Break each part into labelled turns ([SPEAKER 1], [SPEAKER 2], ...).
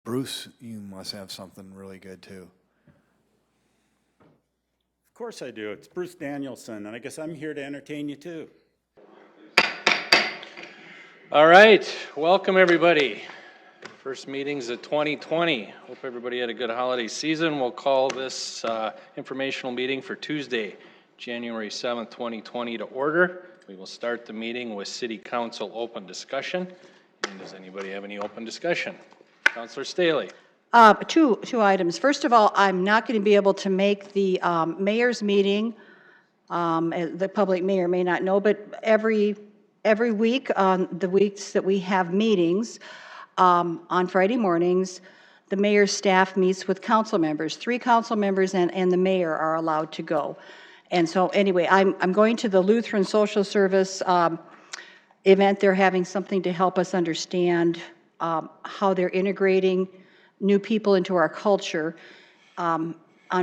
[SPEAKER 1] Bruce, you must have something really good too.
[SPEAKER 2] Of course I do. It's Bruce Danielson, and I guess I'm here to entertain you too.
[SPEAKER 3] All right, welcome everybody. First meetings of 2020. Hope everybody had a good holiday season. We'll call this informational meeting for Tuesday, January 7th, 2020 to order. We will start the meeting with City Council open discussion. And does anybody have any open discussion? Councilor Staley.
[SPEAKER 4] Two items. First of all, I'm not going to be able to make the mayor's meeting. The public may or may not know, but every week, on the weeks that we have meetings, on Friday mornings, the mayor's staff meets with council members. 3 council members and the mayor are allowed to go. And so anyway, I'm going to the Lutheran Social Service event. They're having something to help us understand how they're integrating new people into our culture. On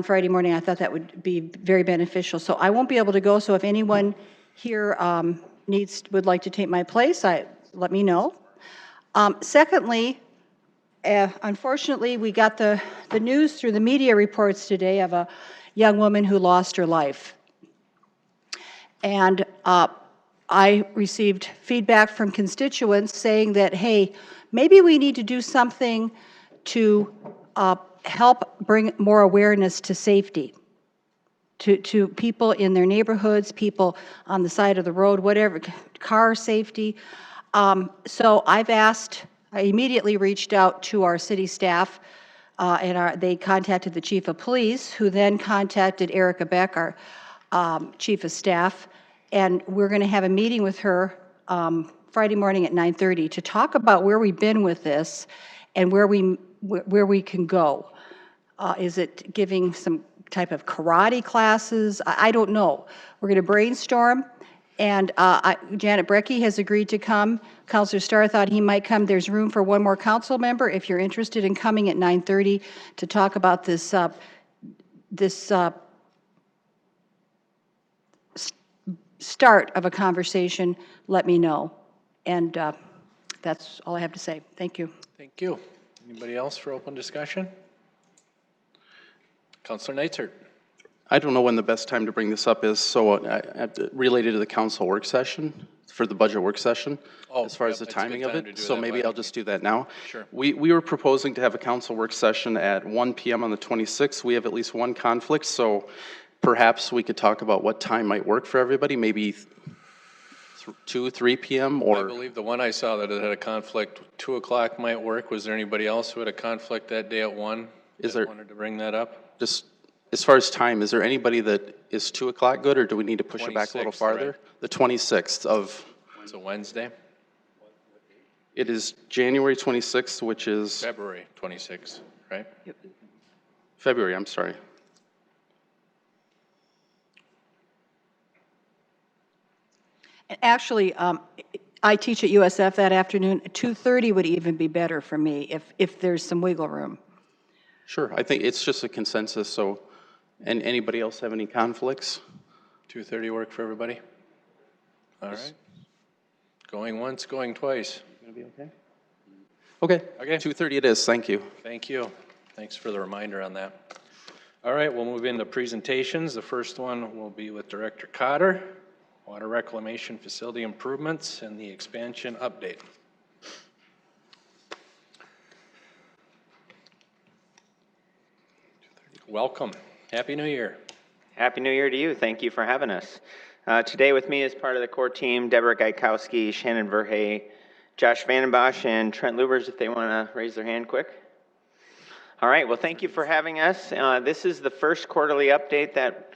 [SPEAKER 4] Friday morning, I thought that would be very beneficial. So I won't be able to go, so if anyone here would like to take my place, let me know. Secondly, unfortunately, we got the news through the media reports today of a young woman who lost her life. And I received feedback from constituents saying that, hey, maybe we need to do something to help bring more awareness to safety, to people in their neighborhoods, people on the side of the road, whatever, car safety. So I immediately reached out to our city staff, and they contacted the chief of police, who then contacted Erica Beck, our chief of staff, and we're going to have a meeting with her Friday morning at 9:30 to talk about where we've been with this and where we can go. Is it giving some type of karate classes? I don't know. We're going to brainstorm, and Janet Brecky has agreed to come. Councilor Starr thought he might come. There's room for one more council member if you're interested in coming at 9:30 to talk about this start of a conversation. Let me know. And that's all I have to say. Thank you.
[SPEAKER 3] Thank you. Anybody else for open discussion? Councilor Neitzer.
[SPEAKER 5] I don't know when the best time to bring this up is, so related to the council work session, for the budget work session, as far as the timing of it, so maybe I'll just do that now.
[SPEAKER 3] Sure.
[SPEAKER 5] We were proposing to have a council work session at 1 p.m. on the 26th. We have at least one conflict, so perhaps we could talk about what time might work for everybody, maybe 2, 3 p.m. or...
[SPEAKER 3] I believe the one I saw that had a conflict, 2 o'clock might work. Was there anybody else who had a conflict that day at 1? Wanted to bring that up?
[SPEAKER 5] Just as far as time, is there anybody that is 2 o'clock good, or do we need to push it back a little farther?
[SPEAKER 3] Right.
[SPEAKER 5] The 26th of...
[SPEAKER 3] It's a Wednesday?
[SPEAKER 5] It is January 26th, which is...
[SPEAKER 3] February 26th, right?
[SPEAKER 4] Yep.
[SPEAKER 5] February, I'm sorry.
[SPEAKER 4] Actually, I teach at USF that afternoon. 2:30 would even be better for me if there's some wiggle room.
[SPEAKER 5] Sure, I think it's just a consensus, so, and anybody else have any conflicts?
[SPEAKER 3] 2:30 work for everybody? All right. Going once, going twice.
[SPEAKER 5] Gonna be okay? Okay, 2:30 it is, thank you.
[SPEAKER 3] Thank you. Thanks for the reminder on that. All right, we'll move into presentations. The first one will be with Director Cotter, Water Reclamation Facility Improvements and the Expansion Update. Welcome. Happy New Year.
[SPEAKER 6] Happy New Year to you. Thank you for having us. Today with me as part of the core team, Deborah Gaikowski, Shannon Verhey, Josh Vandenbosch, and Trent Lubers, if they want to raise their hand quick. All right, well, thank you for having us. This is the first quarterly update that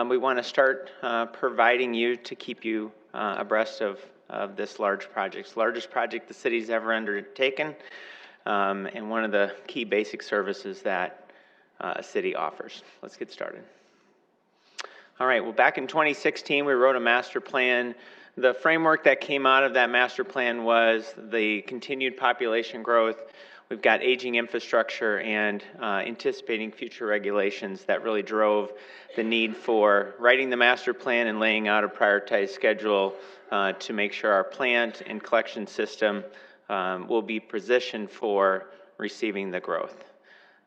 [SPEAKER 6] we want to start providing you to keep you abreast of this large project. It's the largest project the city's ever undertaken, and one of the key basic services that a city offers. Let's get started. All right, well, back in 2016, we wrote a master plan. The framework that came out of that master plan was the continued population growth. We've got aging infrastructure and anticipating future regulations that really drove the need for writing the master plan and laying out a prioritized schedule to make sure our plant and collection system will be positioned for receiving the growth.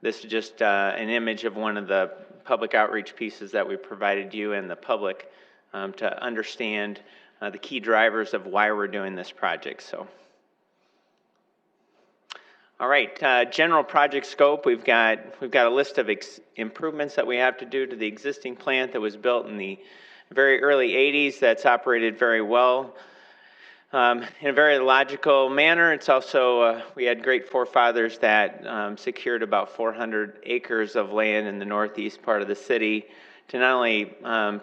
[SPEAKER 6] This is just an image of one of the public outreach pieces that we provided you and the public to understand the key drivers of why we're doing this project. So, all right, general project scope. We've got a list of improvements that we have to do to the existing plant that was built in the very early 80s. That's operated very well. In a very logical manner. It's also, we had great forefathers that secured about 400 acres of land in the northeast part of the city to not only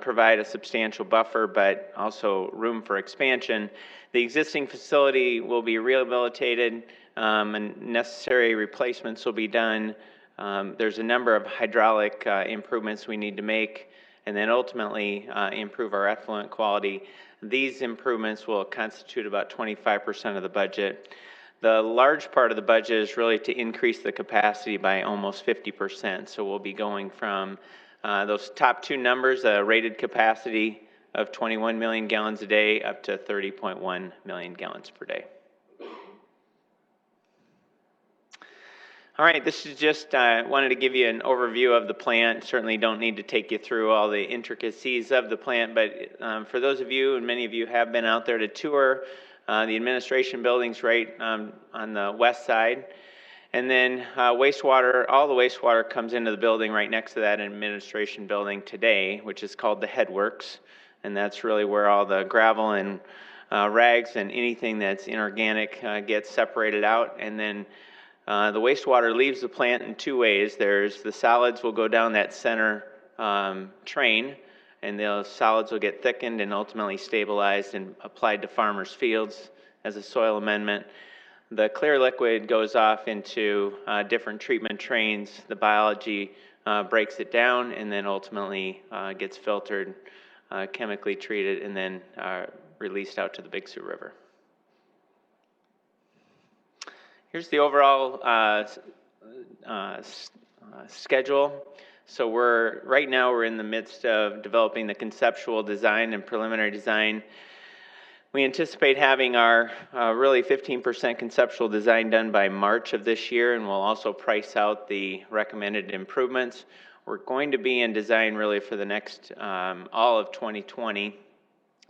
[SPEAKER 6] provide a substantial buffer, but also room for expansion. The existing facility will be rehabilitated and necessary replacements will be done. There's a number of hydraulic improvements we need to make, and then ultimately improve our effluent quality. These improvements will constitute about 25% of the budget. The large part of the budget is really to increase the capacity by almost 50%. So we'll be going from those top two numbers, a rated capacity of 21 million gallons a day up to 30.1 million gallons per day. All right, this is just, wanted to give you an overview of the plant. Certainly don't need to take you through all the intricacies of the plant, but for those of you, and many of you have been out there to tour, the administration building's right on the west side. And then wastewater, all the wastewater comes into the building right next to that administration building today, which is called the Headworks. And that's really where all the gravel and rags and anything that's inorganic gets separated out. And then the wastewater leaves the plant in two ways. There's the solids will go down that center train, and those solids will get thickened and ultimately stabilized and applied to farmers' fields as a soil amendment. The clear liquid goes off into different treatment trains. The biology breaks it down and then ultimately gets filtered, chemically treated, and then released out to the Big Sioux River. Here's the overall schedule. So right now we're in the midst of developing the conceptual design and preliminary design. We anticipate having our really 15% conceptual design done by March of this year, and we'll also price out the recommended improvements. We're going to be in design really for the next all of 2020,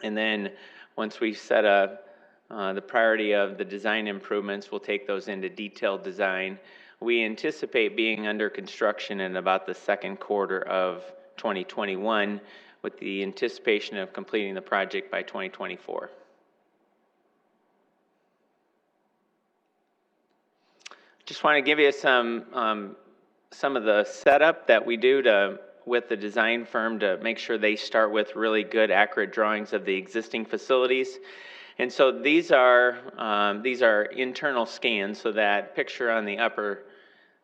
[SPEAKER 6] and then once we set the priority of the design improvements, we'll take those into detailed design. We anticipate being under construction in about the second quarter of 2021 with the anticipation of completing the project by 2024. Just want to give you some of the setup that we do with the design firm to make sure they start with really good, accurate drawings of the existing facilities. And so these are internal scans. So that picture on the upper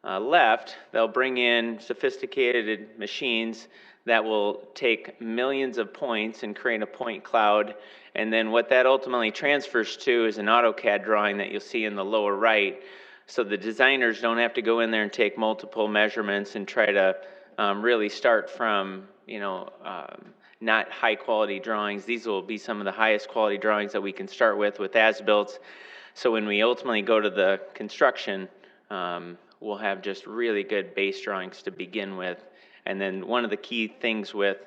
[SPEAKER 6] left, they'll bring in sophisticated machines that will take millions of points and create a point cloud. And then what that ultimately transfers to is an AutoCAD drawing that you'll see in the lower right. So the designers don't have to go in there and take multiple measurements and try to really start from, not high quality drawings. These will be some of the highest quality drawings that we can start with as-built. So when we ultimately go to the construction, we'll have just really good base drawings to begin with. And then one of the key things with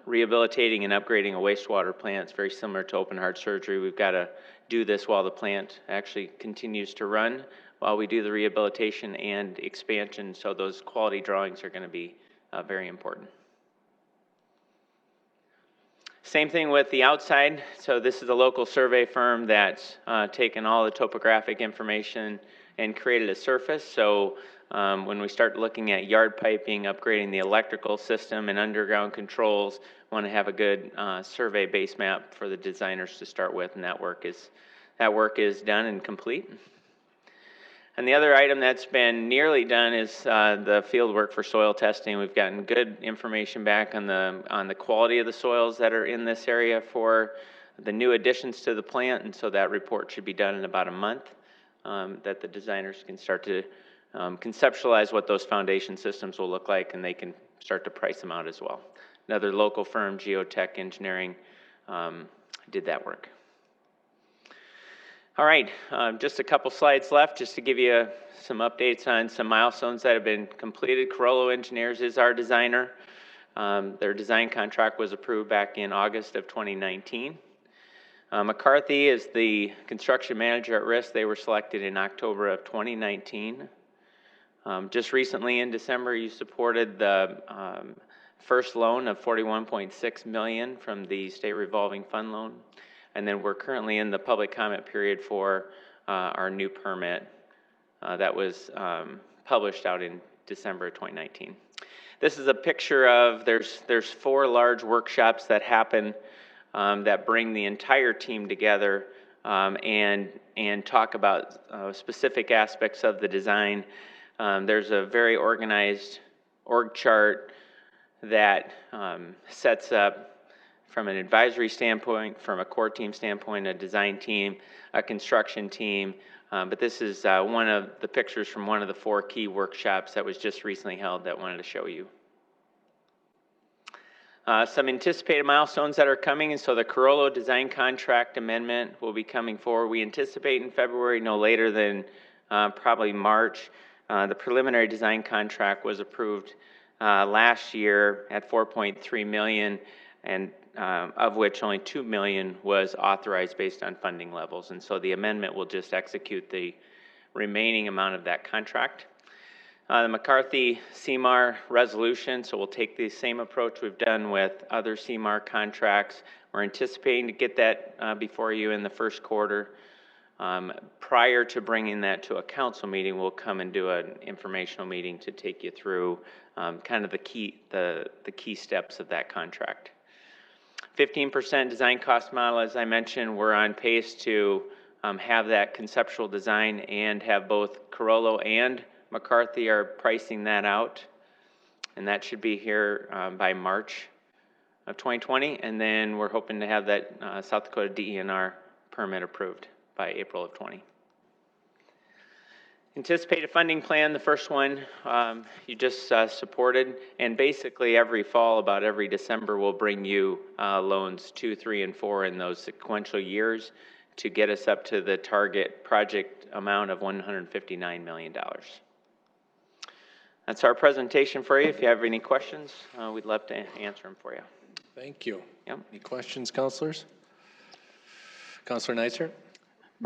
[SPEAKER 6] rehabilitating and upgrading a wastewater plant is very similar to open heart surgery. We've got to do this while the plant actually continues to run, while we do the rehabilitation and expansion. So those quality drawings are going to be very important. Same thing with the outside. So this is a local survey firm that's taken all the topographic information and created a surface. So when we start looking at yard piping, upgrading the electrical system and underground controls, we want to have a good survey base map for the designers to start with, and that work is done and complete. And the other item that's been nearly done is the field work for soil testing. We've gotten good information back on the quality of the soils that are in this area for the new additions to the plant, and so that report should be done in about a month, that the designers can start to conceptualize what those foundation systems will look like, and they can start to price them out as well. Another local firm, Geotech Engineering, did that work. All right, just a couple slides left just to give you some updates on some milestones that have been completed. Carollo Engineers is our designer. Their design contract was approved back in August of 2019. McCarthy is the construction manager at risk. They were selected in October of 2019. Just recently in December, you supported the first loan of $41.6 million from the state revolving fund loan. And then we're currently in the public comment period for our new permit that was published out in December of 2019. This is a picture of, there's 4 large workshops that happen that bring the entire team together and talk about specific aspects of the design. There's a very organized org chart that sets up from an advisory standpoint, from a core team standpoint, a design team, a construction team. But this is one of the pictures from one of the 4 key workshops that was just recently held that I wanted to show you. Some anticipated milestones that are coming, and so the Carollo design contract amendment will be coming forward. We anticipate in February, no later than probably March. The preliminary design contract was approved last year at $4.3 million, and of which only $2 million was authorized based on funding levels. And so the amendment will just execute the remaining amount of that contract. The McCarthy CMAR resolution, so we'll take the same approach we've done with other CMAR contracts. We're anticipating to get that before you in the first quarter. Prior to bringing that to a council meeting, we'll come and do an informational meeting to take you through kind of the key steps of that contract. 15% design cost model, as I mentioned, we're on pace to have that conceptual design and have both Carollo and McCarthy are pricing that out. And that should be here by March of 2020. And then we're hoping to have that South Dakota DENR permit approved by April of 20. Anticipated funding plan, the first one you just supported, and basically every fall, about every December, we'll bring you loans 2, 3, and 4 in those sequential years to get us up to the target project amount of $159 million. That's our presentation for you. If you have any questions, we'd love to answer them for you.
[SPEAKER 3] Thank you.
[SPEAKER 6] Yep.
[SPEAKER 3] Any questions, councilors? Councilor Neitzer?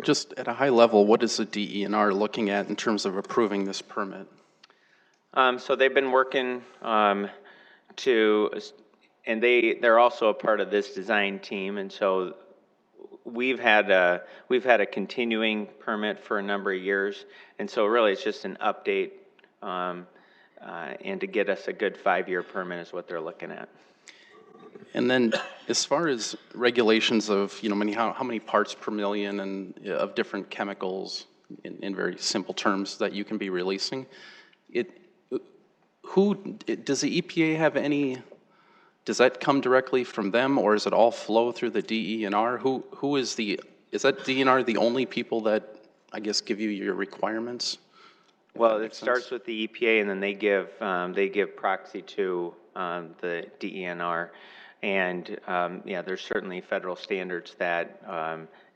[SPEAKER 5] Just at a high level, what is the DENR looking at in terms of approving this permit?
[SPEAKER 6] So they've been working and they're also a part of this design team, and so we've had a continuing permit for a number of years, and so really it's just an update and to get us a good 5-year permit is what they're looking at.
[SPEAKER 5] And then as far as regulations of, how many parts per million and of different chemicals in very simple terms that you can be releasing, does the EPA have any, does that come directly from them, or is it all flow through the DENR? Is that DENR the only people that, I guess, give you your requirements?
[SPEAKER 6] Well, it starts with the EPA, and then they give proxy to the DENR, and there's certainly federal standards that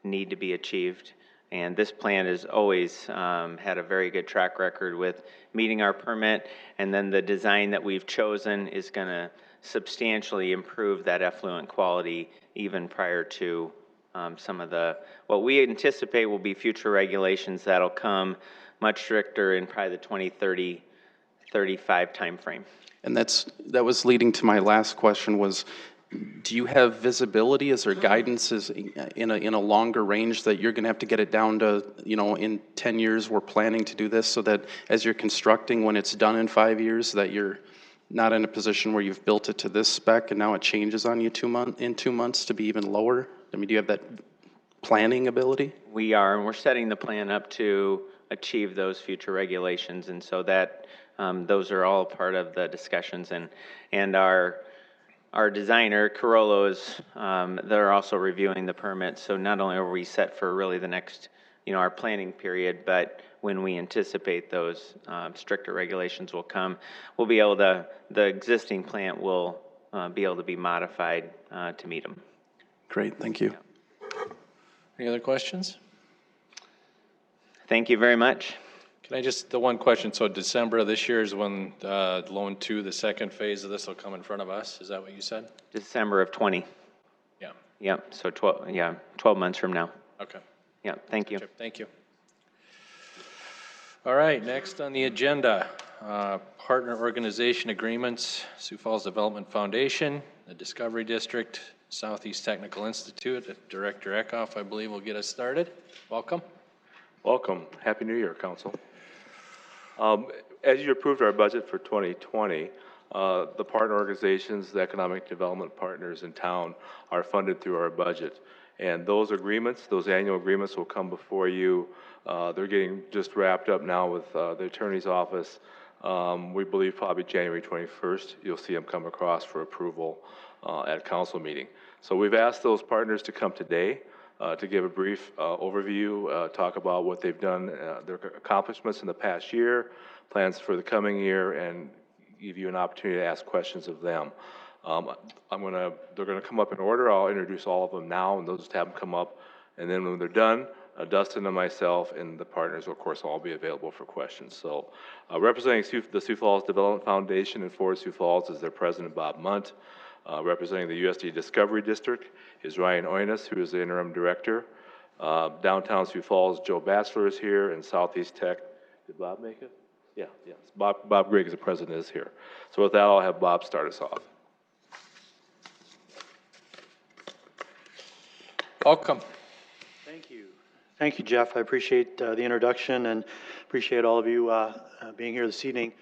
[SPEAKER 6] need to be achieved. And this plan has always had a very good track record with meeting our permit, and then the design that we've chosen is going to substantially improve that effluent quality even prior to some of what we anticipate will be future regulations that'll come much stricter in probably the 2030-35 timeframe.
[SPEAKER 5] And that was leading to my last question was, do you have visibility? Is there guidance in a longer range that you're going to have to get it down to, in 10 years we're planning to do this, so that as you're constructing, when it's done in 5 years, that you're not in a position where you've built it to this spec and now it changes on you in 2 months to be even lower? I mean, do you have that planning ability?
[SPEAKER 6] We are, and we're setting the plan up to achieve those future regulations, and so that those are all part of the discussions, and our designer Carollo is they're also reviewing the permits. So not only are we set for really the next our planning period, but when we anticipate those stricter regulations will come, we'll be able to, the existing plant will be able to be modified to meet them.
[SPEAKER 5] Great, thank you.
[SPEAKER 3] Any other questions?
[SPEAKER 6] Thank you very much.
[SPEAKER 3] Can I just, the one question, so December of this year is when loan 2, the second phase of this will come in front of us? Is that what you said?
[SPEAKER 6] December of 20.
[SPEAKER 3] Yeah,
[SPEAKER 6] Yep, so 12 months from now.
[SPEAKER 3] okay.
[SPEAKER 6] Yep, thank you.
[SPEAKER 3] Thank you. All right, next on the agenda, partner organization agreements, Sioux Falls Development Foundation, the Discovery District, Southeast Technical Institute. Director Eckhoff, I believe, will get us started. Welcome.
[SPEAKER 7] Welcome. Happy New Year, Council. As you approved our budget for 2020, the partner organizations, the economic development partners in town are funded through our budget. And those agreements, those annual agreements will come before you. They're getting just wrapped up now with the attorney's office. We believe probably January 21st, you'll see them come across for approval at a council meeting. So we've asked those partners to come today to give a brief overview, talk about what they've done, their accomplishments in the past year, plans for the coming year, and give you an opportunity to ask questions of them. They're gonna come up in order. I'll introduce all of them now, and they'll just have them come up. And then when they're done, Dustin and myself and the partners, of course, will all be available for questions. So representing the Sioux Falls Development Foundation in Fort Sioux Falls is their president, Bob Munt. Representing the USD Discovery District is Ryan Oinas, who is the interim director. Downtown Sioux Falls, Joe Batchelor is here, and Southeast Tech, did Bob make it? Yeah, yes. Bob Griggs, the president, is here. So with that, I'll have Bob start us off.
[SPEAKER 3] Welcome.
[SPEAKER 8] Thank you. Thank you, Jeff. I appreciate the introduction and appreciate all of you being here this evening.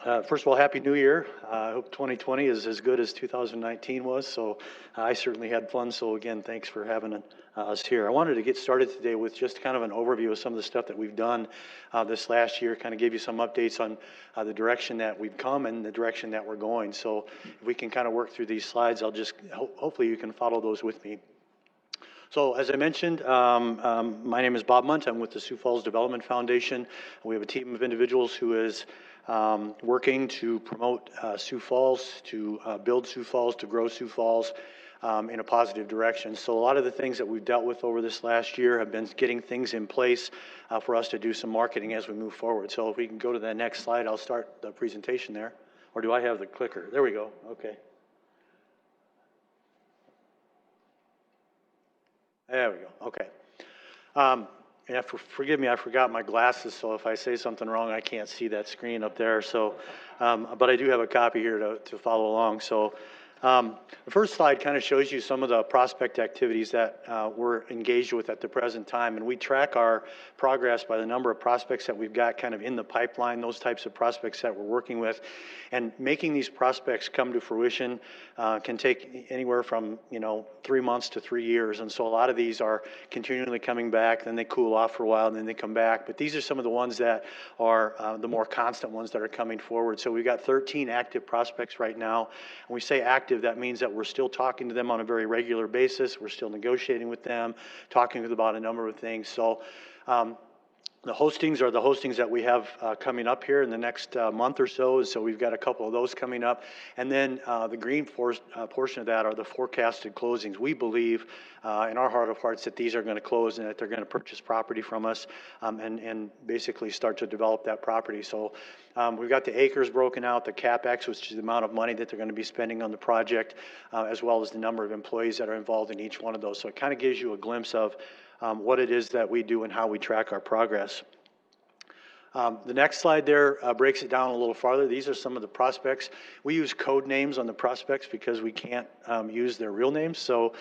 [SPEAKER 8] First of all, Happy New Year. I hope 2020 is as good as 2019 was. So I certainly had fun. So again, thanks for having us here. I wanted to get started today with just kind of an overview of some of the stuff that we've done this last year, kind of give you some updates on the direction that we've come and the direction that we're going. So if we can kind of work through these slides, I'll just, hopefully you can follow those with me. So as I mentioned, my name is Bob Munt. I'm with the Sioux Falls Development Foundation. We have a team of individuals who is working to promote Sioux Falls, to build Sioux Falls, to grow Sioux Falls in a positive direction. So a lot of the things that we've dealt with over this last year have been getting things in place for us to do some marketing as we move forward. So if we can go to the next slide, I'll start the presentation there. Or do I have the clicker? There we go. Okay. There we go. Okay. And forgive me, I forgot my glasses, so if I say something wrong, I can't see that screen up there. So, but I do have a copy here to follow along. So, the first slide kind of shows you some of the prospect activities that we're engaged with at the present time, and we track our progress by the number of prospects that we've got kind of in the pipeline, those types of prospects that we're working with. And making these prospects come to fruition can take anywhere from 3 months to 3 years, and so a lot of these are continually coming back, then they cool off for a while, and then they come back. But these are some of the ones that are the more constant ones that are coming forward. So we've got 13 active prospects right now. When we say active, that means that we're still talking to them on a very regular basis. We're still negotiating with them, talking with them about a number of things. So the hostings are the hostings that we have coming up here in the next month or so. So we've got a couple of those coming up. And then the green portion of that are the forecasted closings. We believe in our heart of hearts that these are going to close and that they're going to purchase property from us and basically start to develop that property. So we've got the acres broken out, the CapEx, which is the amount of money that they're going to be spending on the project, as well as the number of employees that are involved in each one of those. So it kind of gives you a glimpse of what it is that we do and how we track our progress. The next slide there breaks it down a little farther. These are some of the prospects. We use code names on the prospects because we can't use their real names. So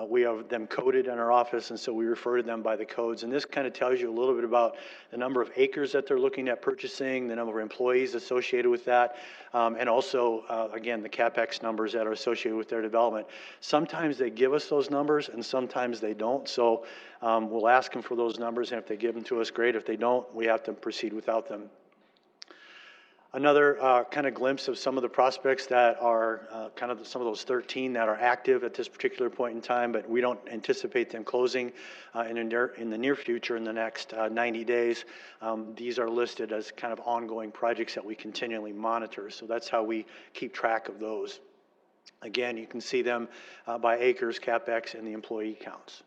[SPEAKER 8] we have them coded in our office, and so we refer to them by the codes. And this kind of tells you a little bit about the number of acres that they're looking at purchasing, the number of employees associated with that, and also, again, the CapEx numbers that are associated with their development. Sometimes they give us those numbers, and sometimes they don't. So we'll ask them for those numbers, and if they give them to us, great. If they don't, we have to proceed without them. Another kind of glimpse of some of the prospects that are kind of some of those 13 that are active at this particular point in time, but we don't anticipate them closing in the near future in the next 90 days. These are listed as kind of ongoing projects that we continually monitor. So that's how we keep track of those. Again, you can see them by acres, CapEx, and the employee counts.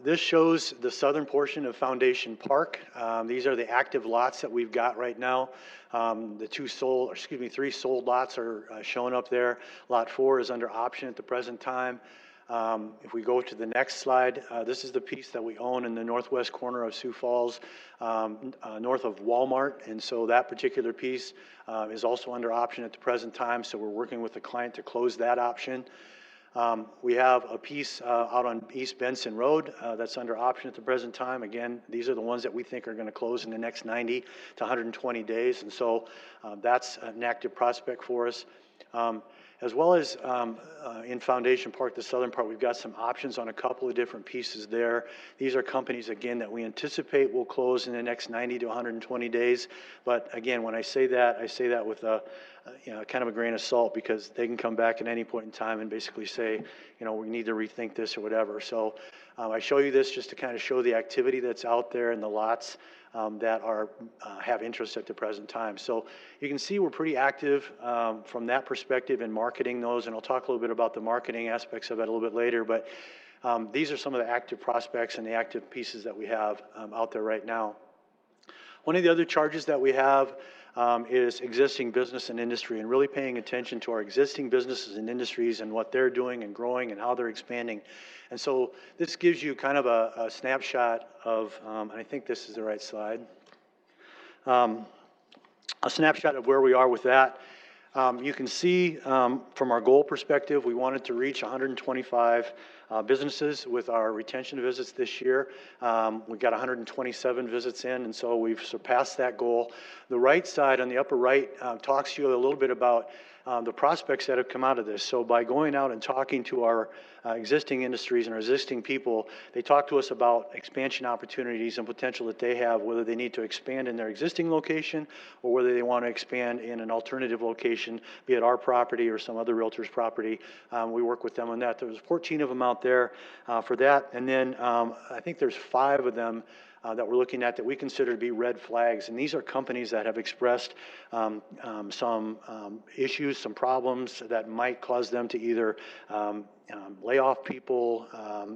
[SPEAKER 8] This shows the southern portion of Foundation Park. These are the active lots that we've got right now. The three sold lots are shown up there. Lot 4 is under option at the present time. If we go to the next slide, this is the piece that we own in the northwest corner of Sioux Falls, north of Walmart. And so that particular piece is also under option at the present time. So we're working with the client to close that option. We have a piece out on East Benson Road that's under option at the present time. Again, these are the ones that we think are going to close in the next 90 to 120 days. And so that's an active prospect for us. As well as in Foundation Park, the southern part, we've got some options on a couple of different pieces there. These are companies, again, that we anticipate will close in the next 90 to 120 days. But again, when I say that with a kind of a grain of salt, because they can come back at any point in time and basically say, we need to rethink this or whatever. So I show you this just to kind of show the activity that's out there in the lots that have interest at the present time. So you can see we're pretty active from that perspective in marketing those, and I'll talk a little bit about the marketing aspects of it a little bit later, but these are some of the active prospects and the active pieces that we have out there right now. One of the other charges that we have is existing business and industry, and really paying attention to our existing businesses and industries and what they're doing and growing and how they're expanding. And so this gives you kind of a snapshot of, and I think this is the right slide, a snapshot of where we are with that. You can see from our goal perspective, we wanted to reach 125 businesses with our retention visits this year. We got 127 visits in, and so we've surpassed that goal. The right side on the upper right talks to you a little bit about the prospects that have come out of this. So by going out and talking to our existing industries and our existing people, they talk to us about expansion opportunities and potential that they have, whether they need to expand in their existing location or whether they want to expand in an alternative location, be it our property or some other realtor's property. We work with them on that. There's 14 of them out there for that. And then I think there's 5 of them that we're looking at that we consider to be red flags. And these are companies that have expressed some issues, some problems that might cause them to either lay off people,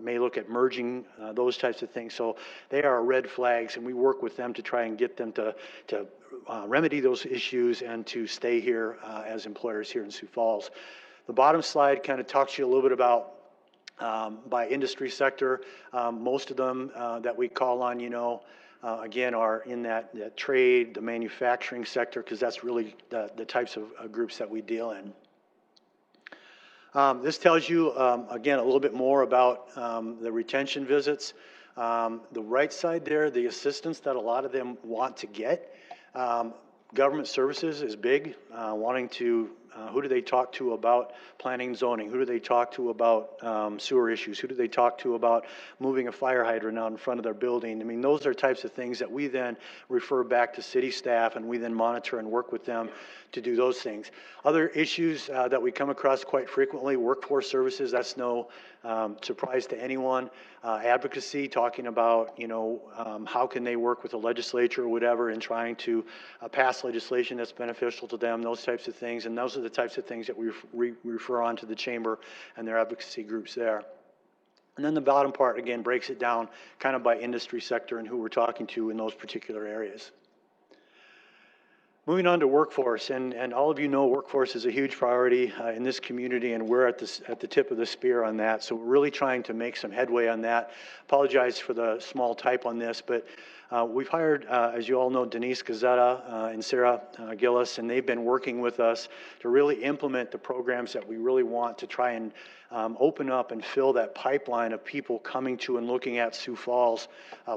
[SPEAKER 8] may look at merging, those types of things. So they are red flags, and we work with them to try and get them to remedy those issues and to stay here as employers here in Sioux Falls. The bottom slide kind of talks to you a little bit about by industry sector. Most of them that we call on, again, are in that trade, the manufacturing sector, because that's really the types of groups that we deal in. This tells you, again, a little bit more about the retention visits. The right side there, the assistance that a lot of them want to get. Government services is big, wanting to, who do they talk to about planning and zoning? Who do they talk to about sewer issues? Who do they talk to about moving a fire hydrant out in front of their building? I mean, those are types of things that we then refer back to city staff, and we then monitor and work with them to do those things. Other issues that we come across quite frequently, workforce services, that's no surprise to anyone. Advocacy, talking about, how can they work with the legislature or whatever in trying to pass legislation that's beneficial to them, those types of things. And those are the types of things that we refer on to the chamber and their advocacy groups there. And then the bottom part, again, breaks it down kind of by industry sector and who we're talking to in those particular areas. Moving on to workforce, and all of you know workforce is a huge priority in this community, and we're at the tip of the spear on that. So we're really trying to make some headway on that. Apologize for the small type on this, but we've hired, as you all know, Denise Gazzetta and Sarah Gillis, and they've been working with us to really implement the programs that we really want to try and open up and fill that pipeline of people coming to and looking at Sioux Falls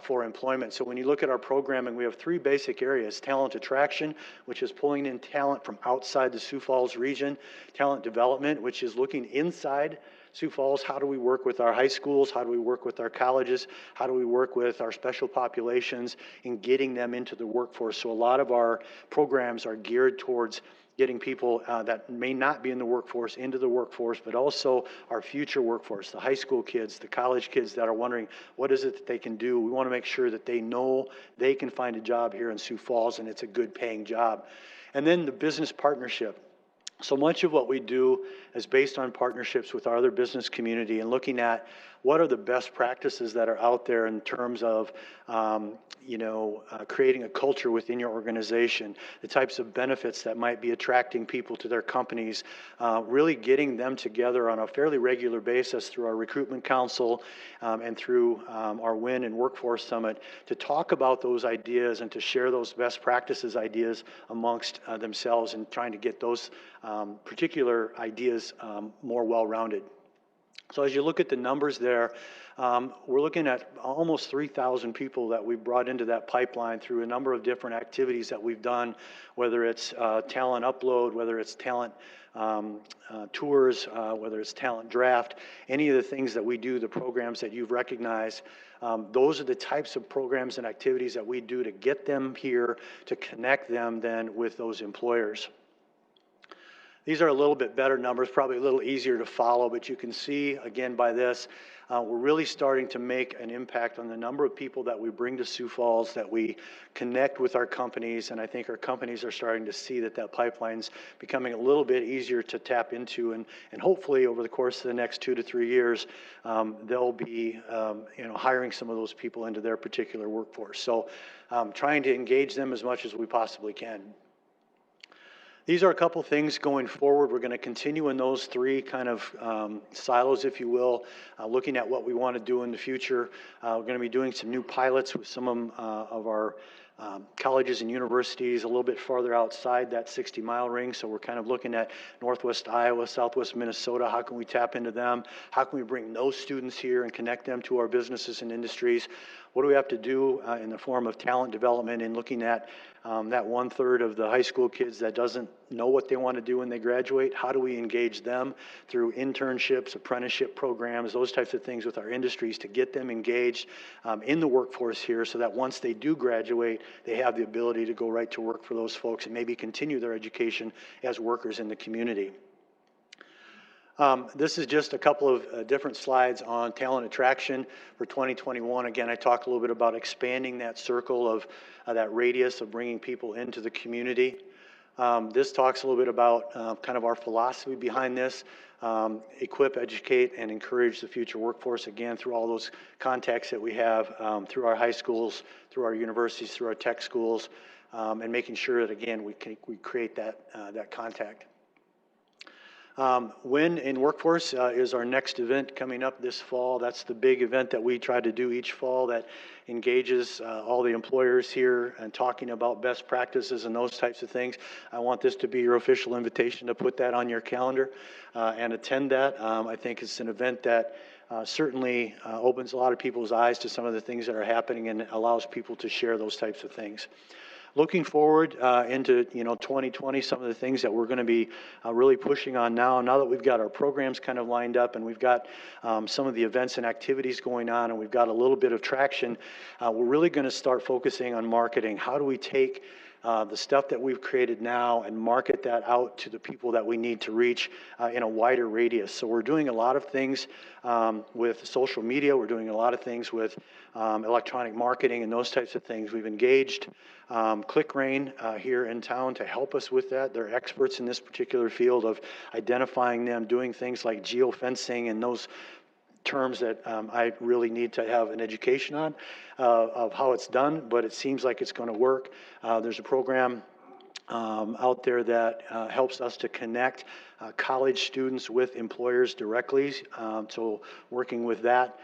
[SPEAKER 8] for employment. So when you look at our programming, we have 3 basic areas: talent attraction, which is pulling in talent from outside the Sioux Falls region; talent development, which is looking inside Sioux Falls. How do we work with our high schools? How do we work with our colleges? How do we work with our special populations in getting them into the workforce? So a lot of our programs are geared towards getting people that may not be in the workforce into the workforce, but also our future workforce, the high school kids, the college kids that are wondering what is it that they can do. We want to make sure that they know they can find a job here in Sioux Falls, and it's a good paying job. And then the business partnership. So much of what we do is based on partnerships with our other business community and looking at what are the best practices that are out there in terms of, creating a culture within your organization, the types of benefits that might be attracting people to their companies, really getting them together on a fairly regular basis through our recruitment council and through our WIN and Workforce Summit to talk about those ideas and to share those best practices ideas amongst themselves and trying to get those particular ideas more well-rounded. So as you look at the numbers there, we're looking at almost 3,000 people that we've brought into that pipeline through a number of different activities that we've done, whether it's talent upload, whether it's talent tours, whether it's talent draft, any of the things that we do, the programs that you've recognized. Those are the types of programs and activities that we do to get them here, to connect them then with those employers. These are a little bit better numbers, probably a little easier to follow, but you can see, again, by this, we're really starting to make an impact on the number of people that we bring to Sioux Falls, that we connect with our companies, and I think our companies are starting to see that that pipeline's becoming a little bit easier to tap into, and hopefully over the course of the next 2 to 3 years, they'll be hiring some of those people into their particular workforce. So trying to engage them as much as we possibly can. These are a couple things going forward. We're going to continue in those three kind of silos, if you will, looking at what we want to do in the future. We're going to be doing some new pilots with some of our colleges and universities a little bit farther outside that 60-mile ring. So we're kind of looking at Northwest Iowa, Southwest Minnesota. How can we tap into them? How can we bring those students here and connect them to our businesses and industries? What do we have to do in the form of talent development and looking at that 1/3 of the high school kids that doesn't know what they want to do when they graduate? How do we engage them through internships, apprenticeship programs, those types of things with our industries to get them engaged in the workforce here so that once they do graduate, they have the ability to go right to work for those folks and maybe continue their education as workers in the community. This is just a couple of different slides on talent attraction for 2021. Again, I talked a little bit about expanding that circle of that radius of bringing people into the community. This talks a little bit about kind of our philosophy behind this. Equip, educate, and encourage the future workforce, again, through all those contacts that we have through our high schools, through our universities, through our tech schools, and making sure that, again, we create that contact. WIN in Workforce is our next event coming up this fall. That's the big event that we try to do each fall that engages all the employers here and talking about best practices and those types of things. I want this to be your official invitation to put that on your calendar and attend that. I think it's an event that certainly opens a lot of people's eyes to some of the things that are happening and allows people to share those types of things. Looking forward into 2020, some of the things that we're going to be really pushing on now that we've got our programs kind of lined up and we've got some of the events and activities going on and we've got a little bit of traction, we're really going to start focusing on marketing. How do we take the stuff that we've created now and market that out to the people that we need to reach in a wider radius? So we're doing a lot of things with social media. We're doing a lot of things with electronic marketing and those types of things. We've engaged ClickRain here in town to help us with that. They're experts in this particular field of identifying them, doing things like geofencing and those terms that I really need to have an education on of how it's done, but it seems like it's going to work. There's a program out there that helps us to connect college students with employers directly. So working with that,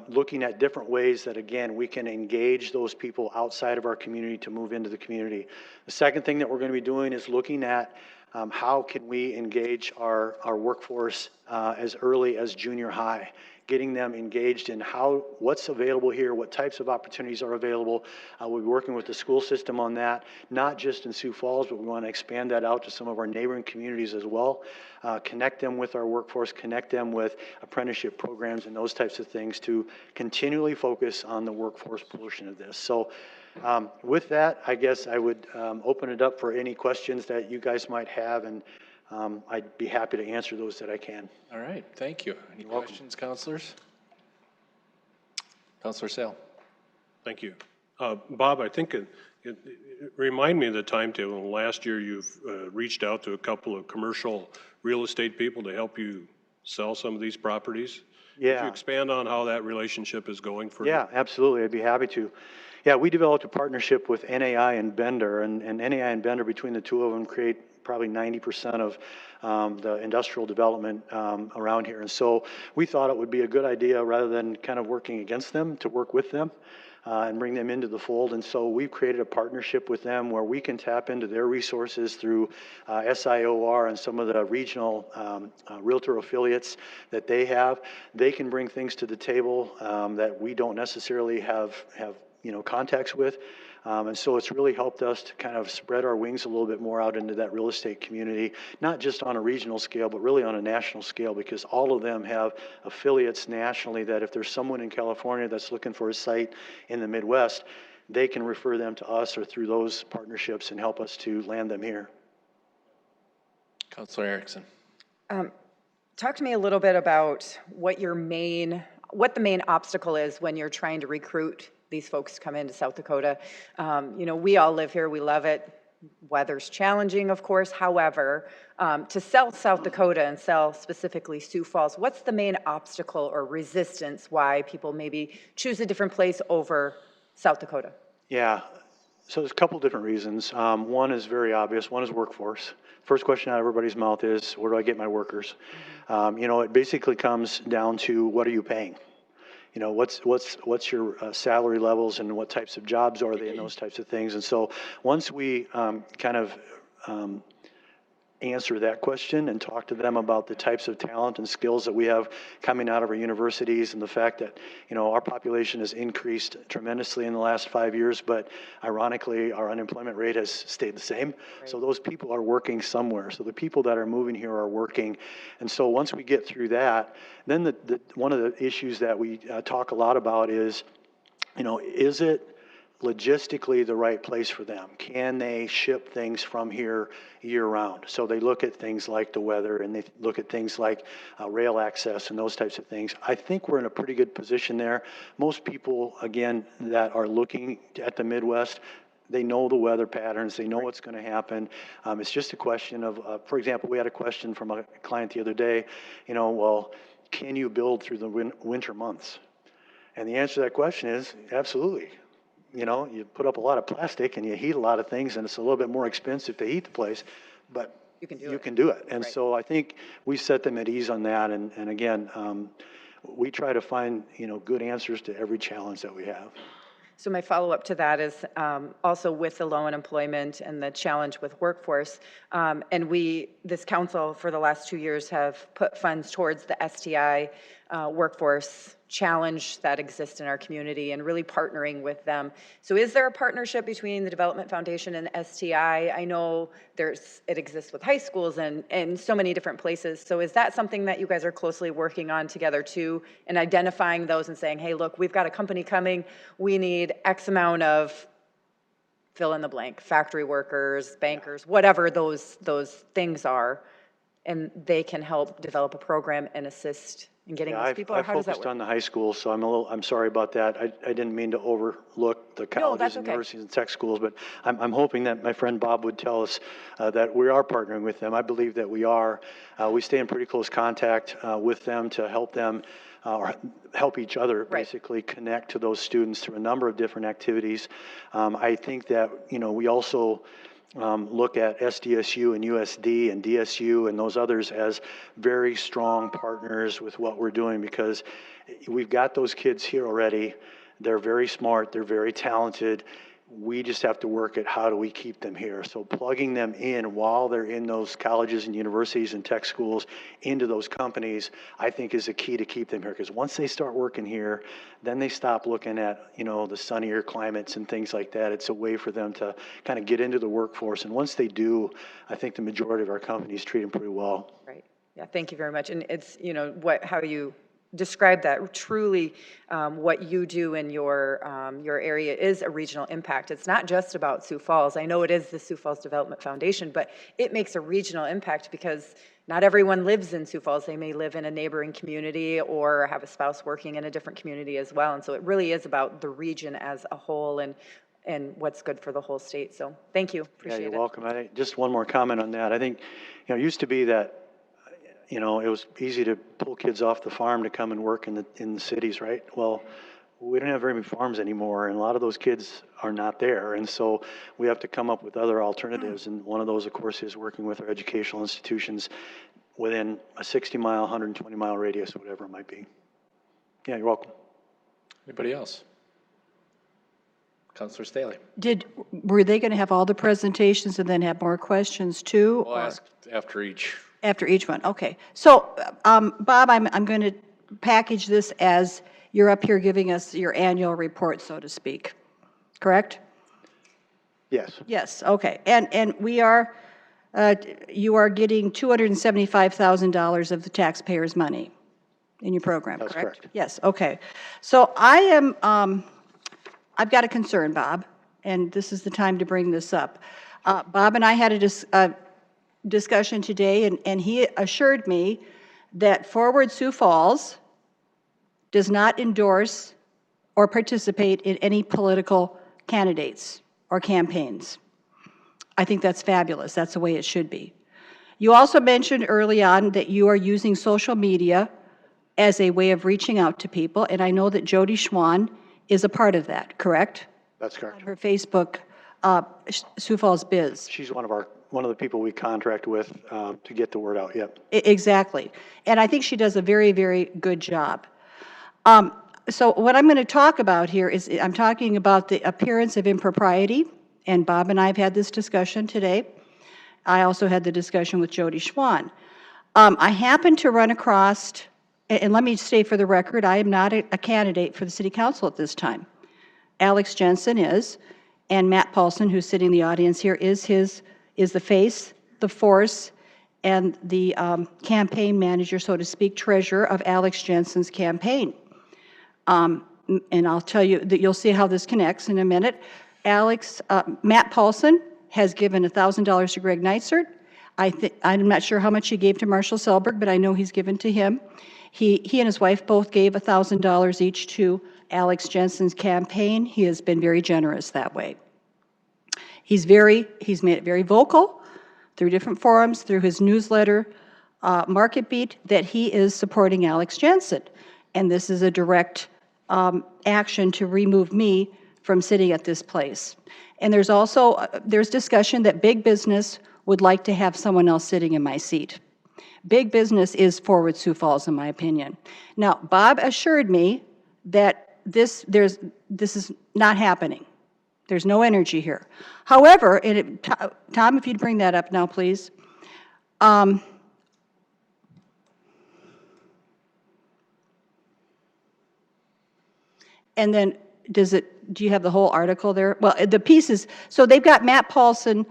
[SPEAKER 8] looking at different ways that, again, we can engage those people outside of our community to move into the community. The second thing that we're going to be doing is looking at how can we engage our workforce as early as junior high, getting them engaged in what's available here, what types of opportunities are available. We'll be working with the school system on that, not just in Sioux Falls, but we want to expand that out to some of our neighboring communities as well. Connect them with our workforce, connect them with apprenticeship programs and those types of things to continually focus on the workforce portion of this. So with that, I guess I would open it up for any questions that you guys might have, and I'd be happy to answer those that I can.
[SPEAKER 3] All right, thank you. Any questions, councilors? Councilor Sale.
[SPEAKER 9] Thank you. Bob, I think it remind me of the timetable. Last year you've reached out to a couple of commercial real estate people to help you sell some of these properties. Could you
[SPEAKER 8] Yeah.
[SPEAKER 9] expand on how that relationship is going for you?
[SPEAKER 8] Yeah, absolutely. I'd be happy to. Yeah, we developed a partnership with NAI and Bender, and NAI and Bender, between the two of them, create probably 90% of the industrial development around here. And so we thought it would be a good idea, rather than kind of working against them, to work with them and bring them into the fold. And so we've created a partnership with them where we can tap into their resources through SIOR and some of the regional realtor affiliates that they have. They can bring things to the table that we don't necessarily have contacts with. And so it's really helped us to kind of spread our wings a little bit more out into that real estate community, not just on a regional scale, but really on a national scale, because all of them have affiliates nationally that if there's someone in California that's looking for a site in the Midwest, they can refer them to us or through those partnerships and help us to land them here.
[SPEAKER 3] Counselor Erickson.
[SPEAKER 10] Talk to me a little bit about what the main obstacle is when you're trying to recruit these folks to come into South Dakota. We all live here, we love it. Weather's challenging, of course. However, to sell South Dakota and sell specifically Sioux Falls, what's the main obstacle or resistance why people maybe choose a different place over South Dakota?
[SPEAKER 8] Yeah, so there's a couple different reasons. One is very obvious. One is workforce. First question out of everybody's mouth is, where do I get my workers? It basically comes down to, what are you paying? What's your salary levels and what types of jobs are they and those types of things. And so once we kind of answer that question and talk to them about the types of talent and skills that we have coming out of our universities, and the fact that our population has increased tremendously in the last 5 years, but ironically our unemployment rate has stayed the same. Right. So those people are working somewhere. So the people that are moving here are working. And so once we get through that, then one of the issues that we talk a lot about is, is it logistically the right place for them? Can they ship things from here year round? So they look at things like the weather, and they look at things like rail access and those types of things. I think we're in a pretty good position there. Most people, again, that are looking at the Midwest, they know the weather patterns, they know what's going to happen. It's just a question of, for example, we had a question from a client the other day, well, can you build through the winter months? And the answer to that question is absolutely. You put up a lot of plastic and you heat a lot of things, and it's a little bit more expensive to heat the place, but you can do it. And right. So I think we set them at ease on that. And again, we try to find, good answers to every challenge that we have.
[SPEAKER 10] So my follow-up to that is also with the low unemployment and the challenge with workforce. And this council for the last 2 years have put funds towards the STI workforce challenge that exists in our community and really partnering with them. So is there a partnership between the Development Foundation and STI? I know it exists with high schools and so many different places. So is that something that you guys are closely working on together too, and identifying those and saying, hey, look, we've got a company coming, we need X amount of fill in the blank, factory workers, bankers, whatever those things are, and they can help develop a program and assist in getting those people? Or how does that work?
[SPEAKER 8] I focused on the high school, so I'm sorry about that. I didn't mean to overlook the colleges and universities and tech schools, but I'm hoping that my friend Bob would tell us that we are partnering with them. I believe that we are. We stay in pretty close contact with them to help them or help each other basically connect to those students through a number of different activities. I think that, we also look at SDSU and USD and DSU and those others as very strong partners with what we're doing, because we've got those kids here already. They're very smart. They're very talented. We just have to work at how do we keep them here. So plugging them in while they're in those colleges and universities and tech schools into those companies, I think is the key to keep them here. Because once they start working here, then they stop looking at, the sunnier climates and things like that. It's a way for them to kind of get into the workforce. And once they do, I think the majority of our companies treat them pretty well.
[SPEAKER 10] Right. Yeah, thank you very much. And it's, how you describe that, truly what you do in your area is a regional impact. It's not just about Sioux Falls. I know it is the Sioux Falls Development Foundation, but it makes a regional impact because not everyone lives in Sioux Falls. They may live in a neighboring community or have a spouse working in a different community as well. And so it really is about the region as a whole and what's good for the whole state. So thank you. Appreciate it.
[SPEAKER 8] Yeah, you're welcome. Just one more comment on that. I think, it used to be that you know, it was easy to pull kids off the farm to come and work in the cities, right? Well, we don't have very many farms anymore, and a lot of those kids are not there. And so we have to come up with other alternatives. And one of those, of course, is working with our educational institutions within a 60-mile, 120-mile radius, whatever it might be. Yeah, you're welcome.
[SPEAKER 3] Anybody else? Counselor Staley.
[SPEAKER 4] Were they going to have all the presentations and then have more questions too?
[SPEAKER 3] We'll
[SPEAKER 4] or
[SPEAKER 3] ask after each.
[SPEAKER 4] After each one, okay. So, Bob, I'm going to package this as you're up here giving us your annual report, so to speak, correct?
[SPEAKER 8] Yes.
[SPEAKER 4] Yes, okay. And we are, you are getting $275,000 of the taxpayers' money in your program, correct?
[SPEAKER 8] That's correct.
[SPEAKER 4] Yes, okay. So I am, I've got a concern, Bob, and this is the time to bring this up. Bob and I had a discussion today, and he assured me that Forward Sioux Falls does not endorse or participate in any political candidates or campaigns. I think that's fabulous. That's the way it should be. You also mentioned early on that you are using social media as a way of reaching out to people, and I know that Jody Schwan is a part of that, correct?
[SPEAKER 8] That's correct.
[SPEAKER 4] Her Facebook, Sioux Falls Biz.
[SPEAKER 8] She's one of the people we contract with to get the word out, yep.
[SPEAKER 4] Exactly. And I think she does a very, very good job. So what I'm going to talk about here is I'm talking about the appearance of impropriety, and Bob and I have had this discussion today. I also had the discussion with Jody Schwan. I happened to run across, and let me say for the record, I am not a candidate for the city council at this time. Alex Jensen is, and Matt Paulson, who's sitting in the audience here, is the face, the force, and the campaign manager, so to speak, treasurer of Alex Jensen's campaign. And I'll tell you that you'll see how this connects in a minute. Matt Paulson has given $1,000 to Greg Neitzert. I'm not sure how much he gave to Marshall Selberg, but I know he's given to him. He and his wife both gave $1,000 each to Alex Jensen's campaign. He has been very generous that way. He's made it very vocal through different forums, through his newsletter, Market Beat, that he is supporting Alex Jensen. And this is a direct action to remove me from sitting at this place. And there's also, there's discussion that big business would like to have someone else sitting in my seat. Big business is Forward Sioux Falls, in my opinion. Now, Bob assured me that this is not happening. There's no energy here. However, Tom, if you'd bring that up now, please. And then, do you have the whole article there? Well, the pieces, so they've got Matt Paulson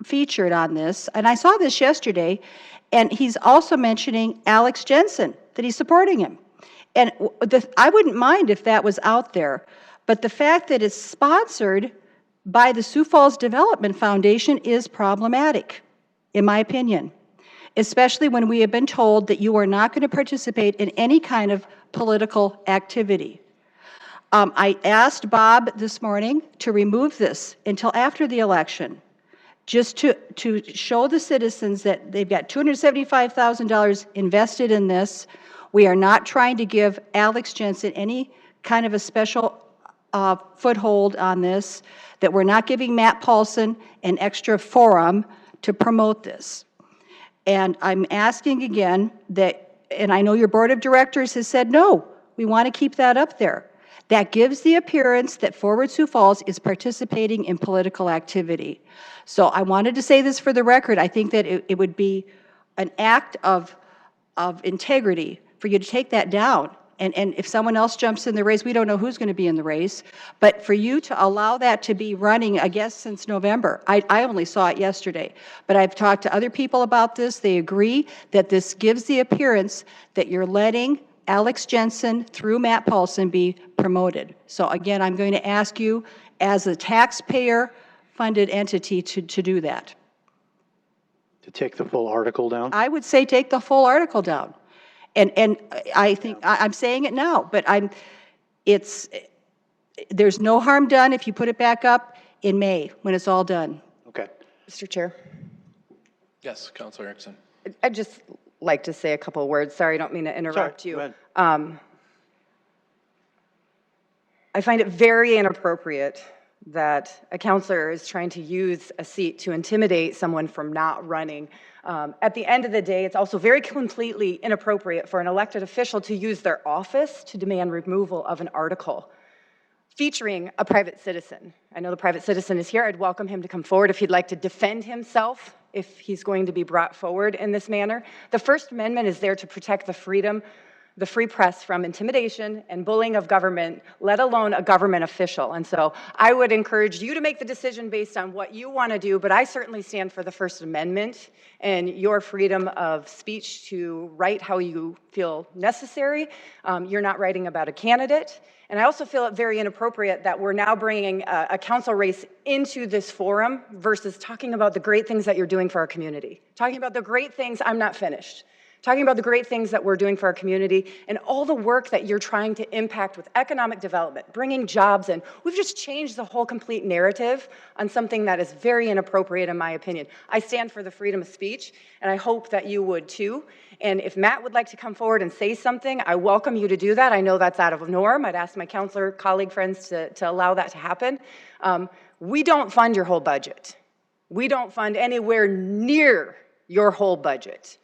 [SPEAKER 4] featured on this, and I saw this yesterday, and he's also mentioning Alex Jensen, that he's supporting him. And I wouldn't mind if that was out there, but the fact that it's sponsored by the Sioux Falls Development Foundation is problematic, in my opinion, especially when we have been told that you are not going to participate in any kind of political activity. I asked Bob this morning to remove this until after the election, just to show the citizens that they've got $275,000 invested in this. We are not trying to give Alex Jensen any kind of a special foothold on this, that we're not giving Matt Paulson an extra forum to promote this. And I'm asking again that, and I know your board of directors has said, no, we want to keep that up there. That gives the appearance that Forward Sioux Falls is participating in political activity. So I wanted to say this for the record. I think that it would be an act of integrity for you to take that down. And if someone else jumps in the race, we don't know who's going to be in the race, but for you to allow that to be running, I guess, since November. I only saw it yesterday, but I've talked to other people about this. They agree that this gives the appearance that you're letting Alex Jensen through Matt Paulson be promoted. So again, I'm going to ask you as a taxpayer-funded entity to do that.
[SPEAKER 8] To take the full article down?
[SPEAKER 4] I would say take the full article down. And I think, I'm saying it now, but there's no harm done if you put it back up in May when it's all done.
[SPEAKER 8] Okay.
[SPEAKER 10] Mr. Chair,
[SPEAKER 3] Yes, Councilor Erickson.
[SPEAKER 10] I just like to say a couple of words. Sorry, I don't mean to interrupt
[SPEAKER 8] Sorry,
[SPEAKER 10] you.
[SPEAKER 8] go ahead.
[SPEAKER 10] I find it very inappropriate that a counselor is trying to use a seat to intimidate someone from not running. At the end of the day, it's also very completely inappropriate for an elected official to use their office to demand removal of an article featuring a private citizen. I know the private citizen is here. I'd welcome him to come forward if he'd like to defend himself, if he's going to be brought forward in this manner. The First Amendment is there to protect the freedom, the free press from intimidation and bullying of government, let alone a government official. And so I would encourage you to make the decision based on what you want to do, but I certainly stand for the First Amendment and your freedom of speech to write how you feel necessary. You're not writing about a candidate. And I also feel it very inappropriate that we're now bringing a council race into this forum versus talking about the great things that you're doing for our community. Talking about the great things, I'm not finished. Talking about the great things that we're doing for our community and all the work that you're trying to impact with economic development, bringing jobs in. We've just changed the whole complete narrative on something that is very inappropriate in my opinion. I stand for the freedom of speech, and I hope that you would too. And if Matt would like to come forward and say something, I welcome you to do that. I know that's out of norm. I'd ask my counselor colleague friends to allow that to happen. We don't fund your whole budget. We don't fund anywhere near your whole budget.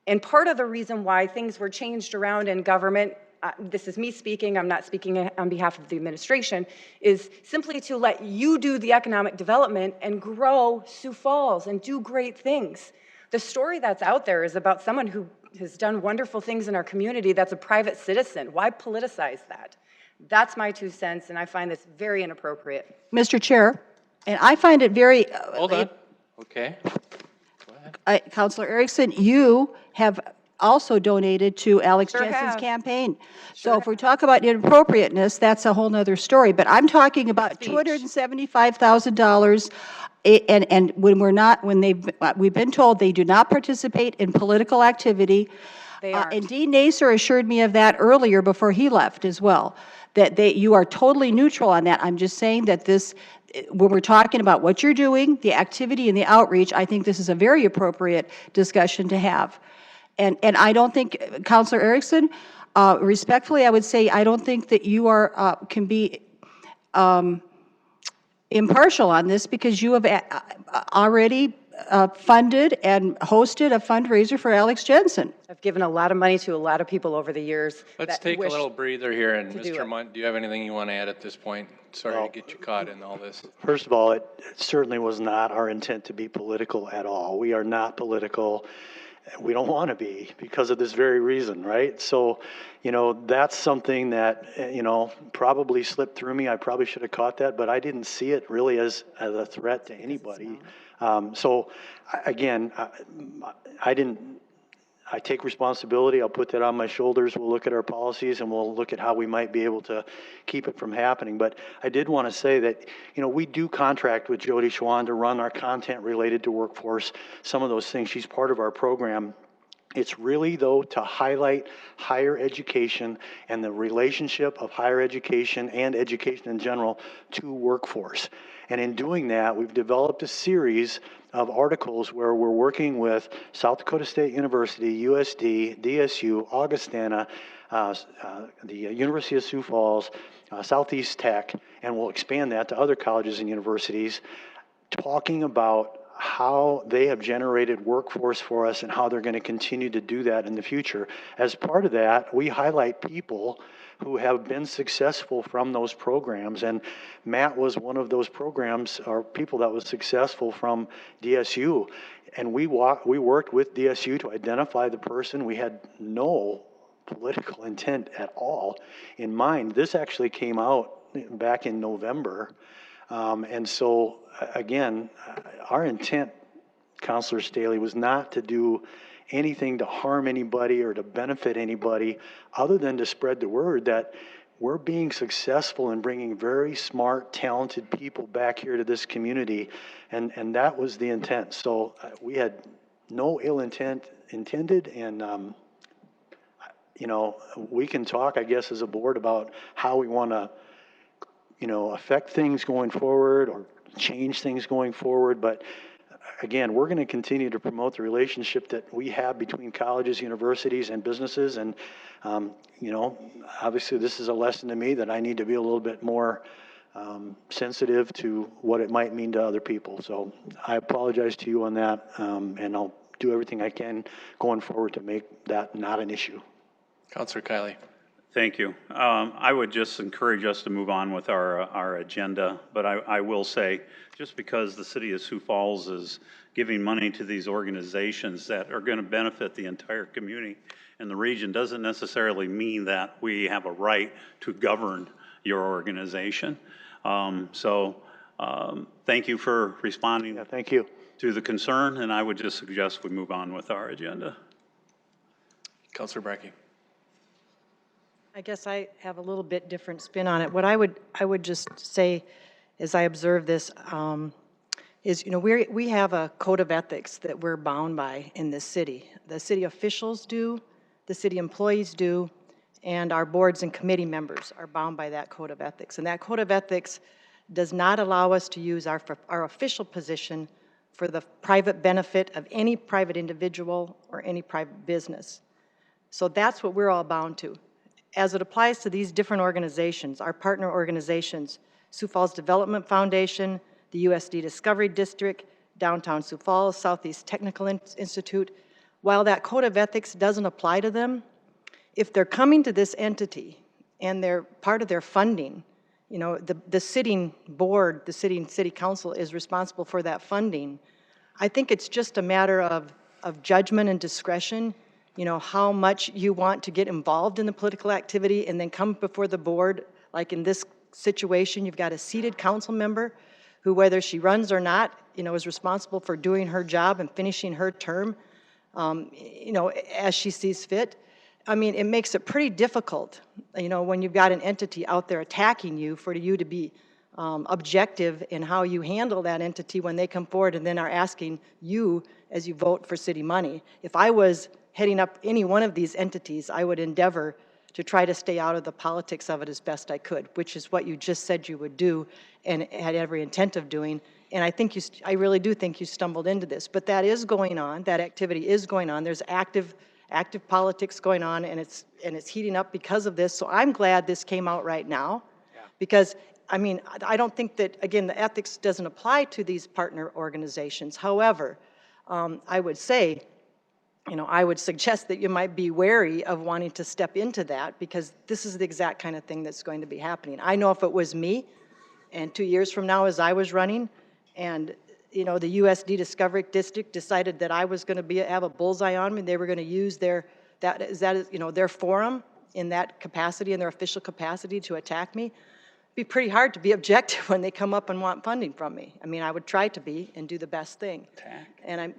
[SPEAKER 10] And part of the reason why things were changed around in government, this is me speaking, I'm not speaking on behalf of the administration, is simply to let you do the economic development and grow Sioux Falls and do great things. The story that's out there is about someone who has done wonderful things in our community that's a private citizen. Why politicize that? That's my 2 cents, and I find this very inappropriate.
[SPEAKER 4] Mr. Chair, and I find it very...
[SPEAKER 3] Hold on. Okay. Go ahead.
[SPEAKER 4] Counselor Erickson, you have also donated to Alex
[SPEAKER 10] Sure
[SPEAKER 4] Jensen's
[SPEAKER 10] have.
[SPEAKER 4] campaign. So if we talk about inappropriateness, that's a whole nother story. But I'm talking about
[SPEAKER 10] Speech.
[SPEAKER 4] $275,000, and we've been told they do not participate in political activity.
[SPEAKER 10] They aren't.
[SPEAKER 4] And Dean Naser assured me of that earlier before he left as well, that you are totally neutral on that. I'm just saying that this, when we're talking about what you're doing, the activity and the outreach, I think this is a very appropriate discussion to have. And I don't think, Counselor Erickson, respectfully, I would say I don't think that you are can be impartial on this because you have already funded and hosted a fundraiser for Alex Jensen.
[SPEAKER 10] I've given a lot of money to a lot of people over the years.
[SPEAKER 3] Let's
[SPEAKER 10] that
[SPEAKER 3] take a
[SPEAKER 10] wish
[SPEAKER 3] little breather here, and
[SPEAKER 10] to do
[SPEAKER 3] Mr.
[SPEAKER 10] it.
[SPEAKER 3] Munt, do you have anything you want to add at this point? Sorry to get you caught in all this.
[SPEAKER 8] First of all, it certainly was not our intent to be political at all. We are not political. We don't want to be because of this very reason, right? So, that's something that, probably slipped through me. I probably should have caught that, but I didn't see it really as a threat to anybody. Again, I take responsibility. I'll put that on my shoulders. We'll look at our policies and we'll look at how we might be able to keep it from happening. But I did want to say that, we do contract with Jody Schwan to run our content related to workforce, some of those things. She's part of our program. It's really, though, to highlight higher education and the relationship of higher education and education in general to workforce. And in doing that, we've developed a series of articles where we're working with South Dakota State University, USD, DSU, Augustana, the University of Sioux Falls, Southeast Tech, and we'll expand that to other colleges and universities, talking about how they have generated workforce for us and how they're going to continue to do that in the future. As part of that, we highlight people who have been successful from those programs, and Matt was one of those programs or people that was successful from DSU, and we worked with DSU to identify the person. We had no political intent at all in mind. This actually came out back in November, and so again, our intent, Councilor Staley, was not to do anything to harm anybody or to benefit anybody other than to spread the word that we're being successful in bringing very smart, talented people back here to this community, and that was the intent. So we had no ill intended, and we can talk, I guess, as a board about how we want to, affect things going forward or change things going forward, but again, we're going to continue to promote the relationship that we have between colleges, universities, and businesses. And, you know, obviously this is a lesson to me that I need to be a little bit more sensitive to what it might mean to other people. So I apologize to you on that, and I'll do everything I can going forward to make that not an issue.
[SPEAKER 3] Counselor Kiley.
[SPEAKER 2] Thank you. I would just encourage us to move on with our agenda, but I will say, just because the city of Sioux Falls is giving money to these organizations that are going to benefit the entire community in the region doesn't necessarily mean that we have a right to govern your organization. Thank you for responding.
[SPEAKER 8] Yeah, thank you.
[SPEAKER 2] To the concern, and I would just suggest we move on with our agenda.
[SPEAKER 3] Counselor Brackey.
[SPEAKER 11] I guess I have a little bit different spin on it. What I would just say, as I observe this, is, you know, we have a code of ethics that we're bound by in this city. The city officials do, the city employees do, and our boards and committee members are bound by that code of ethics. And that code of ethics does not allow us to use our official position for the private benefit of any private individual or any private business. So that's what we're all bound to. As it applies to these different organizations, our partner organizations, Sioux Falls Development Foundation, the USD Discovery District, Downtown Sioux Falls, Southeast Technical Institute, while that code of ethics doesn't apply to them, if they're coming to this entity and they're part of their funding, you know, the sitting board, the sitting city council is responsible for that funding. I think it's just a matter of judgment and discretion, you know, how much you want to get involved in the political activity and then come before the board. Like in this situation, you've got a seated council member who, whether she runs or not, you know, is responsible for doing her job and finishing her term, you know, as she sees fit. I mean, it makes it pretty difficult, you know, when you've got an entity out there attacking you, for you to be objective in how you handle that entity when they come forward and then are asking you as you vote for city money. If I was heading up any one of these entities, I would endeavor to try to stay out of the politics of it as best I could, which is what you just said you would do and had every intent of doing. And I really do think you stumbled into this. But that is going on. That activity is going on. There's active politics going on, and it's heating up because of this. So I'm glad this came out right now, because I mean, I don't think that, again, the ethics doesn't apply to these partner organizations. However, I would say, you know, I would suggest that you might be wary of wanting to step into that, because this is the exact kind of thing that's going to be happening. I know if it was me, and 2 years from now as I was running, and you know, the USD Discovery District decided that I was going to have a bullseye on me, they were going to use their forum in that capacity, in their official capacity, to attack me. It'd be pretty hard to be objective when they come up and want funding from me. I mean, I would try to be and do the best thing. And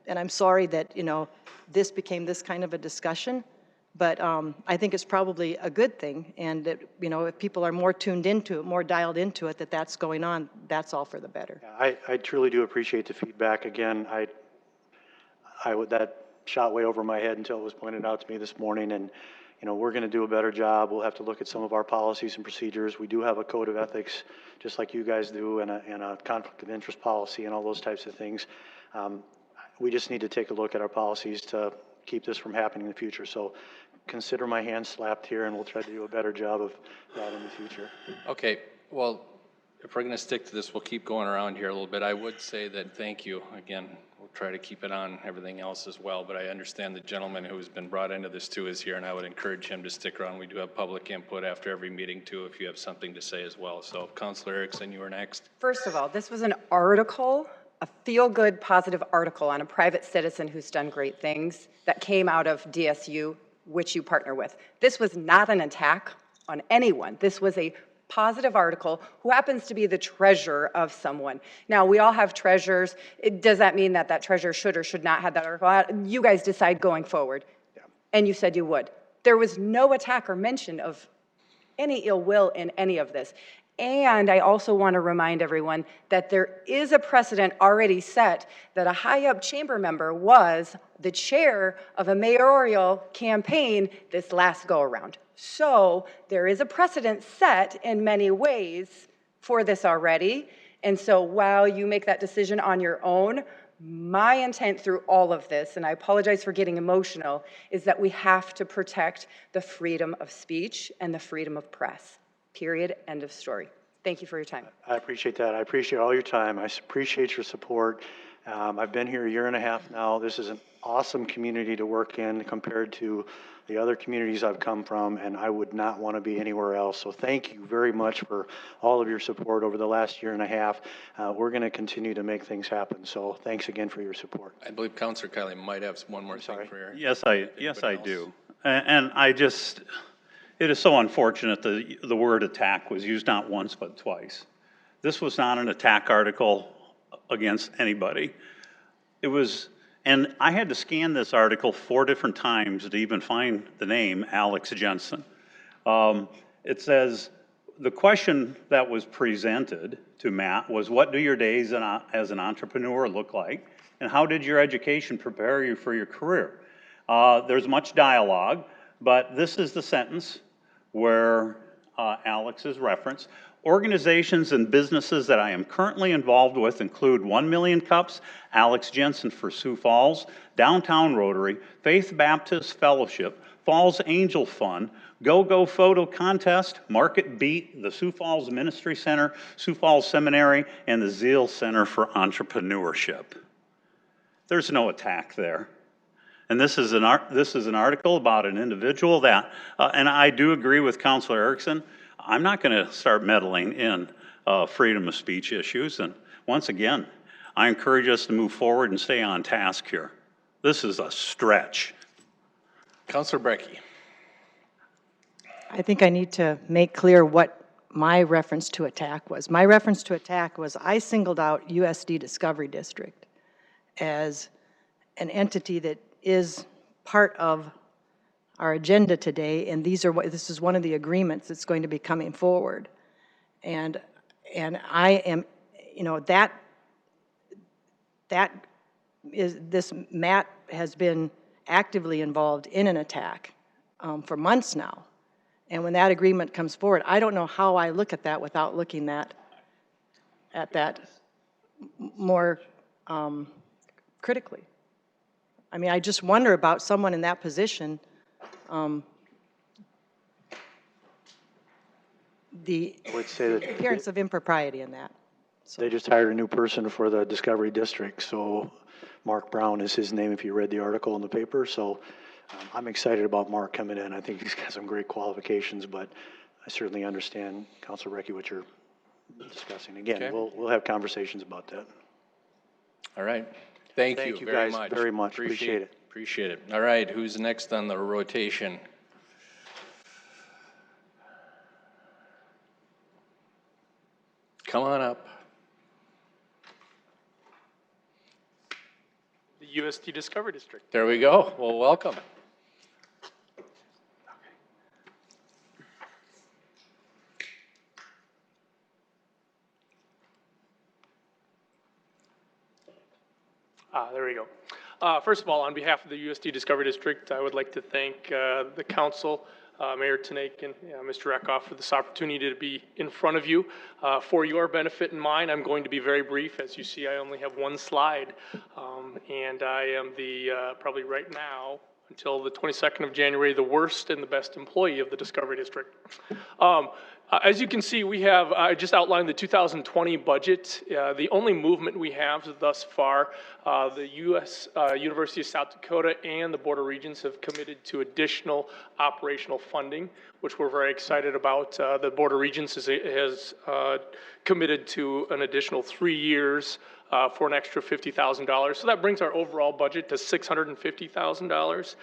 [SPEAKER 11] I'm sorry that, you know, this became this kind of a discussion, but I think it's probably a good thing, and that, you know, if people are more tuned into it, more dialed into it, that's going on, that's all for the better.
[SPEAKER 8] Yeah, I truly do appreciate the feedback. Again, that shot way over my head until it was pointed out to me this morning, and you know, we're going to do a better job. We'll have to look at some of our policies and procedures. We do have a code of ethics, just like you guys do, and a conflict of interest policy and all those types of things. We just need to take a look at our policies to keep this from happening in the future. So consider my hand slapped here, and we'll try to do a better job of that in the future.
[SPEAKER 3] Okay, well, if we're going to stick to this, we'll keep going around here a little bit. I would say that thank you. Again, we'll try to keep it on everything else as well, but I understand the gentleman who's been brought into this too is here, and I would encourage him to stick around. We do have public input after every meeting too, if you have something to say as well. So Councilor Erickson, you are next.
[SPEAKER 10] First of all, this was an article, a feel-good, positive article on a private citizen who's done great things that came out of DSU, which you partner with. This was not an attack on anyone. This was a positive article who happens to be the treasurer of someone. Now, we all have treasurers. Does that mean that treasurer should or should not have that article out? You guys decide going forward. Yeah. And you said you would. There was no attack or mention of any ill will in any of this. And I also want to remind everyone that there is a precedent already set that a high-up chamber member was the chair of a mayoral campaign this last go-around. So there is a precedent set in many ways for this already. And so while you make that decision on your own, My intent through all of this, and I apologize for getting emotional, is that we have to protect the freedom of speech and the freedom of press. Period. End of story. Thank you for your time.
[SPEAKER 8] I appreciate that. I appreciate all your time. I appreciate your support. I've been here a year and a half now. This is an awesome community to work in compared to the other communities I've come from, and I would not want to be anywhere else. So thank you very much for all of your support over the last year and a half. We're going to continue to make things happen. So thanks again for your support.
[SPEAKER 3] I believe Counselor Kiley might have one more thing for you.
[SPEAKER 2] Yes, I do. And I just, it is so unfortunate that the word attack was used not once but twice. This was not an attack article against anybody. It was, and I had to scan this article 4 different times to even find the name Alex Jensen. It says, the question that was presented to Matt was, what do your days as an entrepreneur look like? And how did your education prepare you for your career? There's much dialogue, but this is the sentence where Alex is referenced. Organizations and businesses that I am currently involved with include 1 Million Cups, Alex Jensen for Sioux Falls, Downtown Rotary, Faith Baptist Fellowship, Falls Angel Fund, Go-Go Photo Contest, Market Beat, the Sioux Falls Ministry Center, Sioux Falls Seminary, and the Zeal Center for Entrepreneurship. There's no attack there. And this is an article about an individual that, and I do agree with Councilor Erickson, I'm not going to start meddling in freedom of speech issues. And once again, I encourage us to move forward and stay on task here. This is a stretch.
[SPEAKER 3] Counselor Brecky.
[SPEAKER 11] I think I need to make clear what my reference to attack was. My reference to attack was I singled out USD Discovery District as an entity that is part of our agenda today, and this is one of the agreements that's going to be coming forward. And I am, Matt has been actively involved in an attack for months now. And when that agreement comes forward, I don't know how I look at that without looking at that more critically. I mean, I just wonder about someone in that position, the
[SPEAKER 8] I would say that
[SPEAKER 11] appearance of impropriety in that.
[SPEAKER 8] they just hired a new person for the Discovery District, so Mark Brown is his name if you read the article in the paper. So I'm excited about Mark coming in. I think he's got some great qualifications, but I certainly understand, Councilor Brecky, what you're discussing. Again,
[SPEAKER 3] Okay.
[SPEAKER 8] we'll have conversations about that.
[SPEAKER 3] All right. Thank
[SPEAKER 8] Thank
[SPEAKER 3] you
[SPEAKER 8] you
[SPEAKER 3] very
[SPEAKER 8] guys
[SPEAKER 3] much.
[SPEAKER 8] very much. Appreciate it.
[SPEAKER 3] Appreciate it. All right, who's next on the rotation? Come on up.
[SPEAKER 12] The USD Discovery District.
[SPEAKER 3] There we go. Well, welcome.
[SPEAKER 12] There we go. First of all, on behalf of the USD Discovery District, I would like to thank the council, Mayor Tenake and Mr. Eckhoff for this opportunity to be in front of you. For your benefit and mine, I'm going to be very brief. As you see, I only have one slide, and I am probably right now, until the 22nd of January, the worst and the best employee of the Discovery District. As you can see, we have, I just outlined the 2020 budget. The only movement we have thus far, the University of South Dakota and the Board of Regents have committed to additional operational funding, which we're very excited about. The Board of Regents has committed to an additional 3 years for an extra $50,000. So that brings our overall budget to $650,000.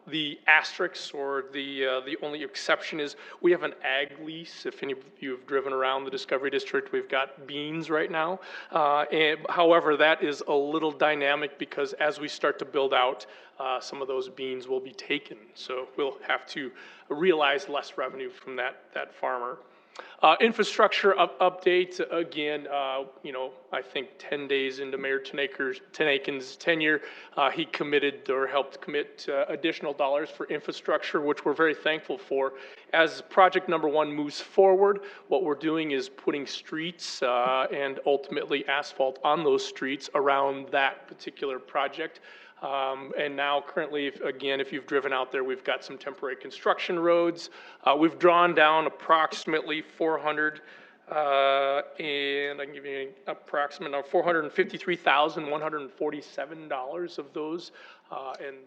[SPEAKER 12] The asterisk, or the only exception, is we have an ag lease. If any of you have driven around the Discovery District, we've got beans right now. However, that is a little dynamic because as we start to build out, some of those beans will be taken. So we'll have to realize less revenue from that farmer. Infrastructure update, again, I think 10 days into Mayor Tenakin's tenure, he committed or helped commit additional dollars for infrastructure, which we're very thankful for. As project number 1 moves forward, what we're doing is putting streets and ultimately asphalt on those streets around that particular project. And now currently, if you've driven out there, we've got some temporary construction roads. We've drawn down approximately 400, and I can give you an approximate now, $453,147 of those. And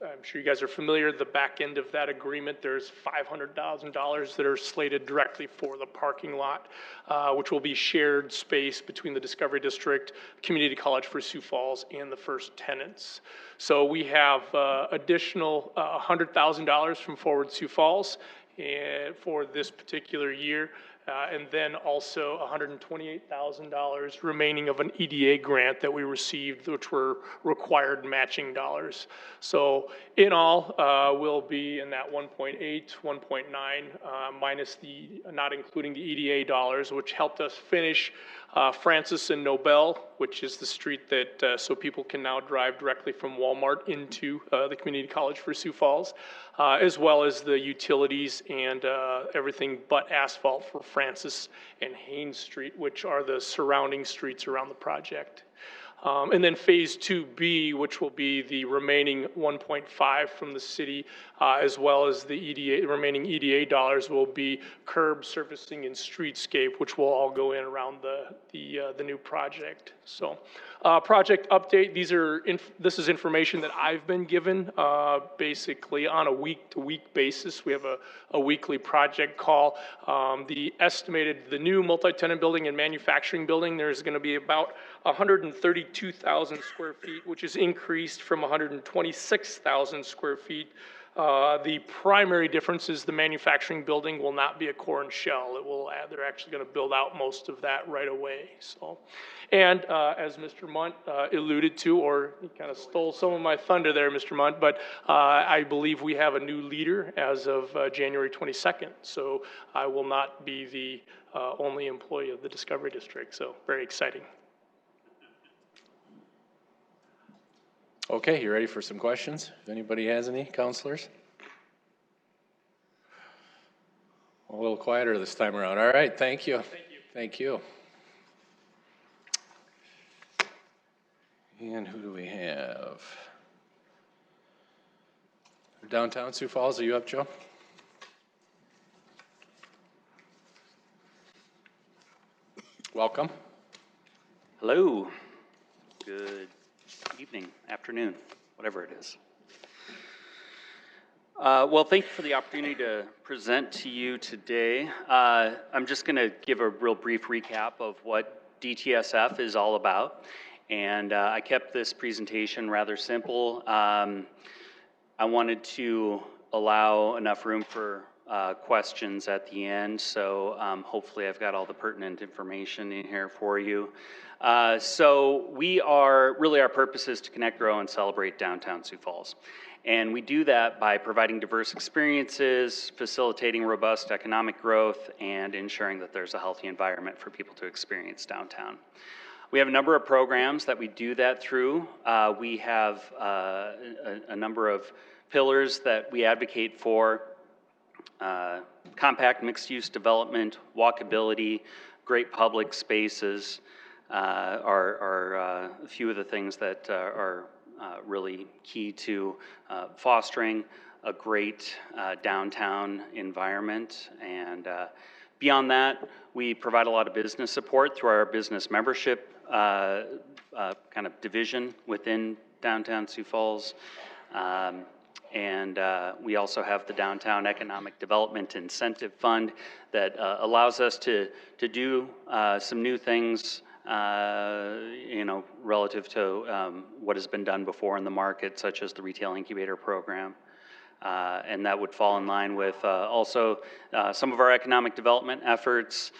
[SPEAKER 12] I'm sure you guys are familiar, the back end of that agreement, there's $500,000 that are slated directly for the parking lot, which will be shared space between the Discovery District, Community College for Sioux Falls, and the first tenants. So we have additional $100,000 from Forward Sioux Falls for this particular year. And then also $128,000 remaining of an EDA grant that we received, which were required matching dollars. So in all, we'll be in that 1.8, 1.9, minus not including the EDA dollars, which helped us finish Francis and Nobel, which is the street that, so people can now drive directly from Walmart into the Community College for Sioux Falls, as well as the utilities and everything but asphalt for Francis and Haynes Street, which are the surrounding streets around the project. And then phase 2B, which will be the remaining 1.5 from the city, as well as the remaining EDA dollars will be curb surfacing and streetscape, which will all go in around the new project. So project update, this is information that I've been given basically on a week-to-week basis. We have a weekly project call. The new multi-tenant building and manufacturing building, there's going to be about 132,000 square feet, which is increased from 126,000 square feet. The primary difference is the manufacturing building will not be a core and shell. They're actually going to build out most of that right away. So, and as Mr. Munt alluded to, or he kind of stole some of my thunder there, Mr. Munt, but I believe we have a new leader as of January 22nd. So I will not be the only employee of the Discovery District. So very exciting.
[SPEAKER 3] Okay, you ready for some questions? If anybody has any, counselors? A little quieter this time around. All right, thank you. Thank you. And who do we have? Downtown Sioux Falls, are you up, Joe? Welcome.
[SPEAKER 13] Hello. Good evening, afternoon, whatever it is. Well, thank you for the opportunity to present to you today. I'm just going to give a real brief recap of what DTSF is all about. And I kept this presentation rather simple. I wanted to allow enough room for questions at the end. So hopefully I've got all the pertinent information in here for you. So our purpose is to connect, grow, and celebrate downtown Sioux Falls. And we do that by providing diverse experiences, facilitating robust economic growth, and ensuring that there's a healthy environment for people to experience downtown. We have a number of programs that we do that through. We have a number of pillars that we advocate for: compact mixed-use development, walkability, great public spaces are a few of the things that are really key to fostering a great downtown environment. And beyond that, we provide a lot of business support through our business membership kind of division within downtown Sioux Falls. And we also have the Downtown Economic Development Incentive Fund that allows us to do some new things, relative to what has been done before in the market, such as the Retail Incubator Program. And that would fall in line with also some of our economic development efforts,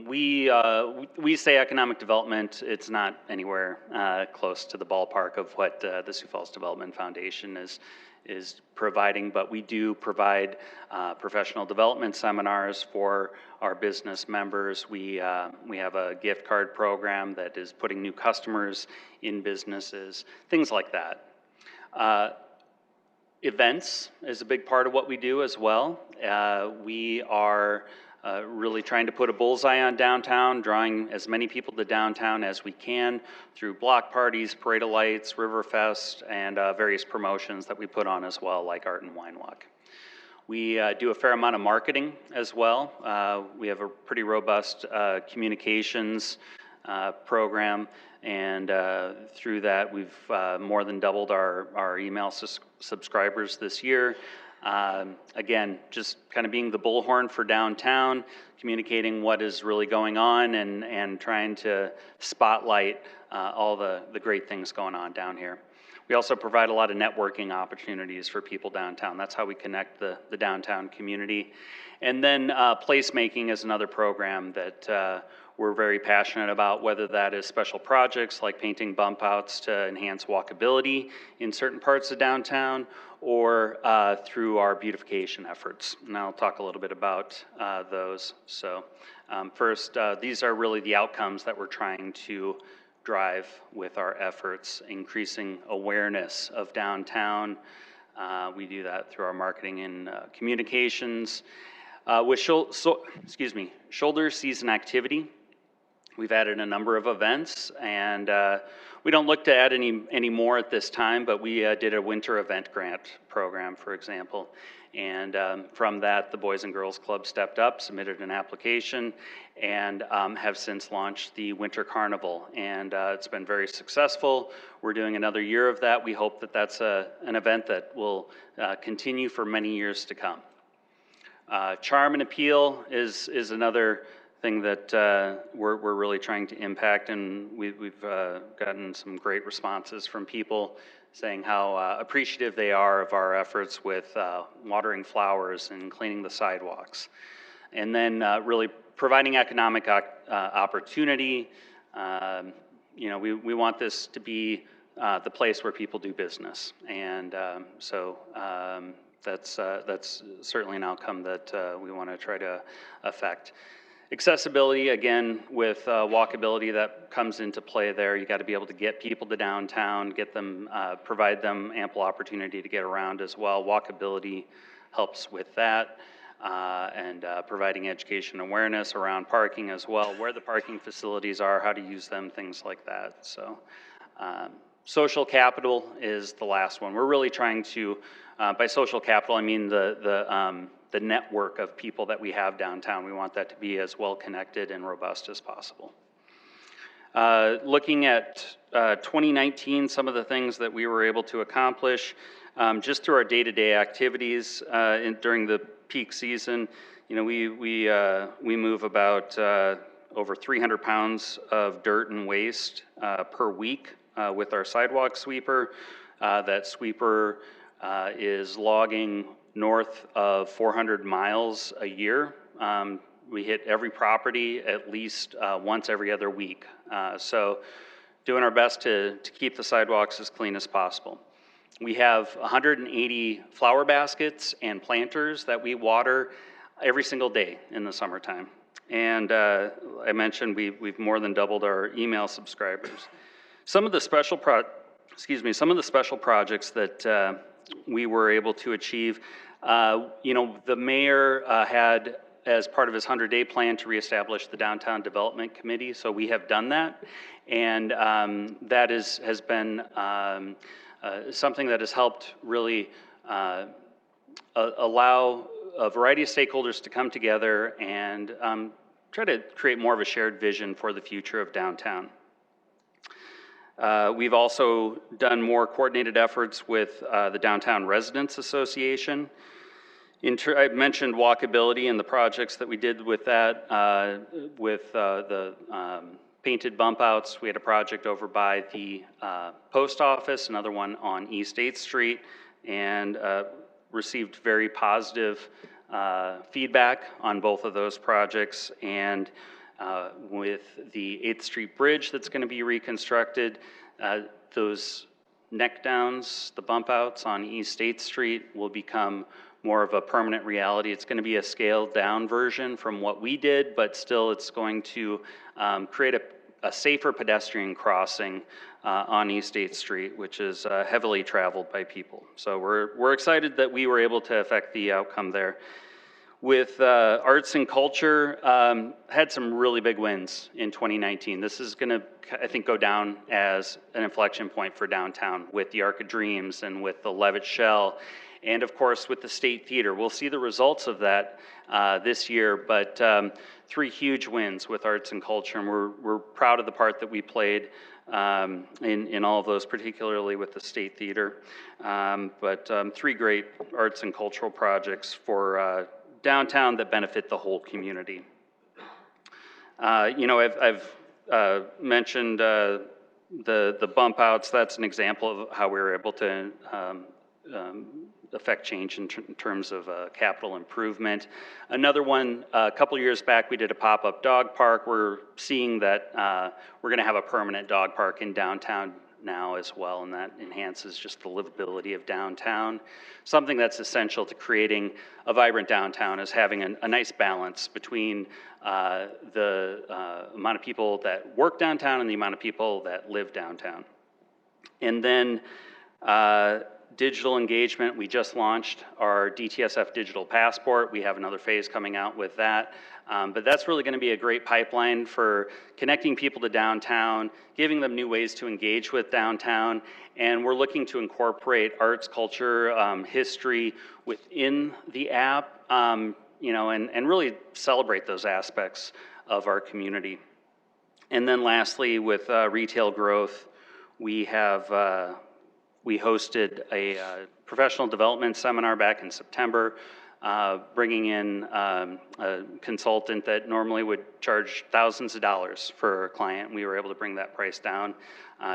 [SPEAKER 13] We say economic development, it's not anywhere close to the ballpark of what the Sioux Falls Development Foundation is providing, but we do provide professional development seminars for our business members. We have a gift card program that is putting new customers in businesses, things like that. Events is a big part of what we do as well. We are really trying to put a bullseye on downtown, drawing as many people to downtown as we can through block parties, parade of lights, Riverfest, and various promotions that we put on as well, like Art and Wine Walk. We do a fair amount of marketing as well. We have a pretty robust communications program, and through that we've more than doubled our email subscribers this year. Again, just kind of being the bullhorn for downtown, communicating what is really going on, and trying to spotlight all the great things going on down here. We also provide a lot of networking opportunities for people downtown. That's how we connect the downtown community. And then placemaking is another program that we're very passionate about, whether that is special projects like painting bump outs to enhance walkability in certain parts of downtown, or through our beautification efforts. And I'll talk a little bit about those. So first, these are really the outcomes that we're trying to drive with our efforts, increasing awareness of downtown. We do that through our marketing and communications. With shoulder season activity, we've added a number of events, and we don't look to add any more at this time, but we did a winter event grant program, for example. And from that, the Boys and Girls Club stepped up, submitted an application, and have since launched the Winter Carnival. And it's been very successful. We're doing another year of that. We hope that that's an event that will continue for many years to come. Charm and appeal is another thing that we're really trying to impact, and we've gotten some great responses from people saying how appreciative they are of our efforts with watering flowers and cleaning the sidewalks. And then really providing economic opportunity. You know, we want this to be the place where people do business. And so that's certainly an outcome that we want to try to affect. Accessibility, again, with walkability, that comes into play there. You got to be able to get people to downtown, get them, provide them ample opportunity to get around as well. Walkability helps with that, and providing education awareness around parking as well, where the parking facilities are, how to use them, things like that. So social capital is the last one. We're really trying to, by social capital, I mean the network of people that we have downtown. We want that to be as well connected and robust as possible. Looking at 2019, some of the things that we were able to accomplish just through our day-to-day activities during the peak season. You know, we move about over 300 pounds of dirt and waste per week with our sidewalk sweeper. That sweeper is logging north of 400 miles a year. We hit every property at least once every other week. So doing our best to keep the sidewalks as clean as possible. We have 180 flower baskets and planters that we water every single day in the summertime. And I mentioned we've more than doubled our email subscribers. Some of the special projects that we were able to achieve. You know, the mayor had, as part of his 100-day plan, to reestablish the Downtown Development Committee. So we have done that, and that has been something that has helped really allow a variety of stakeholders to come together and try to create more of a shared vision for the future of downtown. We've also done more coordinated efforts with the Downtown Residents Association. I mentioned walkability and the projects that we did with that, with the painted bump outs. We had a project over by the post office, another one on East 8th Street, and received very positive feedback on both of those projects, and with the 8th Street Bridge that's going to be reconstructed, those neck downs, the bump outs on East 8th Street will become more of a permanent reality. It's going to be a scaled down version from what we did, but still it's going to create a safer pedestrian crossing on East 8th Street, which is heavily traveled by people. So we're excited that we were able to affect the outcome there. With arts and culture, had some really big wins in 2019. This is going to, I think, go down as an inflection point for downtown with the Arc of Dreams and with the Levitt Shell, and of course with the State Theater. We'll see the results of that this year, but 3 huge wins with arts and culture, and we're proud of the part that we played in all of those, particularly with the State Theater. But 3 great arts and cultural projects for downtown that benefit the whole community. You know, I've mentioned the bump outs. That's an example of how we were able to affect change in terms of capital improvement. Another one, a couple years back, we did a pop-up dog park. We're seeing that we're going to have a permanent dog park in downtown now as well, and that enhances just the livability of downtown. Something that's essential to creating a vibrant downtown is having a nice balance between the amount of people that work downtown and the amount of people that live downtown. And then digital engagement, we just launched our DTSF Digital Passport. We have another phase coming out with that. But that's really going to be a great pipeline for connecting people to downtown, giving them new ways to engage with downtown, and we're looking to incorporate arts, culture, history within the app, you know, and really celebrate those aspects of our community. And then lastly, with retail growth, we have we hosted a professional development seminar back in September, bringing in a consultant that normally would charge thousands of dollars for a client. We were able to bring that price down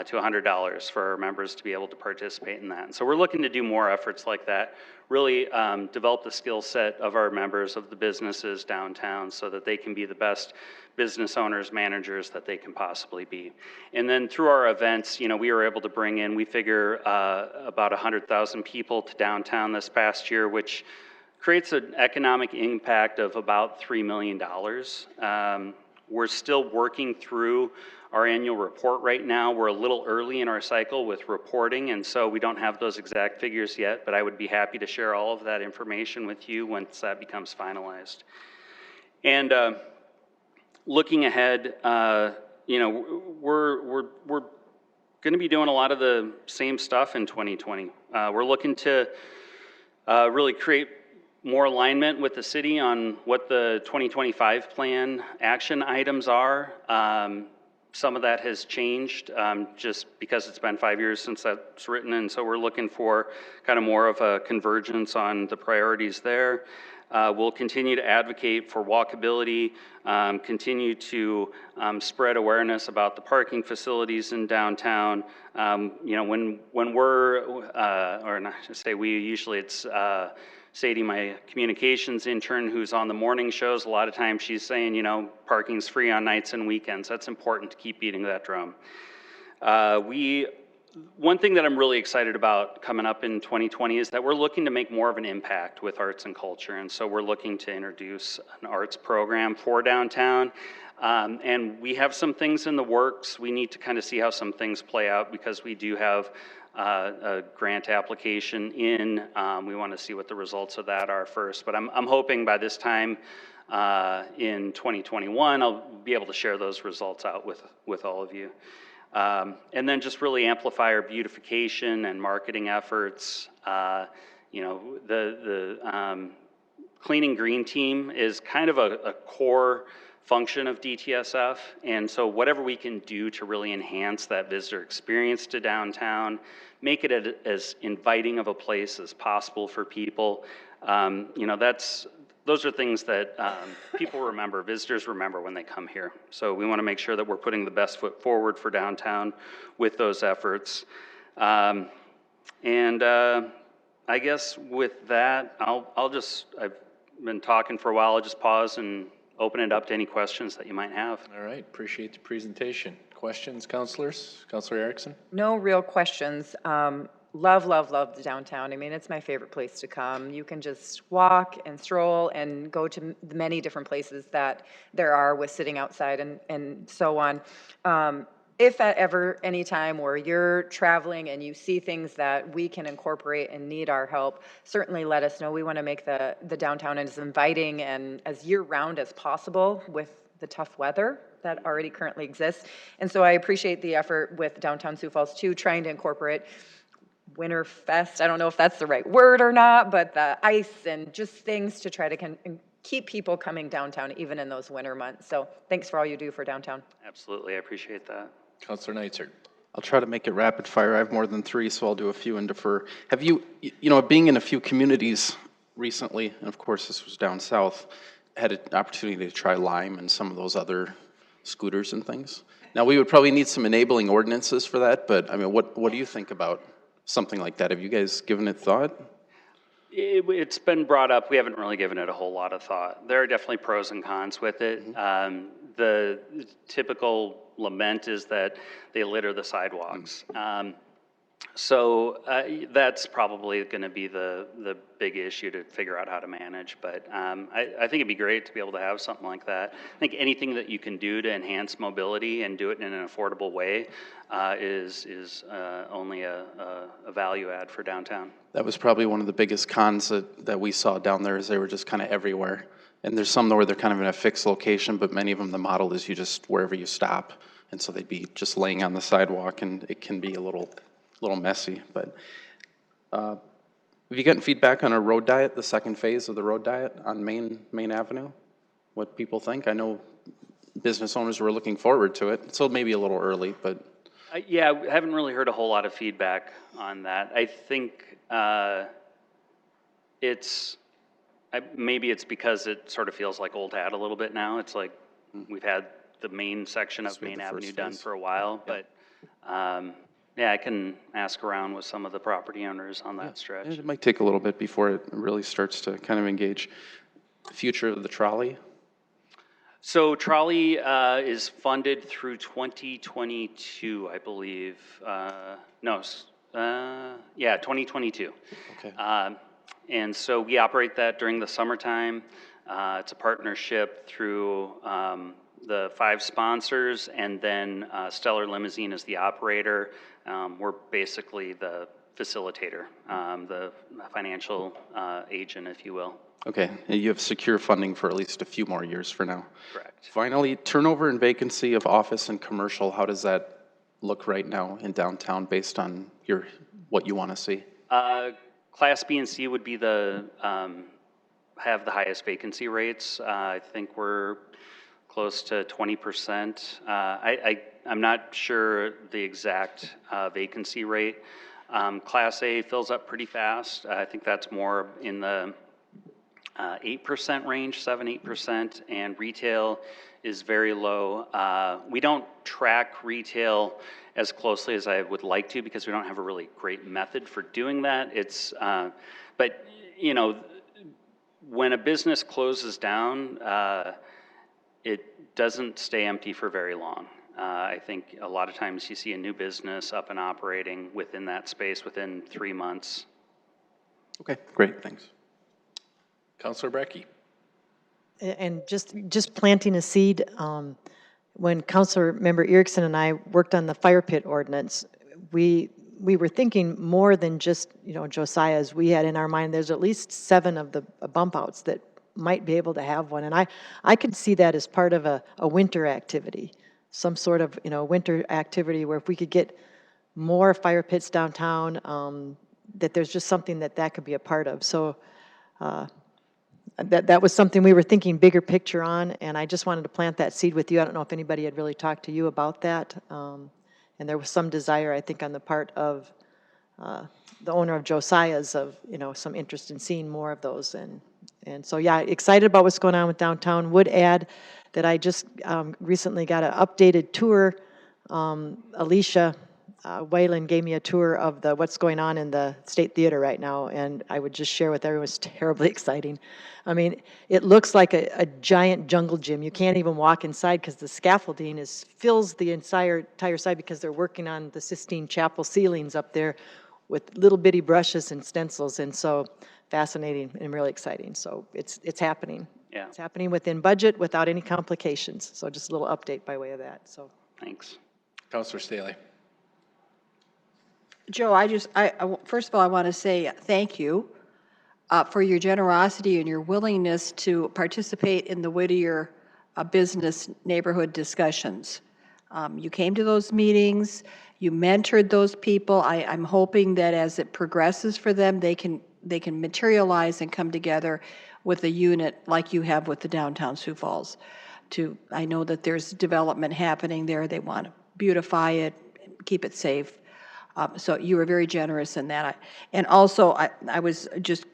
[SPEAKER 13] to $100 for our members to be able to participate in that. And so we're looking to do more efforts like that, really develop the skill set of our members, of the businesses downtown, so that they can be the best business owners, managers that they can possibly be. And then through our events, you know, we were able to bring in, we figure, about 100,000 people to downtown this past year, which creates an economic impact of about $3 million. We're still working through our annual report right now. We're a little early in our cycle with reporting, and so we don't have those exact figures yet, but I would be happy to share all of that information with you once that becomes finalized. And looking ahead, you know, we're going to be doing a lot of the same stuff in 2020. We're looking to really create more alignment with the city on what the 2025 plan action items are. Some of that has changed just because it's been 5 years since that's written, and so we're looking for kind of more of a convergence on the priorities there. We'll continue to advocate for walkability, continue to spread awareness about the parking facilities in downtown. You know, when we're, or not to say we, usually it's Sadie, my communications intern, who's on the morning shows. A lot of times she's saying, you know, parking's free on nights and weekends. That's important to keep beating that drum. One thing that I'm really excited about coming up in 2020 is that we're looking to make more of an impact with arts and culture, and so we're looking to introduce an arts program for downtown. And we have some things in the works. We need to kind of see how some things play out because we do have a grant application in. We want to see what the results of that are first, but I'm hoping by this time in 2021 I'll be able to share those results out with all of you. And then just really amplify our beautification and marketing efforts. You know, the Cleaning Green team is kind of a core function of DTSF, and so whatever we can do to really enhance that visitor experience to downtown, make it as inviting of a place as possible for people, you know, those are things that people remember, visitors remember when they come here. So we want to make sure that we're putting the best foot forward for downtown with those efforts. And I guess with that, I've been talking for a while. I'll just pause and open it up to any questions that you might have.
[SPEAKER 3] All right, appreciate the presentation. Questions, councilors? Councilor Erickson?
[SPEAKER 10] No real questions. Love, love, love the downtown. I mean, it's my favorite place to come. You can just walk and stroll and go to the many different places that there are with sitting outside and so on. If at ever any time where you're traveling and you see things that we can incorporate and need our help, certainly let us know. We want to make the downtown as inviting and as year-round as possible with the tough weather that already currently exists. And so I appreciate the effort with downtown Sioux Falls too, trying to incorporate Winter Fest. I don't know if that's the right word or not, but the ice and just things to try to keep people coming downtown even in those winter months. So thanks for all you do for downtown.
[SPEAKER 13] Absolutely, I appreciate that.
[SPEAKER 3] Councilor Neitzer?
[SPEAKER 5] I'll try to make it rapid fire. I have more than 3, so I'll do a few and defer. Have you, being in a few communities recently, and of course this was down south, had an opportunity to try Lime and some of those other scooters and things. Now, we would probably need some enabling ordinances for that, but I mean, what do you think about something like that? Have you guys given it thought?
[SPEAKER 13] It's been brought up. We haven't really given it a whole lot of thought. There are definitely pros and cons with it. The typical lament is that they litter the sidewalks. So that's probably going to be the big issue to figure out how to manage. But I think it'd be great to be able to have something like that. I think anything that you can do to enhance mobility and do it in an affordable way is only a value add for downtown.
[SPEAKER 5] That was probably one of the biggest cons that we saw down there, is they were just kind of everywhere. And there's some where they're kind of in a fixed location, but many of them, the model is you just, wherever you stop. And so they'd be just laying on the sidewalk, and it can be a little messy. But have you gotten feedback on a road diet, the second phase of the road diet on Main Avenue? What people think? I know business owners were looking forward to it. So maybe a little early, but.
[SPEAKER 13] Yeah, I haven't really heard a whole lot of feedback on that. I think maybe it's because it sort of feels like old hat a little bit now. It's like we've had the main section of Main Avenue done for a while, but yeah, I can ask around with some of the property owners on that stretch.
[SPEAKER 5] It might take a little bit before it really starts to kind of engage. Future of the trolley?
[SPEAKER 13] So trolley is funded through 2022, I believe. Yeah, 2022.
[SPEAKER 5] Okay.
[SPEAKER 13] And so we operate that during the summertime. It's a partnership through the 5 sponsors, and then Stellar Limousine is the operator. We're basically the facilitator, the financial agent, if you will.
[SPEAKER 5] Okay, and you have secure funding for at least a few more years for now.
[SPEAKER 13] Correct.
[SPEAKER 5] Finally, turnover and vacancy of office and commercial, how does that look right now in downtown based on what you want to see?
[SPEAKER 13] Class B and C would be have the highest vacancy rates. I think we're close to 20%. I'm not sure the exact vacancy rate. Class A fills up pretty fast. I think that's more in the 8% range, 7-8%, and retail is very low. We don't track retail as closely as I would like to because we don't have a really great method for doing that. But when a business closes down, it doesn't stay empty for very long. I think a lot of times you see a new business up and operating within that space within 3 months.
[SPEAKER 5] Okay, great, thanks.
[SPEAKER 3] Councilor Brecky?
[SPEAKER 11] And just planting a seed, when Councilor Member Erickson and I worked on the fire pit ordinance, we were thinking more than just, Josiah's. We had in our mind, there's at least 7 of the bump outs that might be able to have one. And I could see that as part of a winter activity, some sort of, winter activity where if we could get more fire pits downtown, that there's just something that could be a part of. So that was something we were thinking bigger picture on, and I just wanted to plant that seed with you. I don't know if anybody had really talked to you about that. And there was some desire, I think, on the part of the owner of Josiah's of, some interest in seeing more of those. And so, yeah, excited about what's going on with downtown. Would add that I just recently got an updated tour. Alicia Waylon gave me a tour of what's going on in the State Theater right now, and I would just share with everyone, it's terribly exciting. I mean, it looks like a giant jungle gym. You can't even walk inside because the scaffolding fills the entire side because they're working on the Sistine Chapel ceilings up there with little bitty brushes and stencils, and so fascinating and really exciting. So it's happening.
[SPEAKER 13] Yeah.
[SPEAKER 11] It's happening within budget without any complications. So just a little update by way of that. So
[SPEAKER 13] Thanks.
[SPEAKER 3] Counselor Staley.
[SPEAKER 4] Joe, first of all, I want to say thank you for your generosity and your willingness to participate in the Whittier business neighborhood discussions. You came to those meetings, you mentored those people. I'm hoping that as it progresses for them, they can materialize and come together with a unit like you have with the downtown Sioux Falls. I know that there's development happening there. They want to beautify it, keep it safe. So you were very generous in that. And also, I was just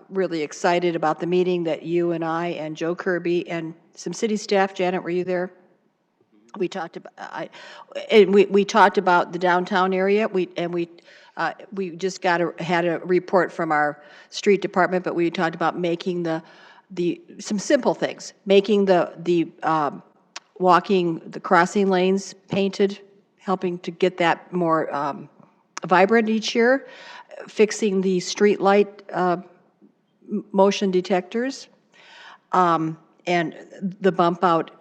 [SPEAKER 4] really excited about the meeting that you and I and Joe Kirby and some city staff. Janet, were you there? We talked about we talked about the downtown area. We just had a report from our street department, but we talked about making some simple things, making the crossing lanes painted, helping to get that more vibrant each year, fixing the street light motion detectors, and the bump out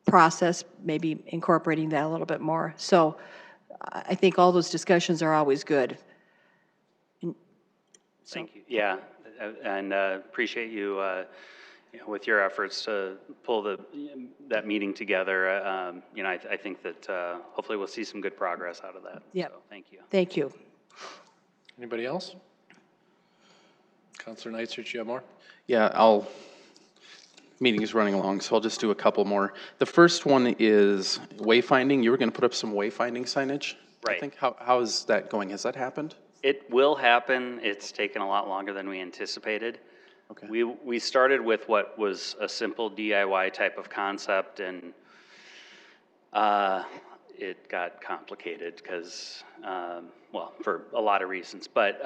[SPEAKER 4] process, maybe incorporating that a little bit more. So I think all those discussions are always good.
[SPEAKER 13] Thank you. Yeah, and appreciate you, with your efforts to pull that meeting together. I think that hopefully we'll see some good progress out of that.
[SPEAKER 4] Yep.
[SPEAKER 13] So, thank you.
[SPEAKER 4] Thank you.
[SPEAKER 3] Anybody else? Counselor Neitzer, do you have more?
[SPEAKER 5] Yeah, meeting is running along, so I'll just do a couple more. The first one is wayfinding. You were going to put up some wayfinding signage,
[SPEAKER 13] Right.
[SPEAKER 5] I think. How is that going? Has that happened?
[SPEAKER 13] It will happen. It's taken a lot longer than we anticipated.
[SPEAKER 5] Okay.
[SPEAKER 13] We started with what was a simple DIY type of concept, and it got complicated because, for a lot of reasons. But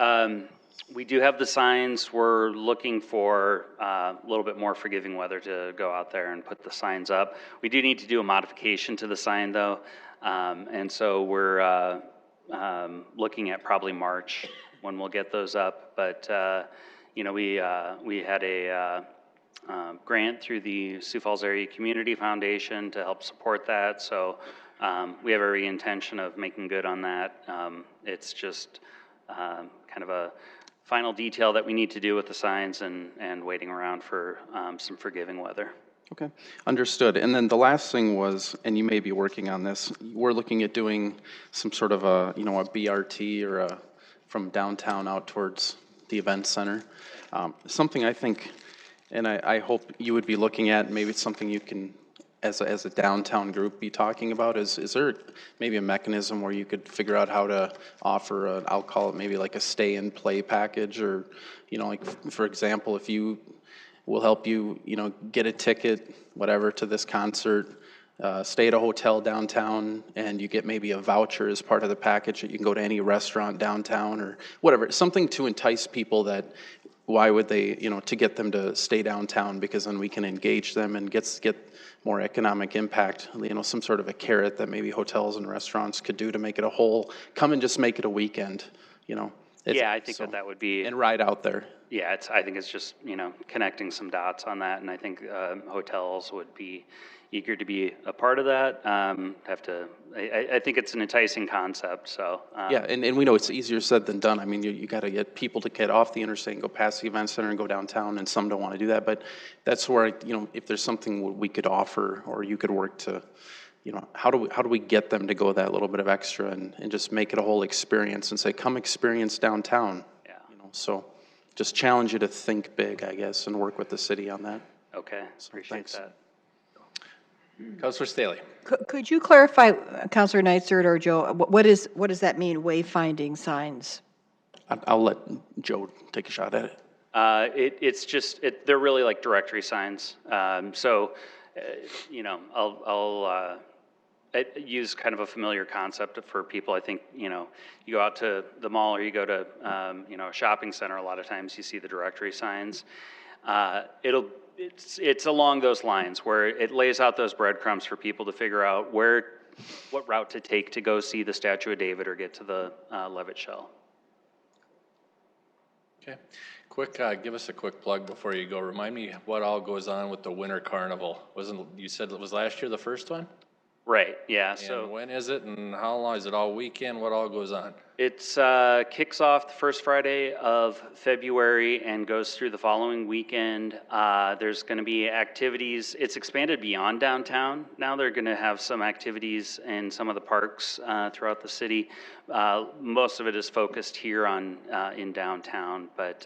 [SPEAKER 13] we do have the signs. We're looking for a little bit more forgiving weather to go out there and put the signs up. We do need to do a modification to the sign, though, and so we're looking at probably March when we'll get those up. But we had a grant through the Sioux Falls Area Community Foundation to help support that. So we have every intention of making good on that. It's just kind of a final detail that we need to do with the signs and waiting around for some forgiving weather.
[SPEAKER 5] Okay, understood. And then the last thing was, and you may be working on this, we're looking at doing some sort of a BRT or from downtown out towards the event center. Something I think, and I hope you would be looking at, maybe it's something you can, as a downtown group, be talking about, is there maybe a mechanism where you could figure out how to offer I'll call it maybe like a stay and play package, or, like, for example, if you will help you, get a ticket, whatever, to this concert, stay at a hotel downtown, and you get maybe a voucher as part of the package that you can go to any restaurant downtown or whatever. Something to entice people that, why would they, to get them to stay downtown, because then we can engage them and get more economic impact, some sort of a carrot that maybe hotels and restaurants could do to make it a whole, come and just make it a weekend,
[SPEAKER 13] Yeah, I think that would be.
[SPEAKER 5] And ride out there.
[SPEAKER 13] Yeah, I think it's just, connecting some dots on that, and I think hotels would be eager to be a part of that. I think it's an enticing concept, so.
[SPEAKER 5] Yeah, and we know it's easier said than done. I mean, you got to get people to get off the interstate and go past the event center and go downtown, and some don't want to do that. But that's where, if there's something we could offer, or you could work to, how do we get them to go that little bit of extra and just make it a whole experience and say, come experience downtown.
[SPEAKER 13] Yeah.
[SPEAKER 5] So just challenge you to think big, I guess, and work with the city on that.
[SPEAKER 13] Okay,
[SPEAKER 5] So,
[SPEAKER 13] appreciate
[SPEAKER 5] thanks.
[SPEAKER 13] that.
[SPEAKER 3] Counselor Staley.
[SPEAKER 4] Could you clarify, Councilor Neitzer or Joe, what does that mean, wayfinding signs?
[SPEAKER 5] I'll let Joe take a shot at it.
[SPEAKER 13] It's just, they're really like directory signs. I'll use kind of a familiar concept for people. I think, you go out to the mall or you go to, a shopping center, a lot of times you see the directory signs. It's along those lines where it lays out those breadcrumbs for people to figure out what route to take to go see the Statue of David or get to the Levitt Shell.
[SPEAKER 3] Okay. Give us a quick plug before you go. Remind me what all goes on with the Winter Carnival. You said it was last year the first one?
[SPEAKER 13] Right, yeah.
[SPEAKER 3] And when is it and how long? Is it all weekend? What all goes on?
[SPEAKER 13] It's kicks off the first Friday of February and goes through the following weekend. There's going to be activities. It's expanded beyond downtown. Now they're going to have some activities in some of the parks throughout the city. Most of it is focused here in downtown, but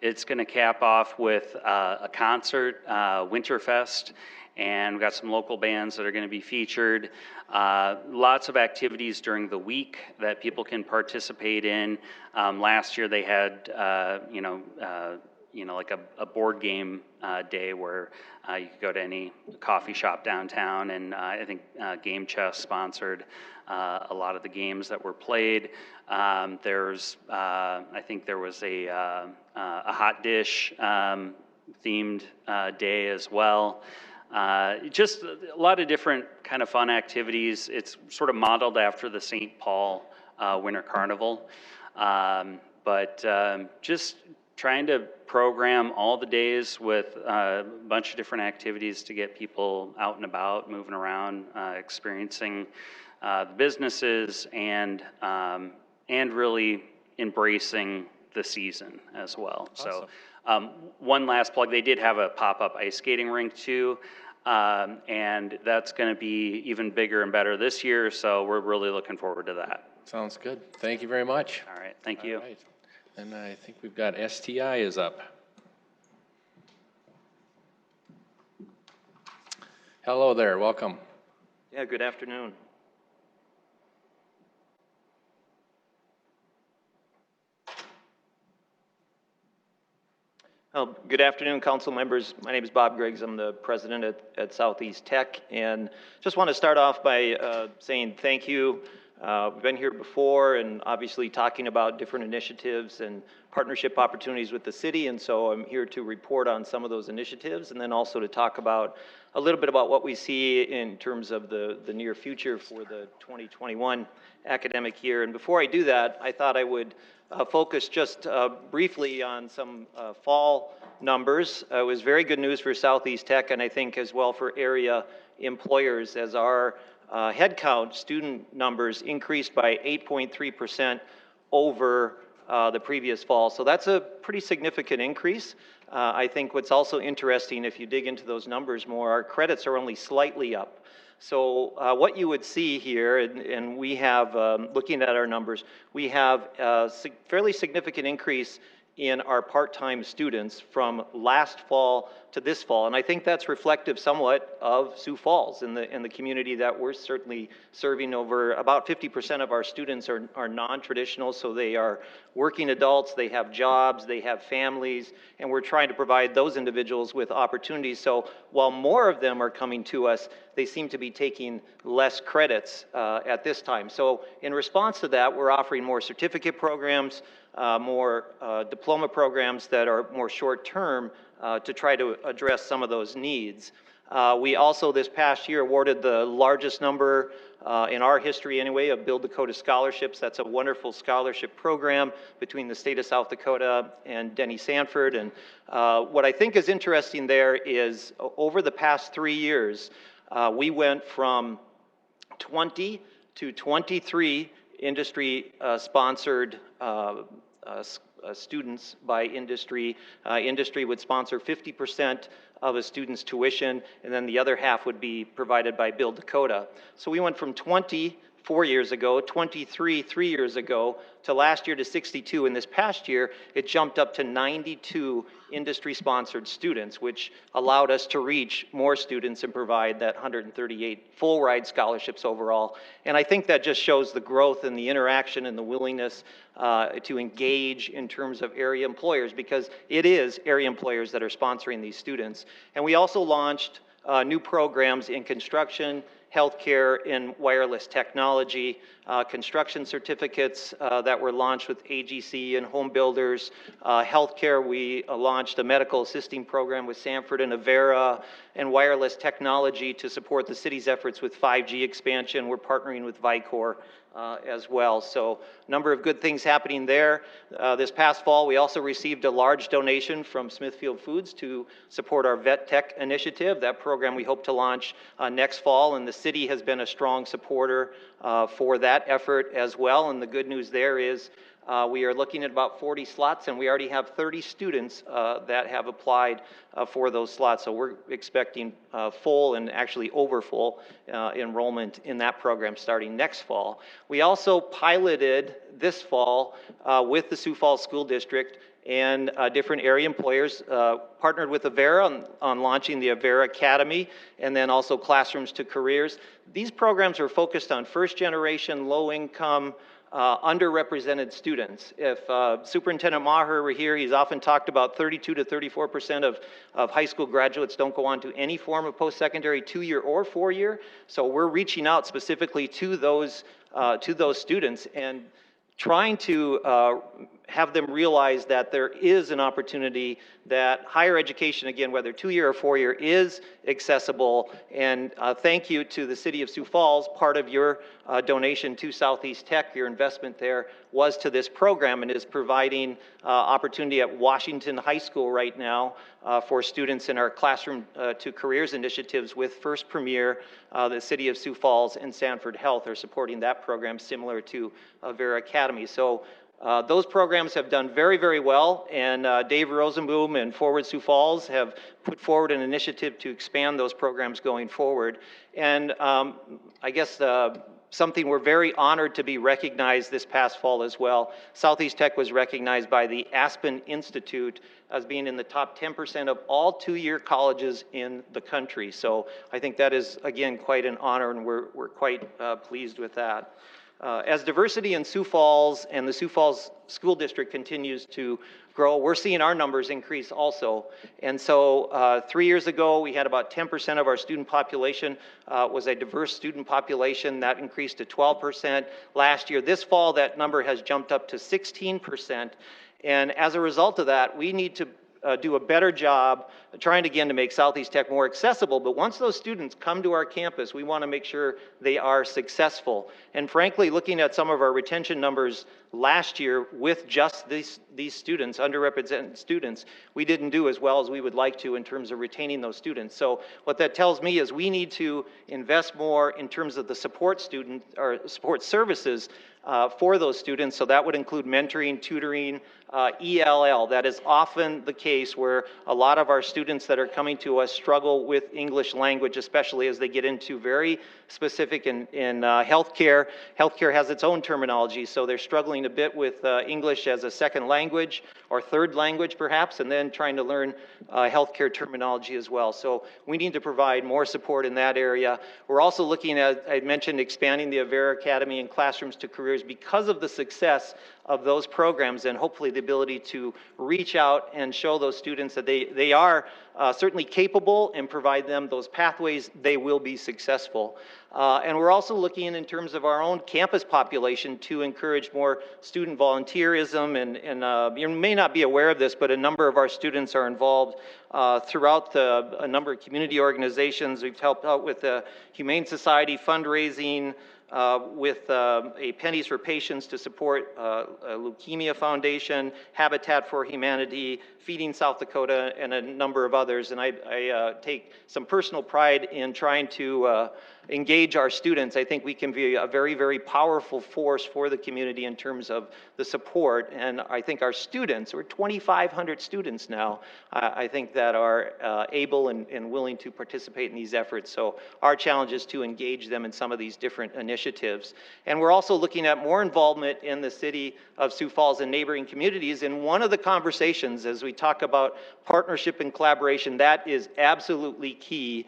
[SPEAKER 13] it's going to cap off with a concert, Winterfest. And we've got some local bands that are going to be featured. Lots of activities during the week that people can participate in. Last year they had, like a board game day where you could go to any coffee shop downtown, and I think Game Chess sponsored a lot of the games that were played. I think there was a hot dish themed day as well. Just a lot of different kind of fun activities. It's sort of modeled after the St. Paul Winter Carnival, but just trying to program all the days with a bunch of different activities to get people out and about, moving around, experiencing the businesses, and really embracing the season as well.
[SPEAKER 3] Awesome.
[SPEAKER 13] So one last plug, they did have a pop-up ice skating rink too, and that's going to be even bigger and better this year, so we're really looking forward to that.
[SPEAKER 3] Sounds good. Thank you very much.
[SPEAKER 13] All right, thank you.
[SPEAKER 3] All right. And I think we've got STI is up. Hello there, welcome.
[SPEAKER 14] Yeah, good afternoon. Good afternoon, council members. My name is Bob Griggs. I'm the president at Southeast Tech, and just want to start off by saying thank you. We've been here before and obviously talking about different initiatives and partnership opportunities with the city, and so I'm here to report on some of those initiatives and then also to talk about a little bit about what we see in terms of the near future for the 2021 academic year. And before I do that, I thought I would focus just briefly on some fall numbers. It was very good news for Southeast Tech, and I think as well for area employers, as our headcount student numbers increased by 8.3% over the previous fall. So that's a pretty significant increase. I think what's also interesting, if you dig into those numbers more, our credits are only slightly up. So what you would see here, and we have, looking at our numbers, we have a fairly significant increase in our part-time students from last fall to this fall. And I think that's reflective somewhat of Sioux Falls in the community that we're certainly serving. Over about 50% of our students are non-traditional, so they are working adults, they have jobs, they have families, and we're trying to provide those individuals with opportunities. So while more of them are coming to us, they seem to be taking less credits at this time. So in response to that, we're offering more certificate programs, more diploma programs that are more short-term to try to address some of those needs. We also this past year awarded the largest number in our history anyway of Build Dakota scholarships. That's a wonderful scholarship program between the state of South Dakota and Denny Sanford. And what I think is interesting there is over the past 3 years, we went from 20 to 23 industry sponsored students by industry. Industry would sponsor 50% of a student's tuition, and then the other half would be provided by Build Dakota. So we went from 20 4 years ago, 23 3 years ago, to last year to 62. And this past year, it jumped up to 92 industry-sponsored students, which allowed us to reach more students and provide that 138 full-ride scholarships overall. And I think that just shows the growth and the interaction and the willingness to engage in terms of area employers, because it is area employers that are sponsoring these students. And we also launched new programs in construction healthcare, and wireless technology. Construction certificates that were launched with AGC and home builders. Healthcare, we launched a medical assisting program with Sanford and Avera, and wireless technology to support the city's efforts with 5G expansion. We're partnering with Vicor as well. So a number of good things happening there. This past fall, we also received a large donation from Smithfield Foods to support our Vet Tech initiative. That program we hope to launch next fall, and the city has been a strong supporter for that effort as well. And the good news there is we are looking at about 40 slots, and we already have 30 students that have applied for those slots. So we're expecting full and actually over full enrollment in that program starting next fall. We also piloted this fall with the Sioux Falls School District and different area employers, partnered with Avera on launching the Avera Academy, and then also Classrooms to Careers. These programs are focused on first-generation, low-income, underrepresented students. If Superintendent Maher were here, he's often talked about 32 to 34% of high school graduates don't go on to any form of post-secondary, 2-year or 4-year. So we're reaching out specifically to those students and trying to have them realize that there is an opportunity that higher education, again, whether 2-year or 4-year, is accessible. And thank you to the City of Sioux Falls. Part of your donation to Southeast Tech, your investment there, was to this program and is providing opportunity at Washington High School right now for students in our Classroom to Careers initiatives with First Premier. The City of Sioux Falls and Sanford Health are supporting that program similar to Avera Academy. So those programs have done very, very well, and Dave Rosenboom and Forward Sioux Falls have put forward an initiative to expand those programs going forward. And I guess something we're very honored to be recognized this past fall as well. Southeast Tech was recognized by the Aspen Institute as being in the top 10% of all 2-year colleges in the country. So I think that is, again, quite an honor, and we're quite pleased with that. As diversity in Sioux Falls and the Sioux Falls School District continues to grow, we're seeing our numbers increase also. And so 3 years ago, we had about 10% of our student population was a diverse student population. That increased to 12% last year. This fall, that number has jumped up to 16%. And as a result of that, we need to do a better job trying again to make Southeast Tech more accessible. But once those students come to our campus, we want to make sure they are successful. And frankly, looking at some of our retention numbers last year with just these students, underrepresented students, we didn't do as well as we would like to in terms of retaining those students. So what that tells me is we need to invest more in terms of the support student or support services for those students. So that would include mentoring, tutoring, ELL. That is often the case where a lot of our students that are coming to us struggle with English language, especially as they get into very specific in healthcare. Healthcare has its own terminology, so they're struggling a bit with English as a second language or third language perhaps, and then trying to learn healthcare terminology as well. So we need to provide more support in that area. We're also looking at, I mentioned, expanding the Avera Academy and Classrooms to Careers because of the success of those programs, and hopefully the ability to reach out and show those students that they are certainly capable and provide them those pathways, they will be successful. And we're also looking in terms of our own campus population to encourage more student volunteerism, and you may not be aware of this, but a number of our students are involved throughout a number of community organizations. We've helped out with the Humane Society fundraising, with a Pennies for Patients to support a Leukemia Foundation, Habitat for Humanity, Feeding South Dakota, and a number of others. And I take some personal pride in trying to engage our students. I think we can be a very, very powerful force for the community in terms of the support. And I think our students, we're 2,500 students now, I think that are able and willing to participate in these efforts. So our challenge is to engage them in some of these different initiatives. And we're also looking at more involvement in the city of Sioux Falls and neighboring communities. And one of the conversations as we talk about partnership and collaboration, that is absolutely key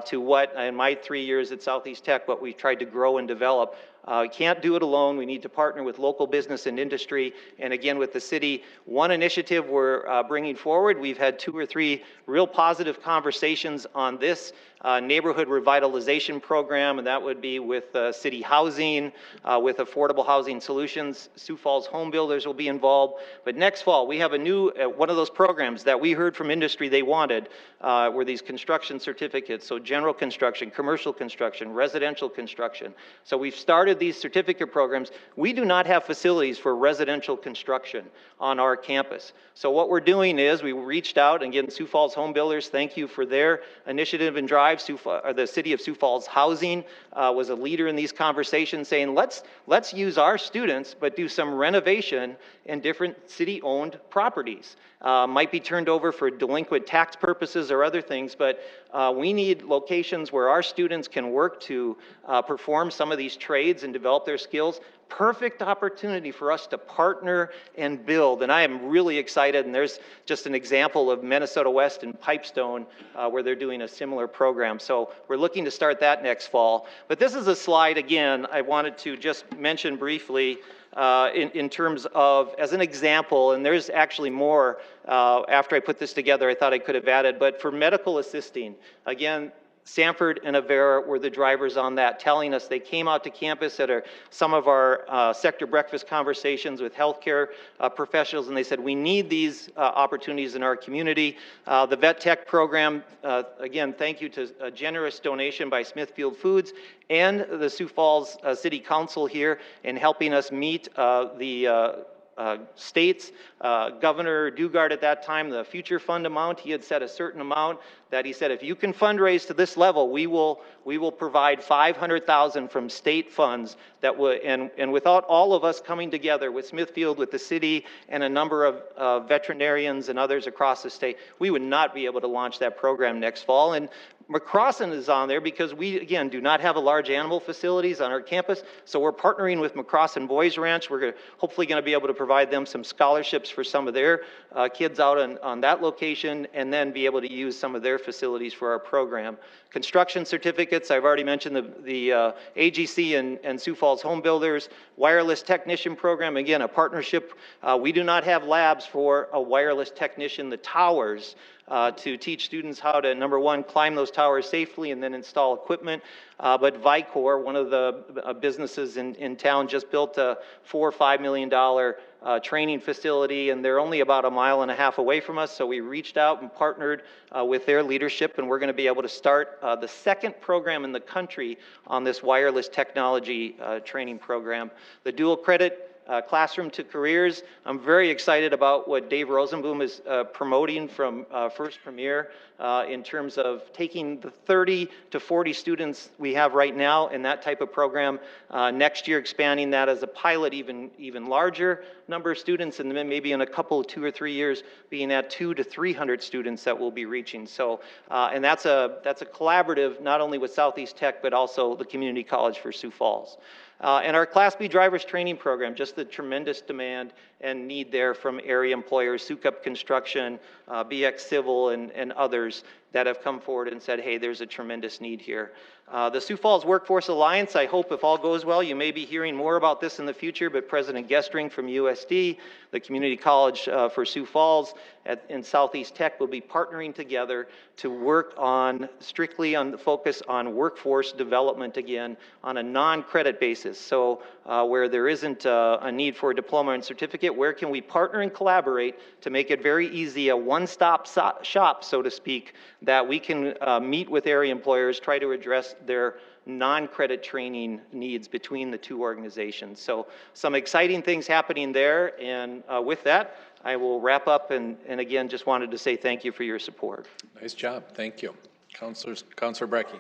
[SPEAKER 14] to what, in my 3 years at Southeast Tech, what we've tried to grow and develop. Can't do it alone. We need to partner with local business and industry, and again with the city. One initiative we're bringing forward, we've had 2 or 3 real positive conversations on this neighborhood revitalization program, and that would be with city housing, with affordable housing solutions. Sioux Falls home builders will be involved. But next fall, we have a new, one of those programs that we heard from industry they wanted, were these construction certificates. So general construction, commercial construction, residential construction. So we've started these certificate programs. We do not have facilities for residential construction on our campus. So what we're doing is we reached out, and again, Sioux Falls home builders, thank you for their initiative and drive. The city of Sioux Falls Housing was a leader in these conversations, saying let's use our students, but do some renovation in different city-owned properties. Might be turned over for delinquent tax purposes or other things, but we need locations where our students can work to perform some of these trades and develop their skills. Perfect opportunity for us to partner and build, and I am really excited, and there's just an example of Minnesota West and Pipestone where they're doing a similar program. So we're looking to start that next fall. But this is a slide, again, I wanted to just mention briefly in terms of, as an example, and there's actually more after I put this together I thought I could have added, but for medical assisting, again, Sanford and Avera were the drivers on that, telling us they came out to campus at some of our sector breakfast conversations with healthcare professionals, and they said, we need these opportunities in our community. The Vet Tech program, again, thank you to a generous donation by Smithfield Foods and the Sioux Falls City Council here in helping us meet the states. Governor Dugard at that time, the future fund amount, he had set a certain amount that he said, if you can fundraise to this level, we will provide $500,000 from state funds that would, and without all of us coming together with Smithfield, with the city, and a number of veterinarians and others across the state, we would not be able to launch that program next fall. And McCrossin is on there because we, again, do not have a large animal facilities on our campus, so we're partnering with McCrossin Boys Ranch. We're hopefully going to be able to provide them some scholarships for some of their kids out on that location, and then be able to use some of their facilities for our program. Construction certificates, I've already mentioned the AGC and Sioux Falls Home Builders. Wireless technician program, again, a partnership. We do not have labs for a wireless technician. The towers, to teach students how to, number one, climb those towers safely and then install equipment. But Vicor, one of the businesses in town, just built a $4 or $5 million training facility, and they're only about 1.5 miles away from us. So we reached out and partnered with their leadership, and we're going to be able to start the second program in the country on this wireless technology training program. The dual credit classroom to careers. I'm very excited about what Dave Rosenboom is promoting from First Premier in terms of taking the 30 to 40 students we have right now in that type of program. Next year, expanding that as a pilot, even larger number of students, and then maybe in a couple, 2 or 3 years, being at 200 to 300 students that we'll be reaching. So, and that's a collaborative, not only with Southeast Tech, but also the Community College for Sioux Falls. And our Class B drivers training program, just the tremendous demand and need there from area employers, Sukup Construction, BX Civil, and others that have come forward and said, hey, there's a tremendous need here. The Sioux Falls Workforce Alliance, I hope if all goes well, you may be hearing more about this in the future, but President Gestring from USD, the Community College for Sioux Falls, and Southeast Tech will be partnering together to work on, strictly on the focus on workforce development again, on a non-credit basis. So where there isn't a need for a diploma and certificate, where can we partner and collaborate to make it very easy, a one-stop shop, so to speak, that we can meet with area employers, try to address their non-credit training needs between the two organizations. So some exciting things happening there, and with that, I will wrap up, and again, just wanted to say thank you for your support.
[SPEAKER 3] Nice job, thank you. Counselor Brecky.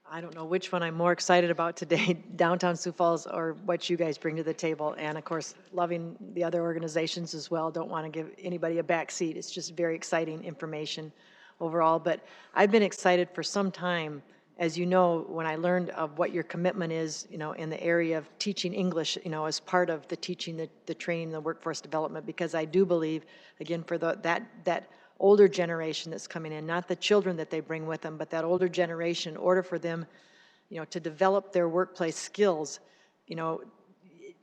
[SPEAKER 11] I don't know which one I'm more excited about today, downtown Sioux Falls or what you guys bring to the table. And of course, loving the other organizations as well. Don't want to give anybody a back seat. It's just very exciting information overall. But I've been excited for some time. As you know, when I learned of what your commitment is, you know, in the area of teaching English, you know, as part of the teaching, the training, the workforce development, because I do believe, again, for that older generation that's coming in, not the children that they bring with them, but that older generation, in order for them, you know, to develop their workplace skills, you know,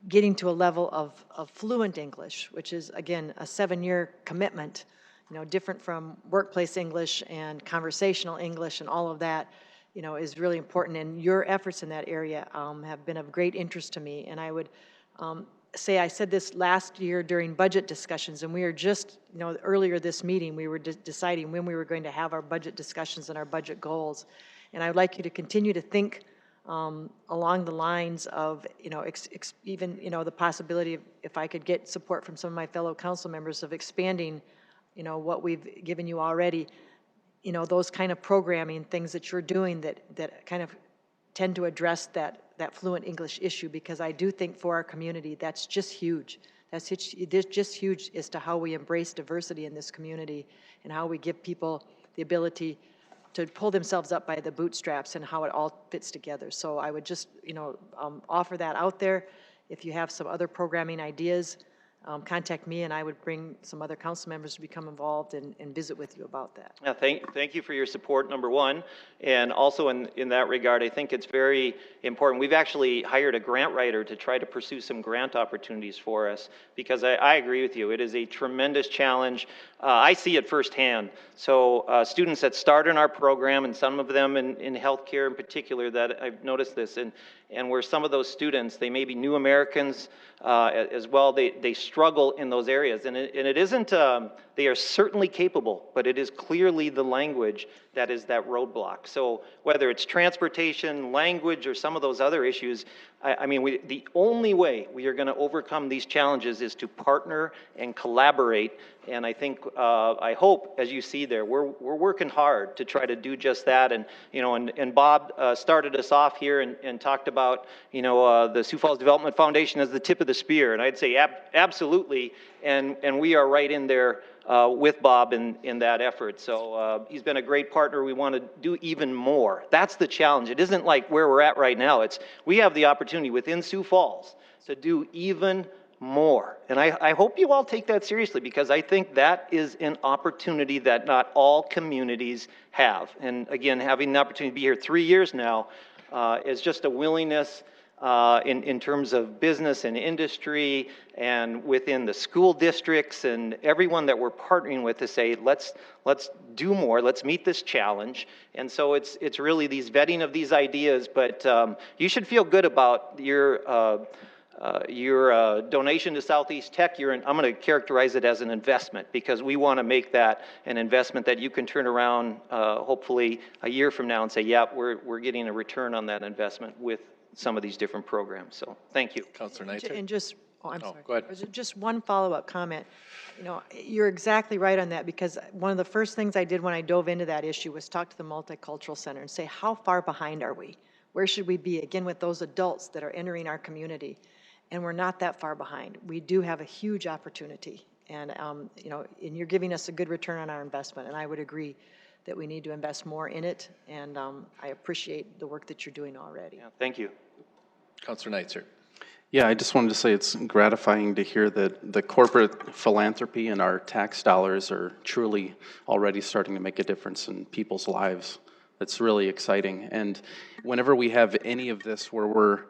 [SPEAKER 11] getting to a level of fluent English, which is, again, a 7-year commitment, you know, different from workplace English and conversational English and all of that, you know, is really important. And your efforts in that area have been of great interest to me. And I would say, I said this last year during budget discussions, and we are just, you know, earlier this meeting, we were deciding when we were going to have our budget discussions and our budget goals. And I would like you to continue to think along the lines of, you know, even, you know, the possibility of, if I could get support from some of my fellow council members, of expanding, you know, what we've given you already, you know, those kind of programming things that you're doing that kind of tend to address that fluent English issue, because I do think for our community, that's just huge. That's just huge as to how we embrace diversity in this community and how we give people the ability to pull themselves up by the bootstraps and how it all fits together. So I would just, you know, offer that out there. If you have some other programming ideas, contact me, and I would bring some other council members to become involved and visit with you about that.
[SPEAKER 14] Yeah, thank you for your support, number one. And also in that regard, I think it's very important. We've actually hired a grant writer to try to pursue some grant opportunities for us, because I agree with you. It is a tremendous challenge. I see it firsthand. So students that start in our program, and some of them in healthcare in particular, that I've noticed this, and where some of those students, they may be new Americans as well, they struggle in those areas. And it isn't, they are certainly capable, but it is clearly the language that is that roadblock. So whether it's transportation, language, or some of those other issues, I mean, the only way we are going to overcome these challenges is to partner and collaborate. And I think, I hope, as you see there, we're working hard to try to do just that. And, you know, and Bob started us off here and talked about, you know, the Sioux Falls Development Foundation as the tip of the spear. And I'd say absolutely. And we are right in there with Bob in that effort. So he's been a great partner. We want to do even more. That's the challenge. It isn't like where we're at right now. We have the opportunity within Sioux Falls to do even more. And I hope you all take that seriously, because I think that is an opportunity that not all communities have. And again, having the opportunity to be here 3 years now is just a willingness in terms of business and industry and within the school districts and everyone that we're partnering with to say, let's do more, let's meet this challenge. And so it's really these vetting of these ideas, but you should feel good about your donation to Southeast Tech. I'm going to characterize it as an investment, because we want to make that an investment that you can turn around hopefully a year from now and say, yeah, we're getting a return on that investment with some of these different programs. So thank you.
[SPEAKER 3] Councilor Knight.
[SPEAKER 11] And just, I'm sorry.
[SPEAKER 3] Go ahead.
[SPEAKER 11] Just one follow-up comment. You know, you're exactly right on that, because one of the first things I did when I dove into that issue was talk to the Multicultural Center and say, how far behind are we? Where should we be, again, with those adults that are entering our community? And we're not that far behind. We do have a huge opportunity. And, you know, and you're giving us a good return on our investment. And I would agree that we need to invest more in it. And I appreciate the work that you're doing already.
[SPEAKER 14] Yeah, thank you.
[SPEAKER 3] Councilor Knight, sir.
[SPEAKER 5] Yeah, I just wanted to say it's gratifying to hear that the corporate philanthropy and our tax dollars are truly already starting to make a difference in people's lives. That's really exciting. And whenever we have any of this where we're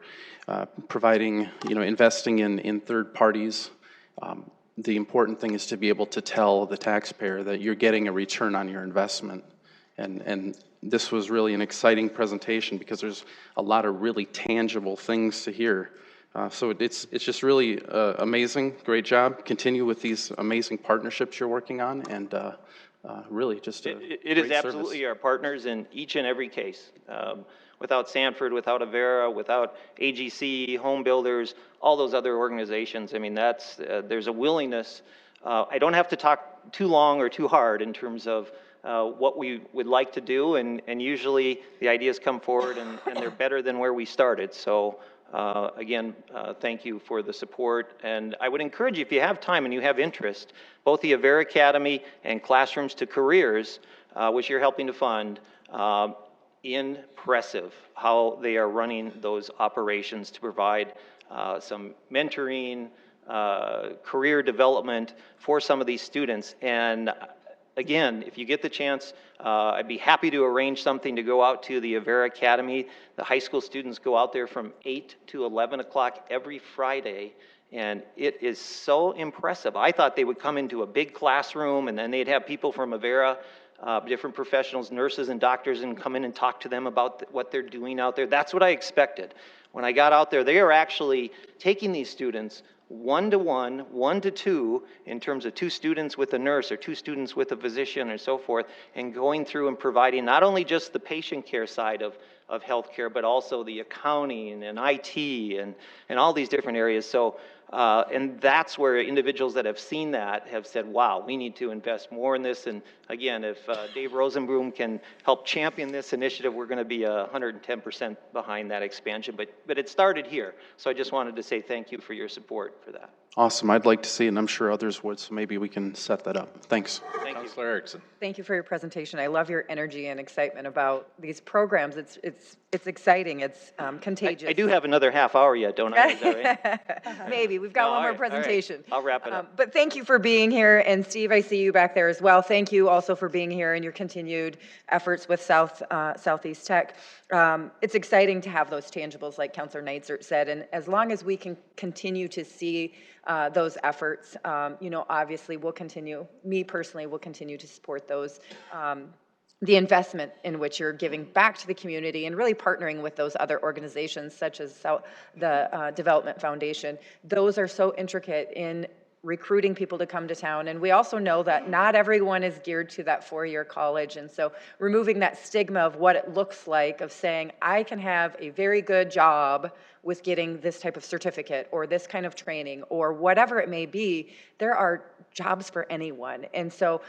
[SPEAKER 5] providing, you know, investing in third parties, the important thing is to be able to tell the taxpayer that you're getting a return on your investment. And this was really an exciting presentation, because there's a lot of really tangible things to hear. So it's just really amazing. Great job. Continue with these amazing partnerships you're working on, and really just
[SPEAKER 14] it is absolutely service. Our partners in each and every case. Without Sanford, without Avera, without AGC, Home Builders, all those other organizations, I mean, that's there's a willingness. I don't have to talk too long or too hard in terms of what we would like to do, and usually the ideas come forward and they're better than where we started. So again, thank you for the support, and I would encourage you, if you have time and you have interest, both the Avera Academy and Classrooms to Careers, which you're helping to fund, impressive how they are running those operations to provide some mentoring, career development for some of these students. And again, if you get the chance, I'd be happy to arrange something to go out to the Avera Academy. The high school students go out there from 8 to 11 o'clock every Friday, and it is so impressive. I thought they would come into a big classroom, and then they'd have people from Avera, different professionals, nurses and doctors, and come in and talk to them about what they're doing out there. That's what I expected. When I got out there, they are actually taking these students one-to-one, one-to-two, in terms of 2 students with a nurse or 2 students with a physician and so forth, and going through and providing not only just the patient care side of healthcare, but also the accounting and IT and all these different areas. So, and that's where individuals that have seen that have said, wow, we need to invest more in this. And again, if Dave Rosenblum can help champion this initiative, we're going to be 110% behind that expansion. But it started here. So I just wanted to say thank you for your support for that.
[SPEAKER 5] Awesome. I'd like to see it, and I'm sure others would, so maybe we can set that up. Thanks.
[SPEAKER 14] Thank you.
[SPEAKER 3] Councilor Erickson.
[SPEAKER 10] Thank you for your presentation. I love your energy and excitement about these programs. It's exciting. It's contagious.
[SPEAKER 14] I do have another half hour yet, don't I? Is that right?
[SPEAKER 10] Maybe. We've got
[SPEAKER 14] No,
[SPEAKER 10] one
[SPEAKER 14] all
[SPEAKER 10] more
[SPEAKER 14] right, all right.
[SPEAKER 10] presentation.
[SPEAKER 14] I'll wrap it up.
[SPEAKER 10] But thank you for being here. And Steve, I see you back there as well. Thank you also for being here and your continued efforts with Southeast Tech. It's exciting to have those tangibles, like Councilor Neitzer said. And as long as we can continue to see those efforts, obviously we'll continue, me personally, will continue to support those. The investment in which you're giving back to the community and really partnering with those other organizations such as the Development Foundation. Those are so intricate in recruiting people to come to town. And we also know that not everyone is geared to that 4-year college. And so removing that stigma of what it looks like of saying, I can have a very good job with getting this type of certificate or this kind of training or whatever it may be, there are jobs for anyone. And so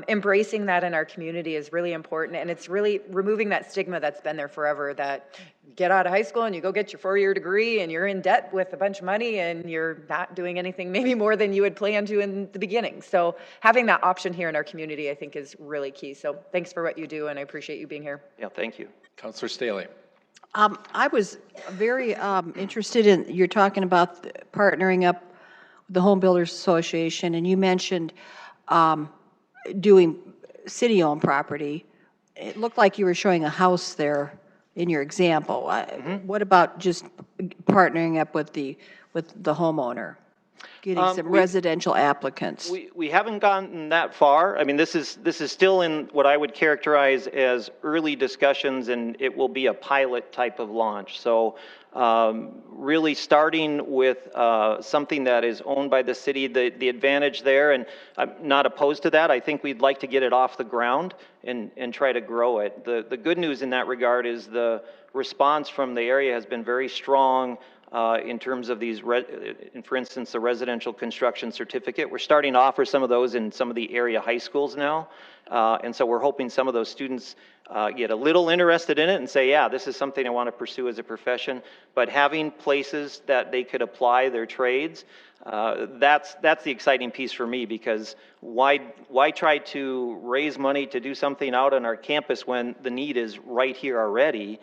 [SPEAKER 10] embracing that in our community is really important. And it's really removing that stigma that's been there forever, that you get out of high school and you go get your 4-year degree and you're in debt with a bunch of money and you're not doing anything maybe more than you had planned to in the beginning. So having that option here in our community, I think, is really key. So thanks for what you do, and I appreciate you being here.
[SPEAKER 14] Yeah, thank you.
[SPEAKER 3] Councilor Staley.
[SPEAKER 4] I was very interested in, you're talking about partnering up with the Home Builders Association, and you mentioned doing city-owned property. It looked like you were showing a house there in your example. What about just partnering up with the homeowner? Getting some residential applicants.
[SPEAKER 14] We haven't gotten that far. I mean, this is still in what I would characterize as early discussions, and it will be a pilot type of launch. So really starting with something that is owned by the city, the advantage there, and I'm not opposed to that. I think we'd like to get it off the ground and try to grow it. The good news in that regard is the response from the area has been very strong. In terms of these, for instance, the residential construction certificate. We're starting to offer some of those in some of the area high schools now. And so we're hoping some of those students get a little interested in it and say, yeah, this is something I want to pursue as a profession. But having places that they could apply their trades, that's the exciting piece for me, because why try to raise money to do something out on our campus when the need is right here already?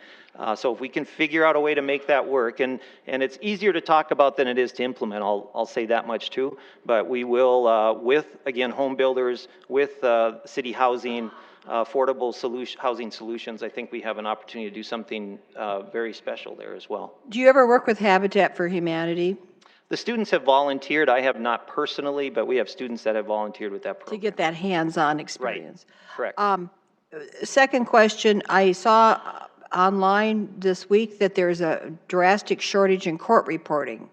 [SPEAKER 14] So if we can figure out a way to make that work, and it's easier to talk about than it is to implement, I'll say that much too. But we will, with, again, home builders, with city housing, affordable housing solutions, I think we have an opportunity to do something very special there as well.
[SPEAKER 4] Do you ever work with Habitat for Humanity?
[SPEAKER 14] The students have volunteered. I have not personally, but we have students that have volunteered with that program.
[SPEAKER 4] To get that hands-on experience.
[SPEAKER 14] Right. Correct.
[SPEAKER 4] Second question, I saw online this week that there's a drastic shortage in court reporting,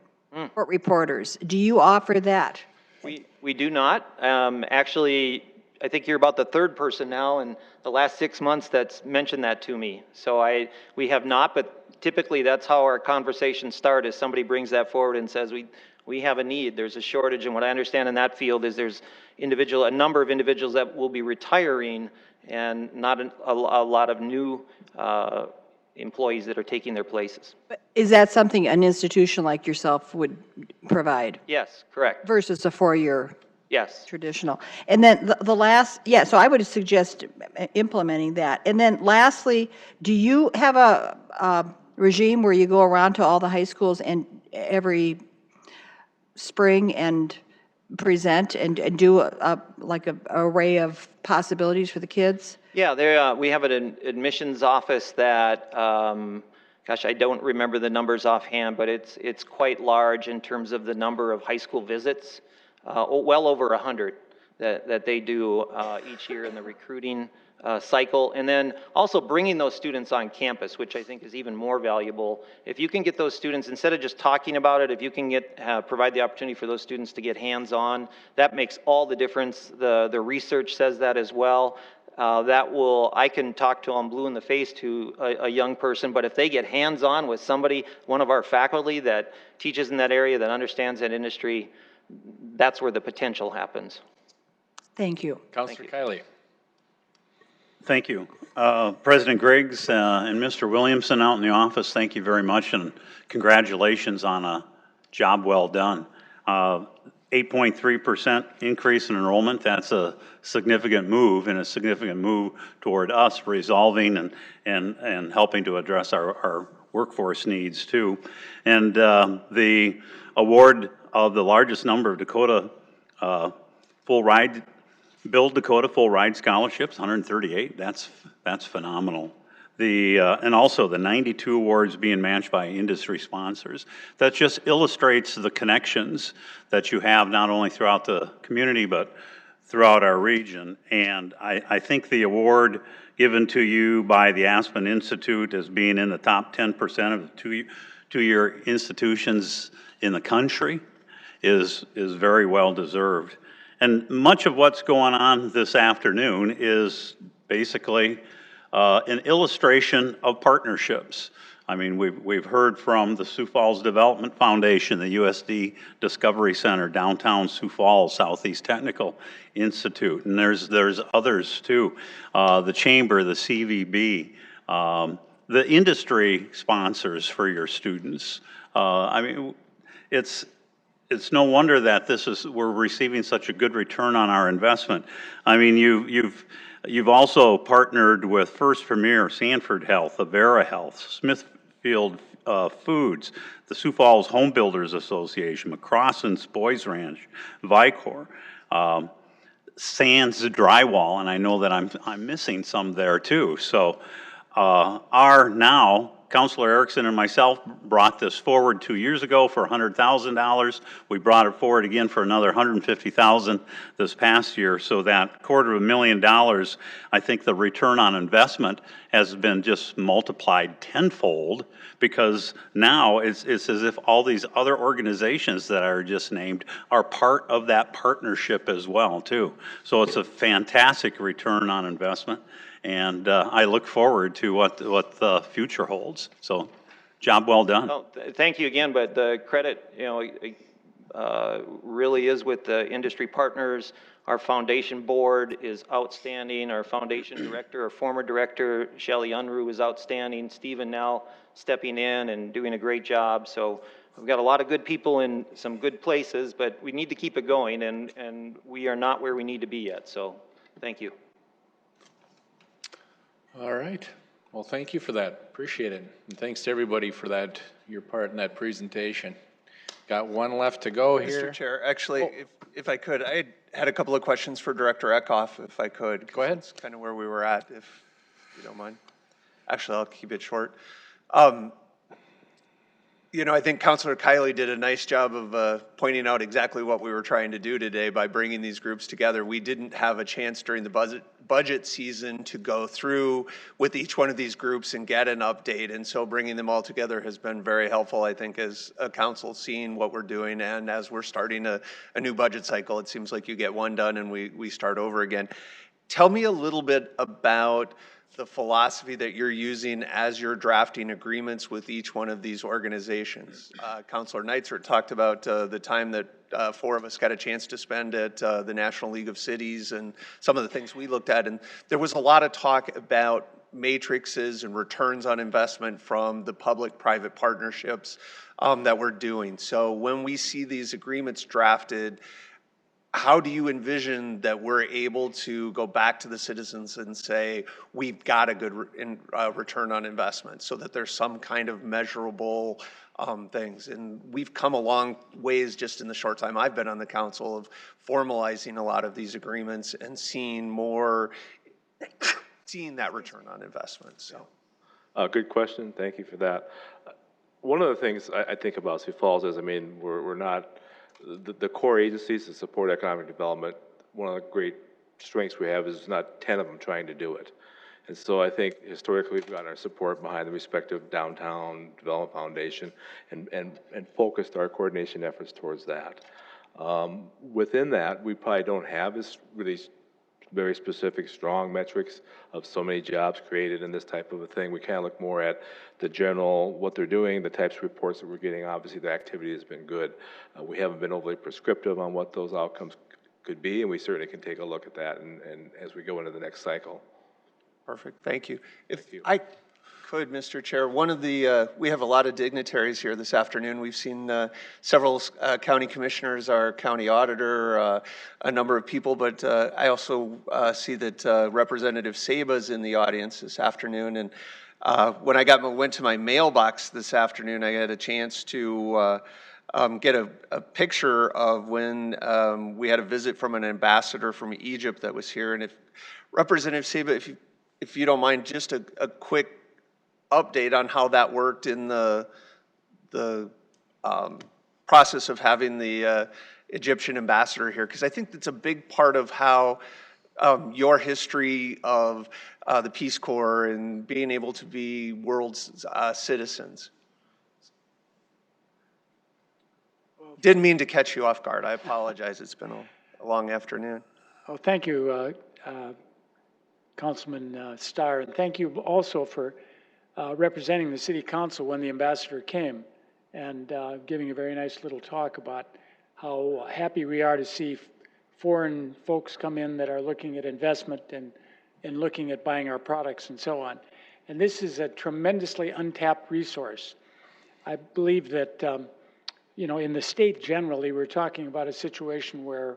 [SPEAKER 4] court reporters. Do you offer that?
[SPEAKER 14] We do not. Actually, I think you're about the third person now in the last 6 months that's mentioned that to me. So we have not, but typically that's how our conversations start, is somebody brings that forward and says, we have a need, there's a shortage. And what I understand in that field is there's a number of individuals that will be retiring, and not a lot of new employees that are taking their places.
[SPEAKER 4] But is that something an institution like yourself would provide?
[SPEAKER 14] Yes, correct.
[SPEAKER 4] Versus a 4-year
[SPEAKER 14] Yes.
[SPEAKER 4] traditional. And then the last, so I would suggest implementing that. And then lastly, do you have a regime where you go around to all the high schools and every spring and present and do like a array of possibilities for the kids?
[SPEAKER 14] Yeah, there, we have an admissions office that, gosh, I don't remember the numbers offhand, but it's quite large in terms of the number of high school visits, well over 100 that they do each year in the recruiting cycle. And then also bringing those students on campus, which I think is even more valuable. If you can get those students, instead of just talking about it, if you can provide the opportunity for those students to get hands-on, that makes all the difference. The research says that as well. I can talk to them blue in the face to a young person, but if they get hands-on with somebody, one of our faculty that teaches in that area, that understands that industry, that's where the potential happens.
[SPEAKER 4] Thank you.
[SPEAKER 3] Councilor Kiley.
[SPEAKER 2] Thank you. President Griggs and Mr. Williamson out in the office, thank you very much, and congratulations on a job well done. 8.3% increase in enrollment, that's a significant move, and a significant move toward us resolving and helping to address our workforce needs too. And the award of the largest number of Dakota Build Dakota full ride scholarships, 138, that's phenomenal. And also the 92 awards being matched by industry sponsors. That just illustrates the connections that you have not only throughout the community, but throughout our region. And I think the award given to you by the Aspen Institute as being in the top 10% of the two-year institutions in the country is very well deserved. And much of what's going on this afternoon is basically an illustration of partnerships. I mean, we've heard from the Sioux Falls Development Foundation, the USD Discovery Center, downtown Sioux Falls, Southeast Technical Institute, and there's others too. The Chamber, the CVB, the industry sponsors for your students. I mean, it's no wonder that we're receiving such a good return on our investment. I mean, you've also partnered with First Premier, Sanford Health, Avera Health, Smithfield Foods, the Sioux Falls Home Builders Association, McCrossen's Boys Ranch, Vicor, Sands Drywall, and I know that I'm missing some there too. So Councilor Erickson and myself brought this forward 2 years ago for $100,000. We brought it forward again for another $150,000 this past year. So that $250,000, I think the return on investment has been just multiplied tenfold, because now it's as if all these other organizations that are just named are part of that partnership as well too. So it's a fantastic return on investment. And I look forward to what the future holds. So, job well done.
[SPEAKER 14] Well, thank you again, but the credit, really is with the industry partners. Our foundation board is outstanding. Our foundation director, our former director, Shelley Unruh, is outstanding. Stephen Nell stepping in and doing a great job. So we've got a lot of good people in some good places, but we need to keep it going, and we are not where we need to be yet. So thank you.
[SPEAKER 3] All right. Well, thank you for that. Appreciate it. And thanks to everybody for that, your part in that presentation. Got one left to go here.
[SPEAKER 15] Mr. Chair, actually, if I could, I had a couple of questions for Director Eckhoff, if I could.
[SPEAKER 3] Go ahead.
[SPEAKER 15] That's kind of where we were at, if you don't mind. Actually, I'll keep it short. I think Councilor Kiley did a nice job of pointing out exactly what we were trying to do today by bringing these groups together. We didn't have a chance during the budget season to go through with each one of these groups and get an update, and so bringing them all together has been very helpful, I think, as a council seeing what we're doing, and as we're starting a new budget cycle. It seems like you get one done and we start over again. Tell me a little bit about the philosophy that you're using as you're drafting agreements with each one of these organizations. Councilor Neitzer talked about the time that four of us got a chance to spend at the National League of Cities and some of the things we looked at. And there was a lot of talk about matrices and returns on investment from the public-private partnerships that we're doing. So when we see these agreements drafted, how do you envision that we're able to go back to the citizens and say, we've got a good return on investment, so that there's some kind of measurable things. And we've come a long ways just in the short time I've been on the council of formalizing a lot of these agreements and seeing that return on investment, so.
[SPEAKER 7] Good question. Thank you for that. One of the things I think about Sioux Falls is, I mean, we're not, the core agencies that support economic development, one of the great strengths we have is not 10 of them trying to do it. And so I think historically we've gotten our support behind the respective Downtown Development Foundation and focused our coordination efforts towards that. Within that, we probably don't have this really very specific, strong metrics of so many jobs created in this type of a thing. We kind of look more at the general, what they're doing, the types of reports that we're getting. Obviously, the activity has been good. We haven't been overly prescriptive on what those outcomes could be, and we certainly can take a look at that and as we go into the next cycle.
[SPEAKER 15] Perfect, thank you. If I could, Mr. Chair, one of the, we have a lot of dignitaries here this afternoon. We've seen several county commissioners, our county auditor, a number of people, but I also see that Representative Saba's in the audience this afternoon. And when I went to my mailbox this afternoon, I had a chance to get a picture of when we had a visit from an ambassador from Egypt that was here. And if Representative Saba, if you don't mind, just a quick update on how that worked in the process of having the Egyptian ambassador here, because I think that's a big part of how your history of the Peace Corps and being able to be world citizens. Didn't mean to catch you off guard. I apologize. It's been a long afternoon.
[SPEAKER 16] Oh, thank you, Councilman Starr, and thank you also for representing the City Council when the ambassador came and giving a very nice little talk about how happy we are to see foreign folks come in that are looking at investment and looking at buying our products and so on. And this is a tremendously untapped resource. I believe that, you know, in the state generally, we're talking about a situation where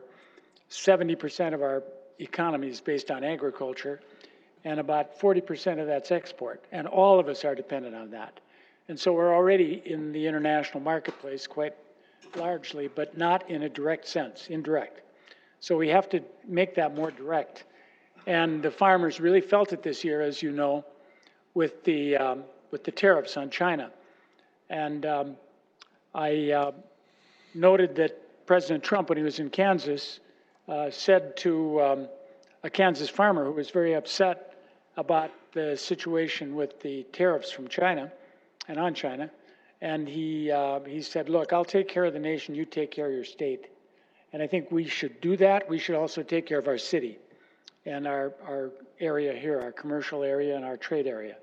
[SPEAKER 16] 70% of our economy is based on agriculture, and about 40% of that's export, and all of us are dependent on that. And so we're already in the international marketplace quite largely, but not in a direct sense, indirect. So we have to make that more direct. And the farmers really felt it this year, as you know, with the tariffs on China. And I noted that President Trump, when he was in Kansas, said to a Kansas farmer who was very upset about the situation with the tariffs from China and on China, and he said, look, I'll take care of the nation, you take care of your state. And I think we should do that. We should also take care of our city and our area here, our commercial area and our trade area.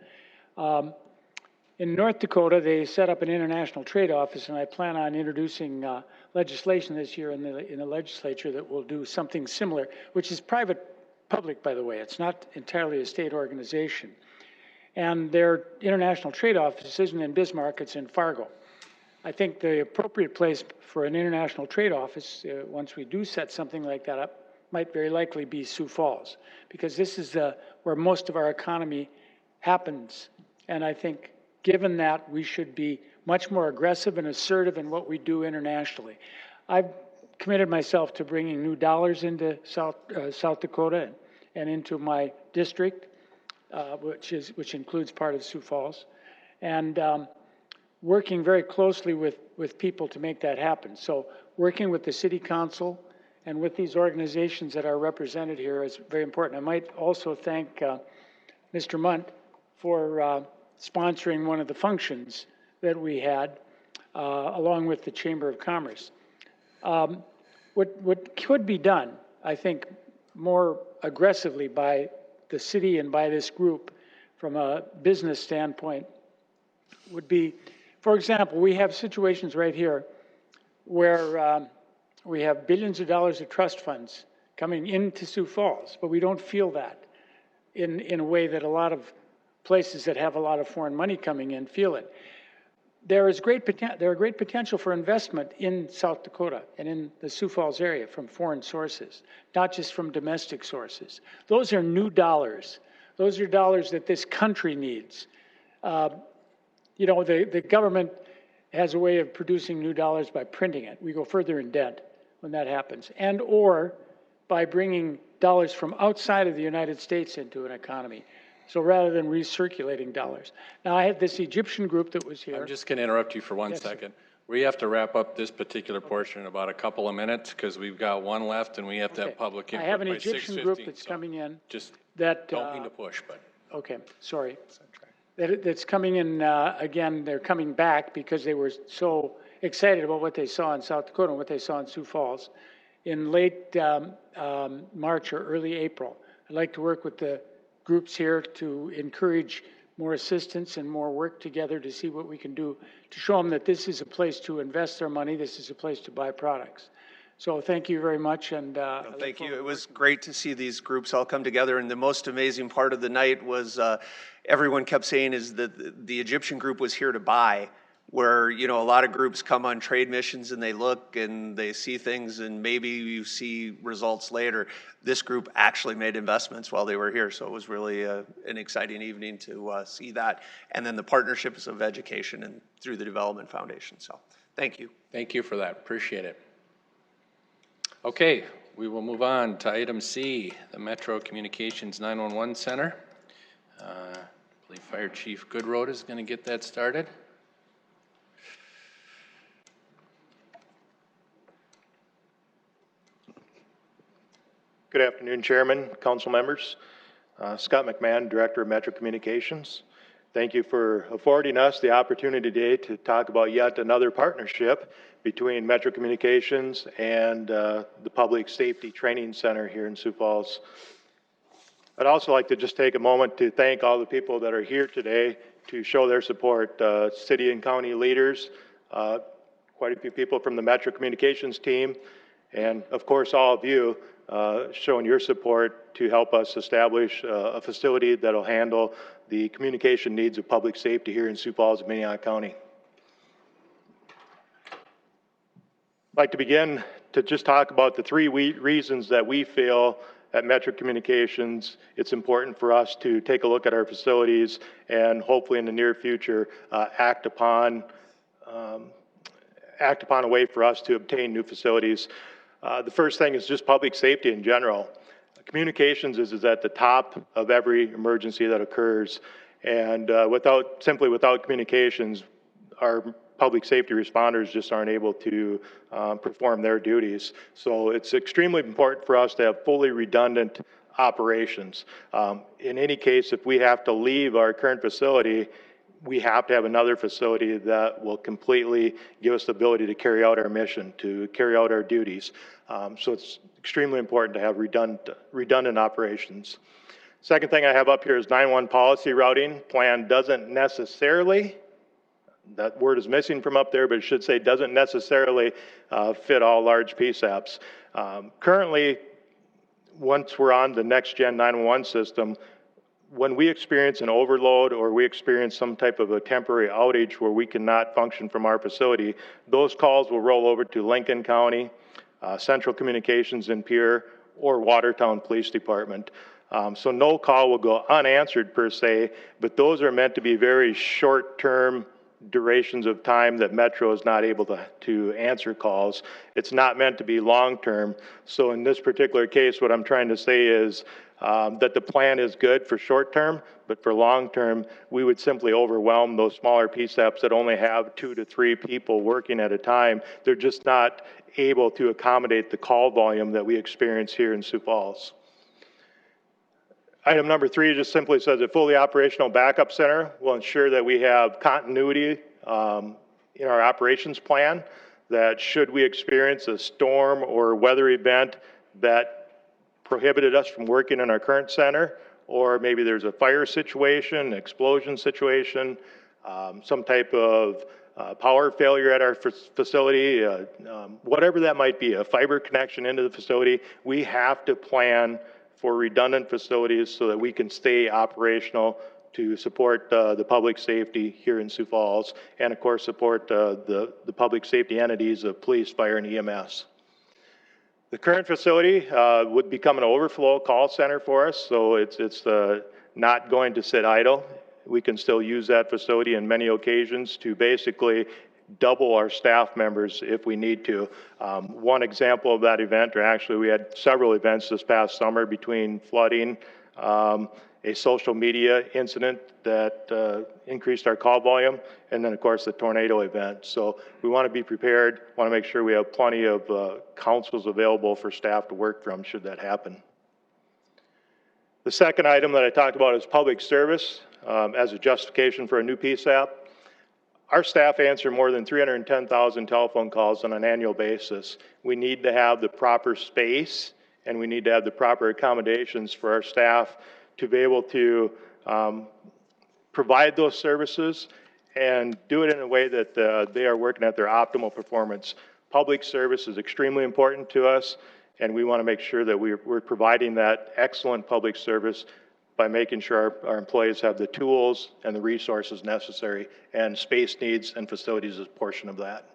[SPEAKER 16] In North Dakota, they set up an international trade office, and I plan on introducing legislation this year in the legislature that will do something similar, which is private-public, by the way. It's not entirely a state organization. And their international trade office isn't in Bismarck, it's in Fargo. I think the appropriate place for an international trade office, once we do set something like that up, might very likely be Sioux Falls, because this is where most of our economy happens. And I think given that, we should be much more aggressive and assertive in what we do internationally. I've committed myself to bringing new dollars into South Dakota and into my district, which includes part of Sioux Falls, and working very closely with people to make that happen. So working with the City Council and with these organizations that are represented here is very important. I might also thank Mr. Munt for sponsoring one of the functions that we had, along with the Chamber of Commerce. What could be done, I think, more aggressively by the city and by this group from a business standpoint would be, for example, we have situations right here where we have billions of dollars of trust funds coming into Sioux Falls, but we don't feel that in a way that a lot of places that have a lot of foreign money coming in feel it. There are great potential for investment in South Dakota and in the Sioux Falls area from foreign sources, not just from domestic sources. Those are new dollars. Those are dollars that this country needs. You know, the government has a way of producing new dollars by printing it. We go further in debt when that happens, and/or by bringing dollars from outside of the United States into an economy. So rather than recirculating dollars. Now, I had this Egyptian group that was here.
[SPEAKER 3] I'm just going to interrupt you for one second. We have to wrap up this particular portion in about a couple of minutes because we've got one left and we have to have public input
[SPEAKER 16] I have an
[SPEAKER 3] by
[SPEAKER 16] Egyptian
[SPEAKER 3] 6:15,
[SPEAKER 16] group that's
[SPEAKER 3] so
[SPEAKER 16] coming in.
[SPEAKER 3] Just
[SPEAKER 16] that
[SPEAKER 3] don't mean to push, but.
[SPEAKER 16] Okay, sorry. That's coming in, again, they're coming back because they were so excited about what they saw in South Dakota and what they saw in Sioux Falls in late March or early April. I'd like to work with the groups here to encourage more assistance and more work together to see what we can do to show them that this is a place to invest their money, this is a place to buy products. So thank you very much, and
[SPEAKER 15] thank you. It was great to see these groups all come together, and the most amazing part of the night was everyone kept saying is that the Egyptian group was here to buy, where, you know, a lot of groups come on trade missions and they look and they see things and maybe you see results later. This group actually made investments while they were here, so it was really an exciting evening to see that. And then the partnerships of education and through the Development Foundation, so thank you.
[SPEAKER 3] Thank you for that, appreciate it. Okay, we will move on to item C, the Metro Communications 911 Center. I believe Fire Chief Goodroad is going to get that started.
[SPEAKER 17] Good afternoon, Chairman, Council members. Scott McMahon, Director of Metro Communications. Thank you for affording us the opportunity today to talk about yet another partnership between Metro Communications and the Public Safety Training Center here in Sioux Falls. I'd also like to just take a moment to thank all the people that are here today to show their support, city and county leaders, quite a few people from the Metro Communications team, and of course all of you showing your support to help us establish a facility that will handle the communication needs of public safety here in Sioux Falls and Minnehaha County. I'd like to begin to just talk about the three reasons that we feel at Metro Communications it's important for us to take a look at our facilities and hopefully in the near future act upon a way for us to obtain new facilities. The first thing is just public safety in general. Communications is at the top of every emergency that occurs, and without communications, our public safety responders just aren't able to perform their duties. So it's extremely important for us to have fully redundant operations. In any case, if we have to leave our current facility, we have to have another facility that will completely give us the ability to carry out our mission, to carry out our duties. So it's extremely important to have redundant operations. Second thing I have up here is 911 policy routing. Plan doesn't necessarily, that word is missing from up there, but it should say doesn't necessarily fit all large PSAPs. Currently, once we're on the next gen 911 system, when we experience an overload or we experience some type of a temporary outage where we cannot function from our facility, those calls will roll over to Lincoln County, Central Communications in Pierre, or Watertown Police Department. So no call will go unanswered per se, but those are meant to be very short-term durations of time that Metro is not able to answer calls. It's not meant to be long-term. So in this particular case, what I'm trying to say is that the plan is good for short-term, but for long-term, we would simply overwhelm those smaller PSAPs that only have 2 to 3 people working at a time. They're just not able to accommodate the call volume that we experience here in Sioux Falls. Item number 3 just simply says a fully operational backup center will ensure that we have continuity in our operations plan, that should we experience a storm or weather event that prohibited us from working in our current center, or maybe there's a fire situation, explosion situation, some type of power failure at our facility, whatever that might be, a fiber connection into the facility, we have to plan for redundant facilities so that we can stay operational to support the public safety here in Sioux Falls, and of course support the public safety entities of police, fire, and EMS. The current facility would become an overflow call center for us, so it's not going to sit idle. We can still use that facility in many occasions to basically double our staff members if we need to. One example of that event, or actually we had several events this past summer between flooding, a social media incident that increased our call volume, and then of course the tornado event. So we want to be prepared, want to make sure we have plenty of councils available for staff to work from should that happen. The second item that I talked about is public service as a justification for a new PSAP. Our staff answer more than 310,000 telephone calls on an annual basis. We need to have the proper space and we need to have the proper accommodations for our staff to be able to provide those services and do it in a way that they are working at their optimal performance. Public service is extremely important to us, and we want to make sure that we're providing that excellent public service by making sure our employees have the tools and the resources necessary, and space needs and facilities is a portion of that.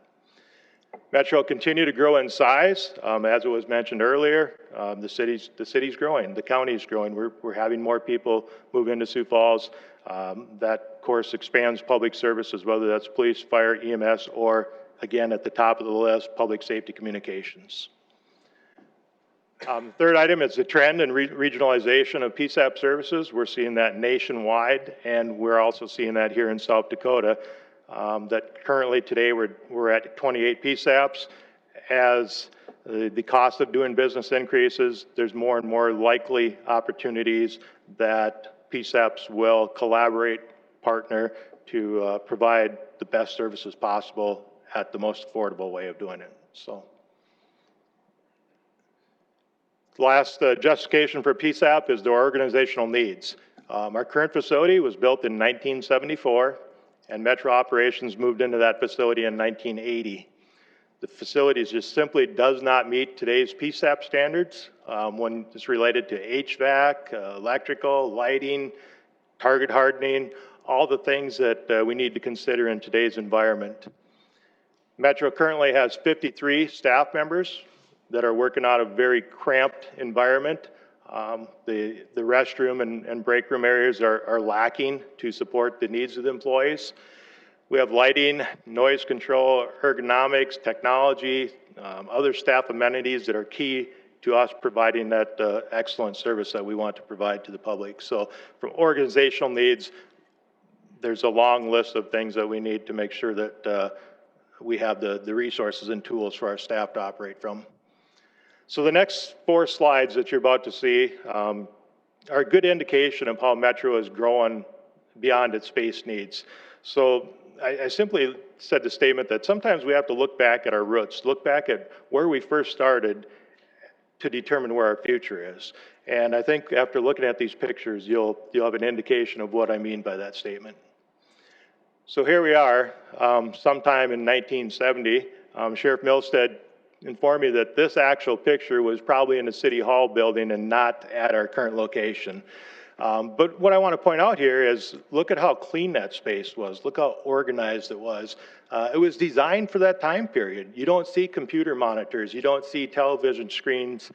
[SPEAKER 17] Metro continue to grow in size. As it was mentioned earlier, the city's growing, the county's growing. We're having more people move into Sioux Falls. That, of course, expands public services, whether that's police, fire, EMS, or, again, at the top of the list, public safety communications. Third item is the trend in regionalization of PSAP services. We're seeing that nationwide, and we're also seeing that here in South Dakota. That currently today we're at 28 PSAPs. As the cost of doing business increases, there's more and more likely opportunities that PSAPs will collaborate, partner to provide the best services possible at the most affordable way of doing it. So, the last justification for PSAP is their organizational needs. Our current facility was built in 1974. And Metro Operations moved into that facility in 1980. The facility just simply does not meet today's PSAP standards when it's related to HVAC, electrical, lighting, target hardening, all the things that we need to consider in today's environment. Metro currently has 53 staff members that are working out of a very cramped environment. The restroom and break room areas are lacking to support the needs of the employees. We have lighting, noise control, ergonomics, technology, other staff amenities that are key to us providing that excellent service that we want to provide to the public. So from organizational needs, there's a long list of things that we need to make sure that we have the resources and tools for our staff to operate from. So the next 4 slides that you're about to see are a good indication of how Metro is growing beyond its space needs. So I simply said the statement that sometimes we have to look back at our roots, look back at where we first started to determine where our future is. And I think after looking at these pictures, you'll have an indication of what I mean by that statement. So here we are, sometime in 1970, Sheriff Milstead informed me that this actual picture was probably in the City Hall building and not at our current location. But what I want to point out here is look at how clean that space was. Look how organized it was. It was designed for that time period. You don't see computer monitors. You don't see television screens.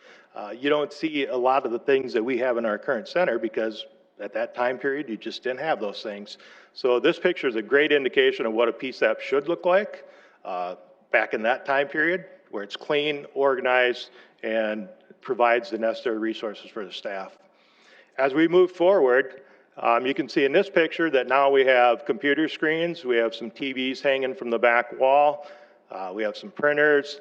[SPEAKER 17] You don't see a lot of the things that we have in our current center because at that time period, you just didn't have those things. So this picture is a great indication of what a PSAP should look like back in that time period, where it's clean, organized, and provides the necessary resources for the staff. As we move forward, you can see in this picture that now we have computer screens, we have some TVs hanging from the back wall, we have some printers.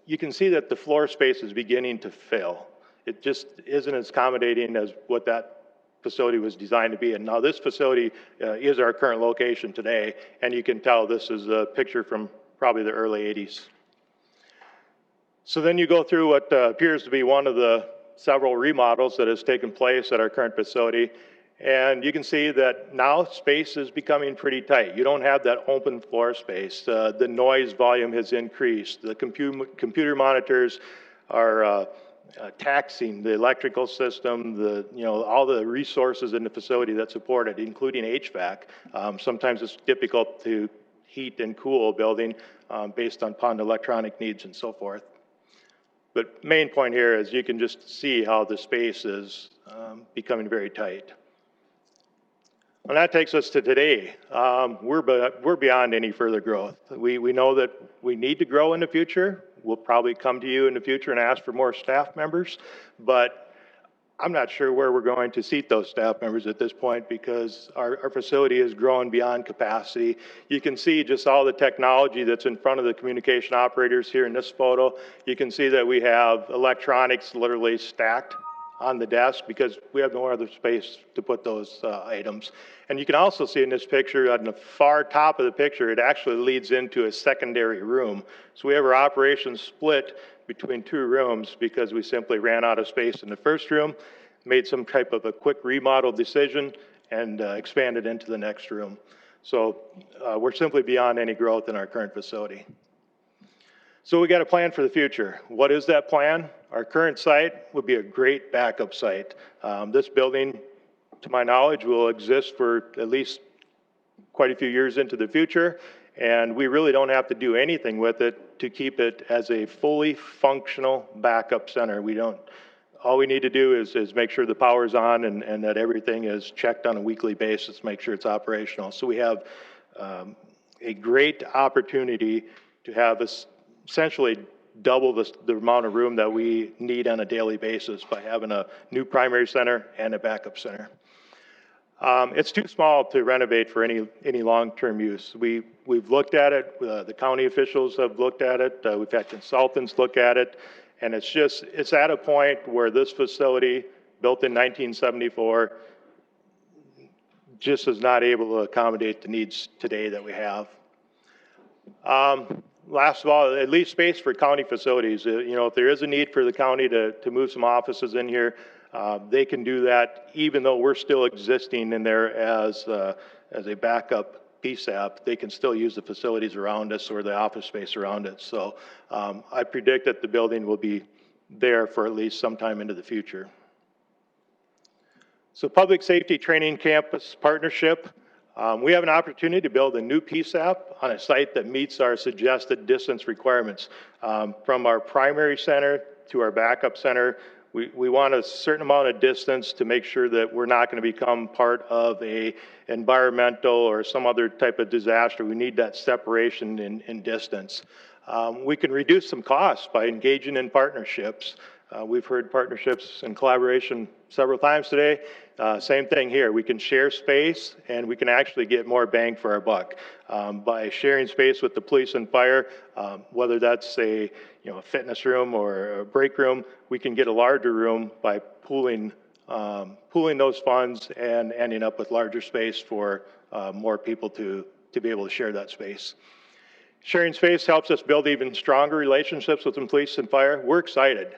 [SPEAKER 17] You can see that the floor space is beginning to fill. It just isn't as accommodating as what that facility was designed to be. And now this facility is our current location today, and you can tell this is a picture from probably the early 80s. So then you go through what appears to be one of the several remodels that has taken place at our current facility, and you can see that now space is becoming pretty tight. You don't have that open floor space. The noise volume has increased. The computer monitors are taxing the electrical system, all the resources in the facility that support it, including HVAC. Sometimes it's difficult to heat and cool a building based upon electronic needs and so forth. But main point here is you can just see how the space is becoming very tight. And that takes us to today. We're beyond any further growth. We know that we need to grow in the future. We'll probably come to you in the future and ask for more staff members, but I'm not sure where we're going to seat those staff members at this point because our facility is growing beyond capacity. You can see just all the technology that's in front of the communication operators here in this photo. You can see that we have electronics literally stacked on the desk because we have no other space to put those items. And you can also see in this picture, on the far top of the picture, it actually leads into a secondary room. So we have our operations split between two rooms because we simply ran out of space in the first room, made some type of a quick remodel decision, and expanded into the next room. So we're simply beyond any growth in our current facility. So we got a plan for the future. What is that plan? Our current site would be a great backup site. This building, to my knowledge, will exist for at least quite a few years into the future, and we really don't have to do anything with it to keep it as a fully functional backup center. All we need to do is make sure the power's on and that everything is checked on a weekly basis, make sure it's operational. So we have a great opportunity to have essentially double the amount of room that we need on a daily basis by having a new primary center and a backup center. It's too small to renovate for any long-term use. We've looked at it, the county officials have looked at it, we've had consultants look at it, and it's at a point where this facility, built in 1974, just is not able to accommodate the needs today that we have. Last of all, at least space for county facilities. If there is a need for the county to move some offices in here, they can do that even though we're still existing in there as a backup PSAP. They can still use the facilities around us or the office space around it. So I predict that the building will be there for at least some time into the future. So Public Safety Training Campus Partnership. We have an opportunity to build a new PSAP on a site that meets our suggested distance requirements. From our primary center to our backup center, we want a certain amount of distance to make sure that we're not going to become part of a environmental or some other type of disaster. We need that separation in distance. We can reduce some costs by engaging in partnerships. We've heard partnerships and collaboration several times today. Same thing here. We can share space and we can actually get more bang for our buck. By sharing space with the police and fire, whether that's a fitness room or a break room, we can get a larger room by pooling those funds and ending up with larger space for more people to be able to share that space. Sharing space helps us build even stronger relationships with the police and fire. We're excited.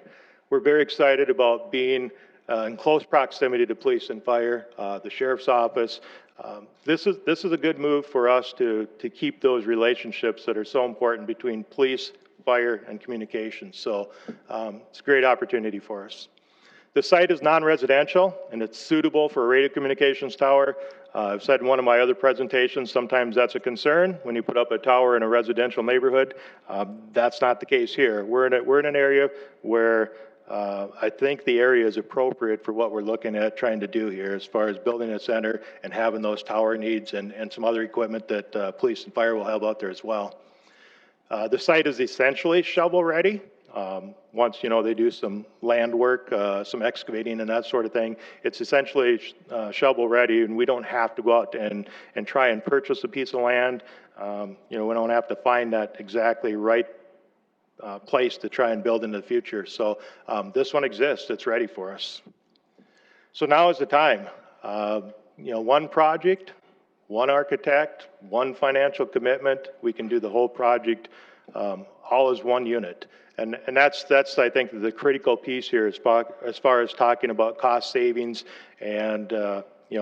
[SPEAKER 17] We're very excited about being in close proximity to police and fire, the sheriff's office. This is a good move for us to keep those relationships that are so important between police, fire, and communications. So it's a great opportunity for us. The site is non-residential and it's suitable for a radio communications tower. I've said in one of my other presentations, sometimes that's a concern when you put up a tower in a residential neighborhood. That's not the case here. We're in an area where I think the area is appropriate for what we're looking at trying to do here as far as building a center and having those tower needs and some other equipment that police and fire will have out there as well. The site is essentially shovel ready. Once they do some land work, some excavating and that sort of thing, it's essentially shovel ready, and we don't have to go out and try and purchase a piece of land. We don't have to find that exactly right place to try and build in the future. So this one exists, it's ready for us. So now is the time. One project, one architect, one financial commitment, we can do the whole project all as one unit. And that's I think the critical piece here as far as talking about cost savings and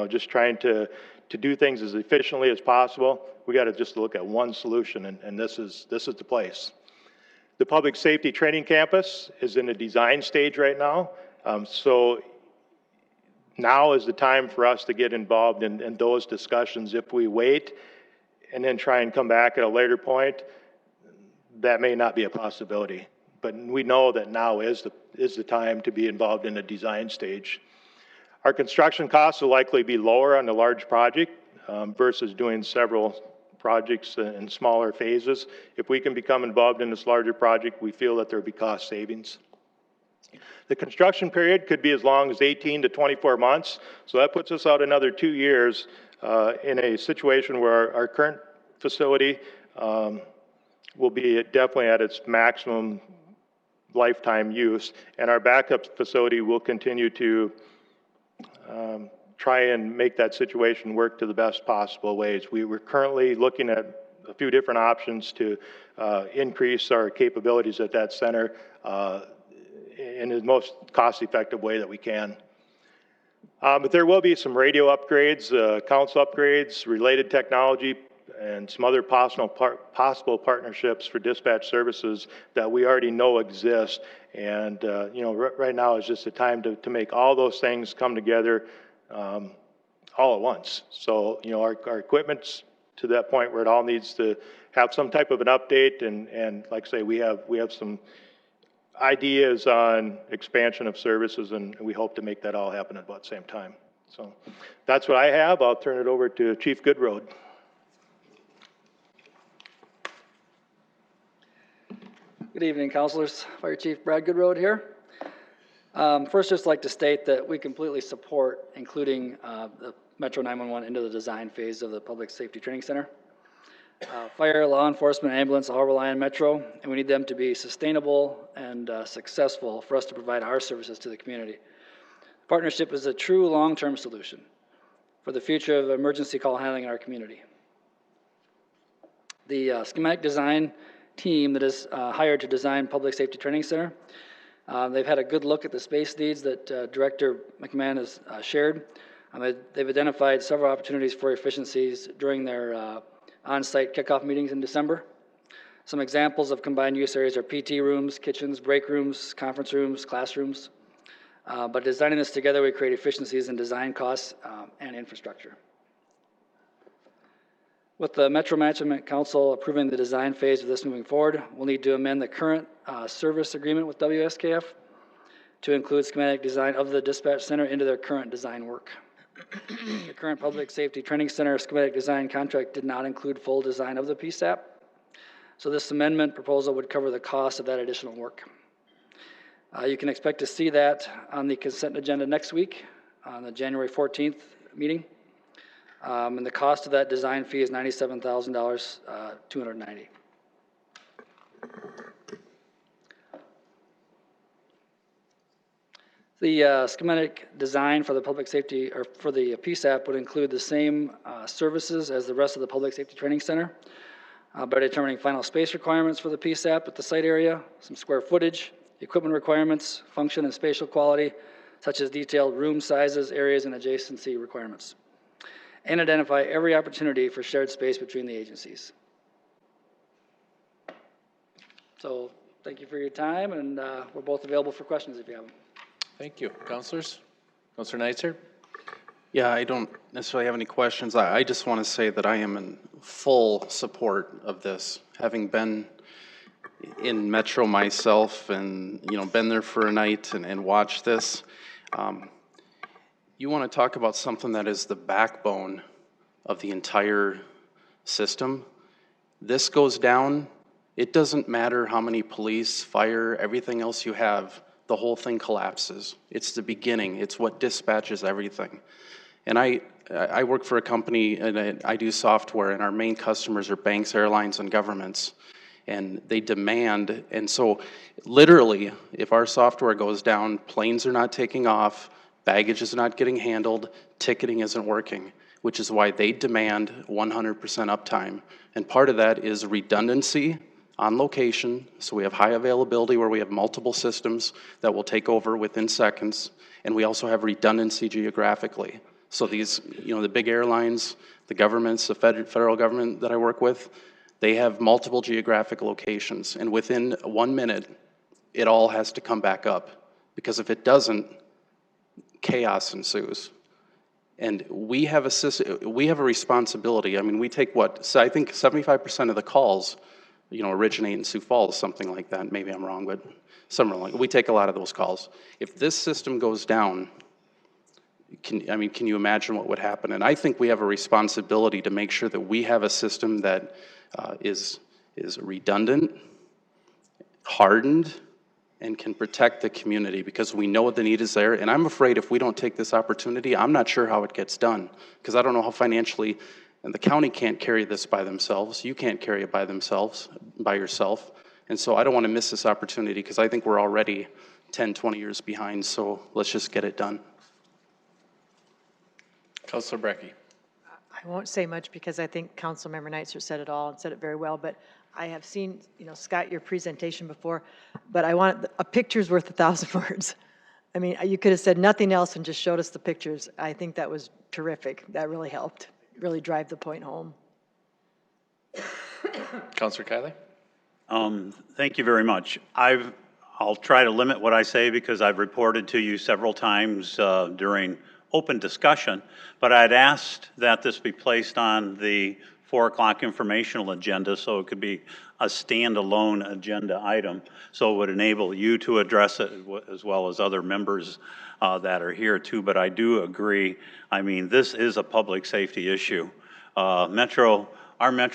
[SPEAKER 17] just trying to do things as efficiently as possible. We got to just look at one solution, and this is the place. The Public Safety Training Campus is in the design stage right now. So now is the time for us to get involved in those discussions. If we wait and then try and come back at a later point, that may not be a possibility. But we know that now is the time to be involved in the design stage. Our construction costs will likely be lower on the large project versus doing several projects in smaller phases. If we can become involved in this larger project, we feel that there will be cost savings. The construction period could be as long as 18 to 24 months, so that puts us out another 2 years in a situation where our current facility will be definitely at its maximum lifetime use, and our backup facility will continue to try and make that situation work to the best possible ways. We're currently looking at a few different options to increase our capabilities at that center in the most cost-effective way that we can. But there will be some radio upgrades, council upgrades, related technology, and some other possible partnerships for dispatch services that we already know exist. And you know, right now is just a time to make all those things come together all at once. So you know, our equipment's to that point where it all needs to have some type of an update. And like I say, we have some ideas on expansion of services, and we hope to make that all happen at about the same time. So that's what I have. I'll turn it over to Chief Goodroad.
[SPEAKER 18] Good evening, councilors. Fire Chief Brad Goodroad here. First, just like to state that we completely support including the Metro 911 into the design phase of the Public Safety Training Center. Fire, law enforcement, ambulance all rely on Metro, and we need them to be sustainable and successful for us to provide our services to the community. Partnership is a true long-term solution for the future of emergency call handling in our community. The schematic design team that is hired to design Public Safety Training Center, they've had a good look at the space needs that Director McMahon has shared. They've identified several opportunities for efficiencies during their on-site kickoff meetings in December. Some examples of combined use areas are PT rooms, kitchens, break rooms, conference rooms, classrooms. But designing this together, we create efficiencies in design costs and infrastructure. With the Metro Management Council approving the design phase of this moving forward, we'll need to amend the current service agreement with WSKF to include schematic design of the dispatch center into their current design work. The current Public Safety Training Center schematic design contract did not include full design of the PSAP, so this amendment proposal would cover the cost of that additional work. You can expect to see that on the consent agenda next week on the January 14th meeting. And the cost of that design fee is $97,000, $290. The schematic design for the public safety, or for the PSAP, would include the same services as the rest of the Public Safety Training Center by determining final space requirements for the PSAP at the site area, some square footage, equipment requirements, function and spatial quality, such as detailed room sizes, areas, and adjacency requirements, and identify every opportunity for shared space between the agencies. So thank you for your time, and we're both available for questions if you have them.
[SPEAKER 3] Thank you. Councilors? Councilor Neitzer?
[SPEAKER 5] Yeah, I don't necessarily have any questions. I just want to say that I am in full support of this. Having been in Metro myself and, you know, been there for a night and watched this, you want to talk about something that is the backbone of the entire system. This goes down, it doesn't matter how many police, fire, everything else you have, the whole thing collapses. It's the beginning. It's what dispatches everything. And I work for a company and I do software, and our main customers are banks, airlines, and governments. And they demand, and so literally, if our software goes down, planes are not taking off, baggage is not getting handled, ticketing isn't working, which is why they demand 100% uptime. And part of that is redundancy on location, so we have high availability where we have multiple systems that will take over within seconds, and we also have redundancy geographically. So these, you know, the big airlines, the governments, the federal government that I work with, they have multiple geographic locations, and within 1 minute, it all has to come back up, because if it doesn't, chaos ensues. And we have a responsibility. I mean, we take what, so I think 75% of the calls, you know, originate in Sioux Falls, something like that. Maybe I'm wrong, but somewhere like we take a lot of those calls. If this system goes down, can you imagine what would happen? And I think we have a responsibility to make sure that we have a system that is redundant, hardened, and can protect the community, because we know the need is there. And I'm afraid if we don't take this opportunity, I'm not sure how it gets done, because I don't know how financially, and the county can't carry this by themselves. You can't carry it by yourself. And so I don't want to miss this opportunity, because I think we're already 10, 20 years behind. So let's just get it done.
[SPEAKER 3] Councilor Brecky.
[SPEAKER 11] I won't say much because I think Councilmember Neitzer said it all and said it very well, but I have seen, Scott, your presentation before, but I want a picture's worth 1,000 words. I mean, you could have said nothing else and just showed us the pictures. I think that was terrific. That really helped, really drive the point home.
[SPEAKER 3] Councilor Kiley.
[SPEAKER 2] Thank you very much. I'll try to limit what I say because I've reported to you several times during open discussion, but I'd asked that this be placed on the 4 o'clock informational agenda so it could be a standalone agenda item, so it would enable you to address it as well as other members that are here too. But I do agree, I mean, this is a public safety issue. Our Metro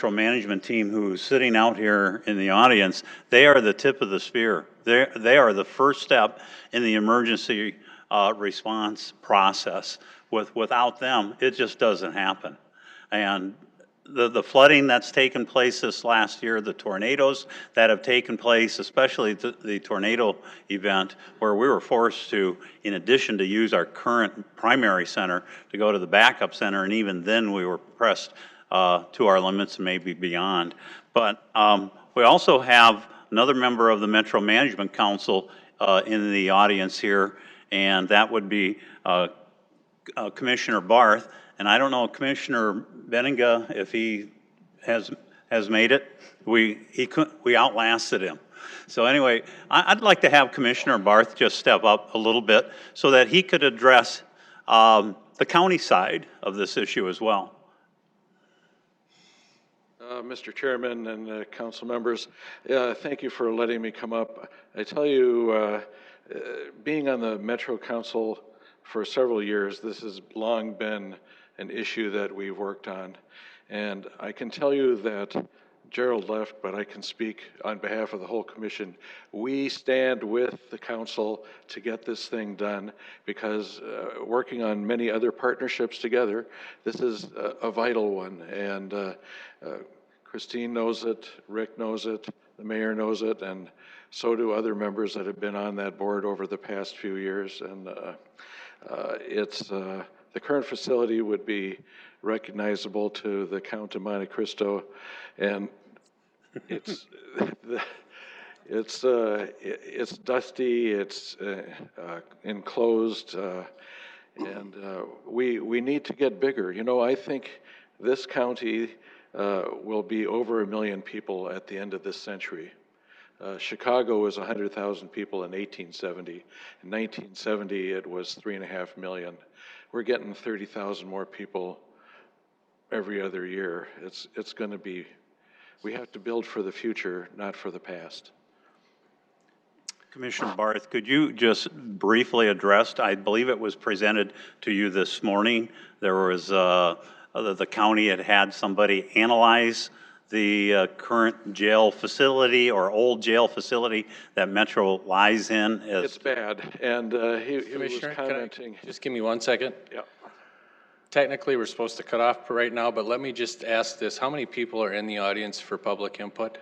[SPEAKER 2] management team, who's sitting out here in the audience, they are the tip of the spear. They are the first step in the emergency response process. Without them, it just doesn't happen. And the flooding that's taken place this last year, the tornadoes that have taken place, especially the tornado event where we were forced to, in addition to use our current primary center, to go to the backup center, and even then we were pressed to our limits and maybe beyond. But we also have another member of the Metro Management Council in the audience here, and that would be Commissioner Barth. And I don't know, Commissioner Benninga, if he has made it. We outlasted him. So anyway, I'd like to have Commissioner Barth just step up a little bit so that he could address the county side of this issue as well.
[SPEAKER 19] Mr. Chairman and council members, thank you for letting me come up. I tell you, being on the Metro Council for several years, this has long been an issue that we've worked on. And I can tell you that Gerald left, but I can speak on behalf of the whole commission. We stand with the council to get this thing done because working on many other partnerships together, this is a vital one. And Christine knows it, Rick knows it, the mayor knows it, and so do other members that have been on that board over the past few years. And the current facility would be recognizable to the Count of Monte Cristo, and it's dusty, it's enclosed, and we need to get bigger. I think this county will be over 1 million people at the end of this century. Chicago was 100,000 people in 1870. In 1970, it was 3.5 million. We're getting 30,000 more people every other year. It's going to be, we have to build for the future, not for the past.
[SPEAKER 2] Commissioner Barth, could you just briefly address, I believe it was presented to you this morning, there was, the county had somebody analyze the current jail facility or old jail facility that Metro lies in.
[SPEAKER 19] It's bad, and he was commenting.
[SPEAKER 3] Just give me 1 second.
[SPEAKER 19] Yeah.
[SPEAKER 3] Technically, we're supposed to cut off right now, but let me just ask this. How many people are in the audience for public input?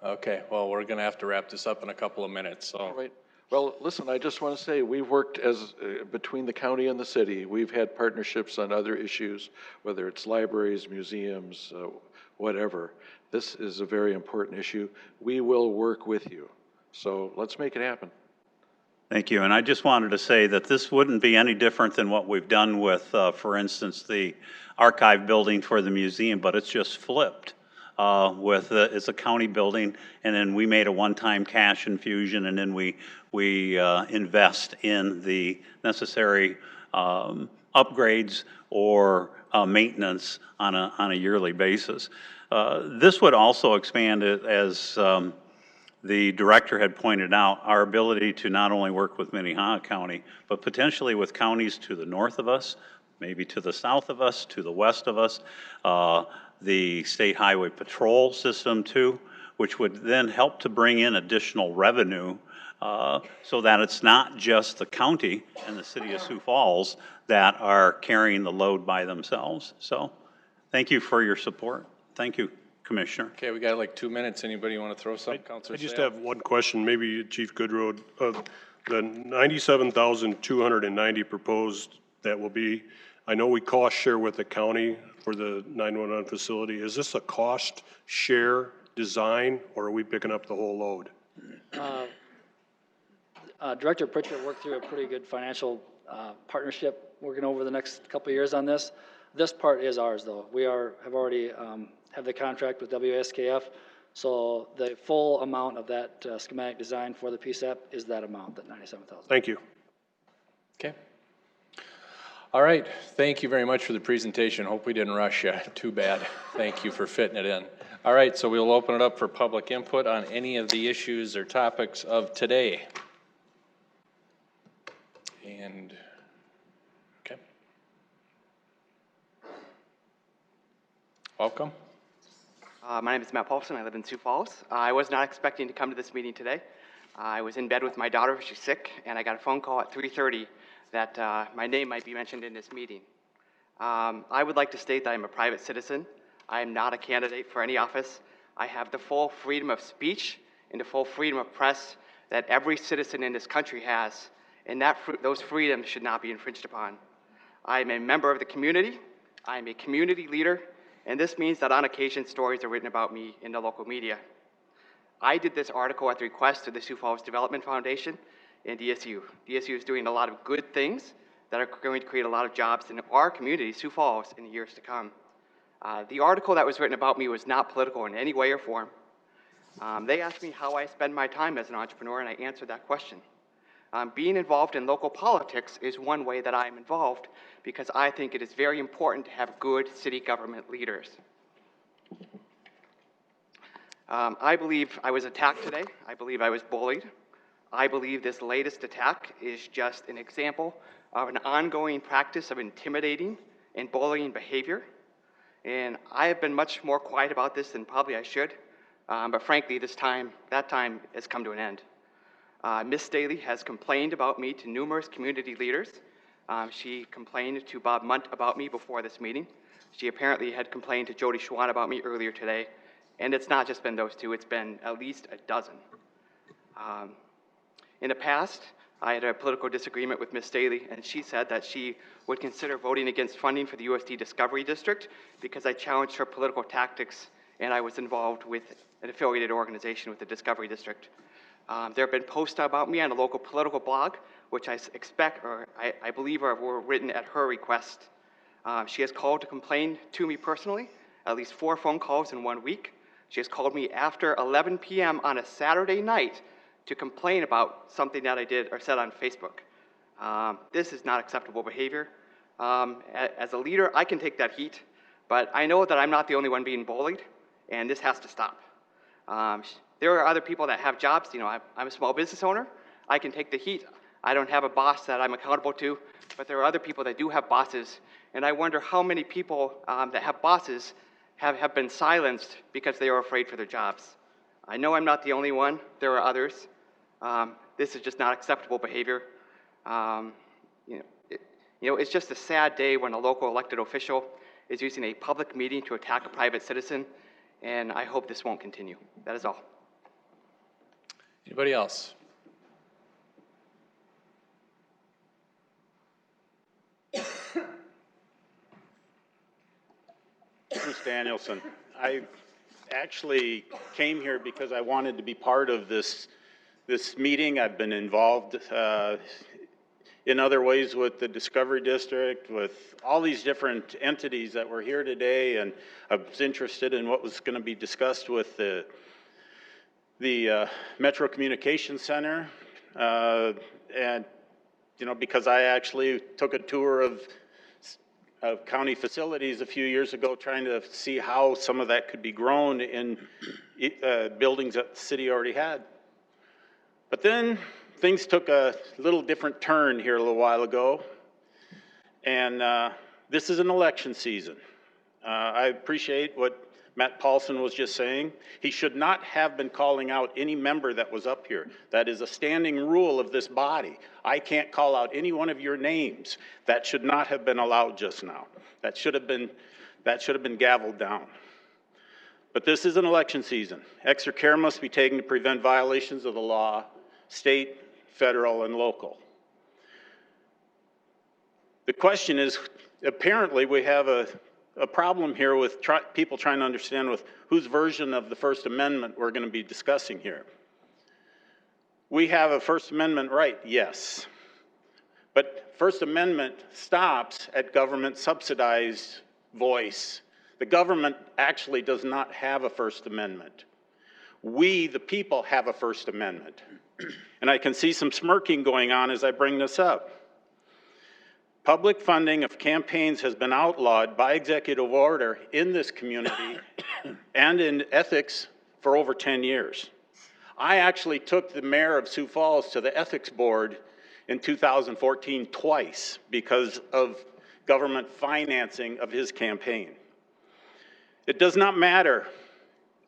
[SPEAKER 3] Okay, well, we're going to have to wrap this up in a couple of minutes. So.
[SPEAKER 19] All right. Well, listen, I just want to say we've worked between the county and the city. We've had partnerships on other issues, whether it's libraries, museums, whatever. This is a very important issue. We will work with you. So let's make it happen.
[SPEAKER 2] Thank you. And I just wanted to say that this wouldn't be any different than what we've done with, for instance, the archive building for the museum, but it's just flipped. It's a county building, and then we made a one-time cash infusion, and then we invest in the necessary upgrades or maintenance on a yearly basis. This would also expand it as the director had pointed out, our ability to not only work with Minnehaha County, but potentially with counties to the north of us, maybe to the south of us, to the west of us, the State Highway Patrol system too, which would then help to bring in additional revenue so that it's not just the county and the city of Sioux Falls that are carrying the load by themselves. So thank you for your support. Thank you, Commissioner.
[SPEAKER 3] Okay, we got like 2 minutes. Anybody want to throw something? Counselor
[SPEAKER 9] I just
[SPEAKER 3] Sale?
[SPEAKER 9] have one question, maybe Chief Goodroad. The 97,290 proposed that will be, I know we cost share with the county for the 911 facility. Is this a cost share design, or are we picking up the whole load?
[SPEAKER 18] Director Pritchett worked through a pretty good financial partnership working over the next couple of years on this. This part is ours, though. We have already have the contract with WSKF, so the full amount of that schematic design for the PSAP is that amount, that 97,000.
[SPEAKER 9] Thank you.
[SPEAKER 3] Okay. All right. Thank you very much for the presentation. Hope we didn't rush you too bad. Thank you for fitting it in. All right, so we'll open it up for public input on any of the issues or topics of today. And, okay. Welcome.
[SPEAKER 20] My name is Matt Paulson. I live in Sioux Falls. I was not expecting to come to this meeting today. I was in bed with my daughter. She's sick, and I got a phone call at 3:30 that my name might be mentioned in this meeting. I would like to state that I'm a private citizen. I am not a candidate for any office. I have the full freedom of speech and the full freedom of press that every citizen in this country has, and those freedoms should not be infringed upon. I am a member of the community. I am a community leader, and this means that on occasion stories are written about me in the local media. I did this article at the request of the Sioux Falls Development Foundation and DSU. DSU is doing a lot of good things that are going to create a lot of jobs in our community, Sioux Falls, in the years to come. The article that was written about me was not political in any way or form. They asked me how I spend my time as an entrepreneur, and I answered that question. Being involved in local politics is one way that I'm involved because I think it is very important to have good city government leaders. I believe I was attacked today. I believe I was bullied. I believe this latest attack is just an example of an ongoing practice of intimidating and bullying behavior. And I have been much more quiet about this than probably I should. But frankly, that time has come to an end. Ms. Staley has complained about me to numerous community leaders. She complained to Bob Munt about me before this meeting. She apparently had complained to Jody Schwan about me earlier today. And it's not just been those two, it's been at least a dozen. In the past, I had a political disagreement with Ms. Staley, and she said that she would consider voting against funding for the USD Discovery District because I challenged her political tactics and I was involved with an affiliated organization with the Discovery District. There have been posts about me on a local political blog, which I believe were written at her request. She has called to complain to me personally, at least 4 phone calls in 1 week. She has called me after 11 p.m. on a Saturday night to complain about something that I did or said on Facebook. This is not acceptable behavior. As a leader, I can take that heat, but I know that I'm not the only one being bullied, and this has to stop. There are other people that have jobs. You know, I'm a small business owner. I can take the heat. I don't have a boss that I'm accountable to, but there are other people that do have bosses, and I wonder how many people that have bosses have been silenced because they are afraid for their jobs. I know I'm not the only one. There are others. This is just not acceptable behavior. It's just a sad day when a local elected official is using a public meeting to attack a private citizen, and I hope this won't continue. That is all.
[SPEAKER 3] Anybody else?
[SPEAKER 2] Bruce Danielson. I actually came here because I wanted to be part of this meeting. I've been involved in other ways with the Discovery District, with all these different entities that were here today, and I was interested in what was going to be discussed with the Metro Communications Center, and because I actually took a tour of county facilities a few years ago, trying to see how some of that could be grown in buildings that the city already had.
[SPEAKER 21] But then things took a little different turn here a little while ago, and this is an election season. I appreciate what Matt Paulson was just saying. He should not have been calling out any member that was up here. That is a standing rule of this body. I can't call out any one of your names. That should not have been allowed just now. That should have been gavelled down. But this is an election season. Extra care must be taken to prevent violations of the law, state, federal, and local. The question is, apparently we have a problem here with people trying to understand with whose version of the First Amendment we're going to be discussing here. We have a First Amendment right, yes. But First Amendment stops at government subsidized voice. The government actually does not have a First Amendment. We, the people, have a First Amendment. And I can see some smirking going on as I bring this up. Public funding of campaigns has been outlawed by executive order in this community and in ethics for over 10 years. I actually took the mayor of Sioux Falls to the ethics board in 2014 twice because of government financing of his campaign. It does not matter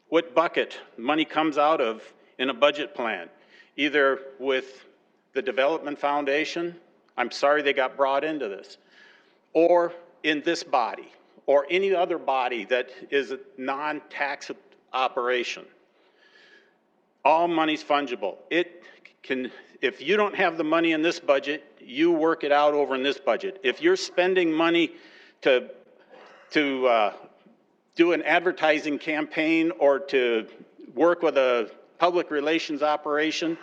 [SPEAKER 21] what bucket money comes out of in a budget plan, either with the Development Foundation, I'm sorry they got brought into this, or in this body, or any other body that is a non-tax operation. All money's fungible. It can, if you don't have the money in this budget, you work it out over in this budget. If you're spending money to do an advertising campaign or to work with a public relations operation,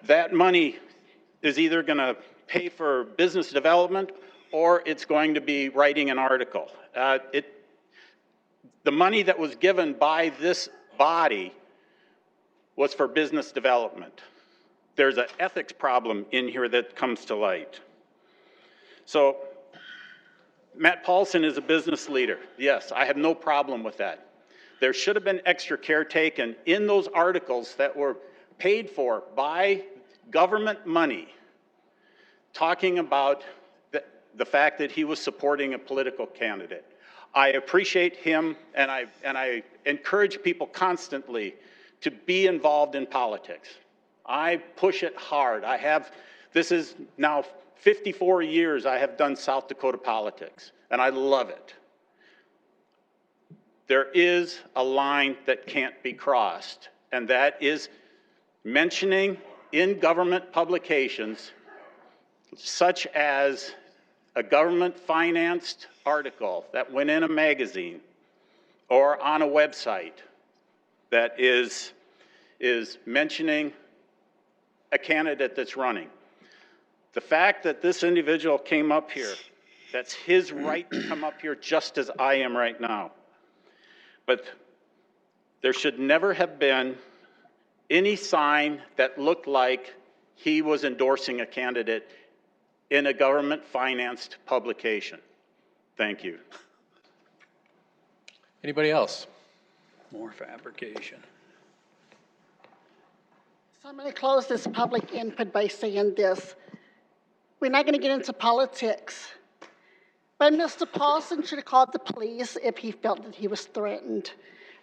[SPEAKER 21] that money is either going to pay for business development or it's going to be writing an article. The money that was given by this body was for business development. There's an ethics problem in here that comes to light. So Matt Paulson is a business leader. Yes, I have no problem with that. There should have been extra care taken in those articles that were paid for by government money, talking about the fact that he was supporting a political candidate. I appreciate him, and I encourage people constantly to be involved in politics. I push it hard. This is now 54 years I have done South Dakota politics, and I love it. There is a line that can't be crossed, and that is mentioning in government publications, such as a government-financed article that went in a magazine or on a website that is mentioning a candidate that's running. The fact that this individual came up here, that's his right to come up here just as I am right now. But there should never have been any sign that looked like he was endorsing a candidate in a government-financed publication. Thank you.
[SPEAKER 3] Anybody else?
[SPEAKER 1] More fabrication.
[SPEAKER 22] So I'm going to close this public input by saying this. We're not going to get into politics, but Mr. Paulson should have called the police if he felt that he was threatened.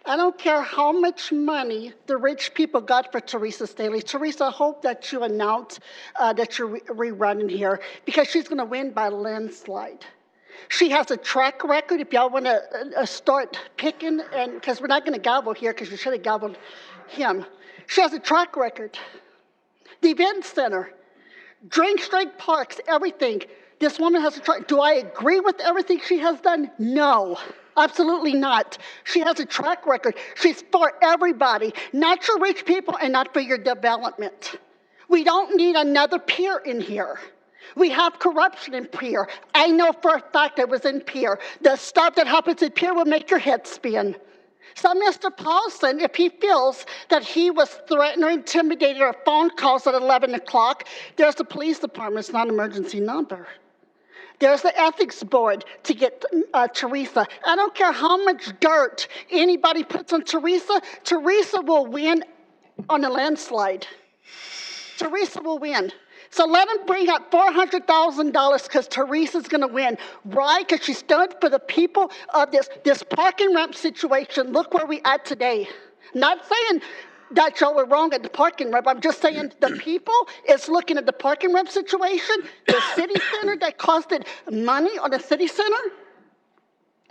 [SPEAKER 22] I don't care how much money the rich people got for Teresa Staley. Teresa, I hope that you announce that you're rerunning here, because she's going to win by landslide. She has a track record. If y'all want to start picking, and because we're not going to gavel here, because you should have gavelled him. She has a track record. The event center, Drink Strike Parks, everything. This woman has a track. Do I agree with everything she has done? No, absolutely not. She has a track record. She's for everybody, not your rich people and not for your development. We don't need another peer in here. We have corruption in Pierre. I know for a fact it was in Pierre. The stuff that happens in Pierre will make your head spin. So Mr. Paulson, if he feels that he was threatened or intimidated or phone calls at 11 o'clock, there's the police department. It's not an emergency number. There's the ethics board to get Teresa. I don't care how much dirt anybody puts on Teresa, Teresa will win on a landslide. Teresa will win. So let them bring up $400,000 because Teresa's going to win. Why? Because she stood for the people of this parking ramp situation. Look where we at today. Not saying that y'all were wrong at the parking ramp. I'm just saying the people is looking at the parking ramp situation, the city center that costed money on the city center,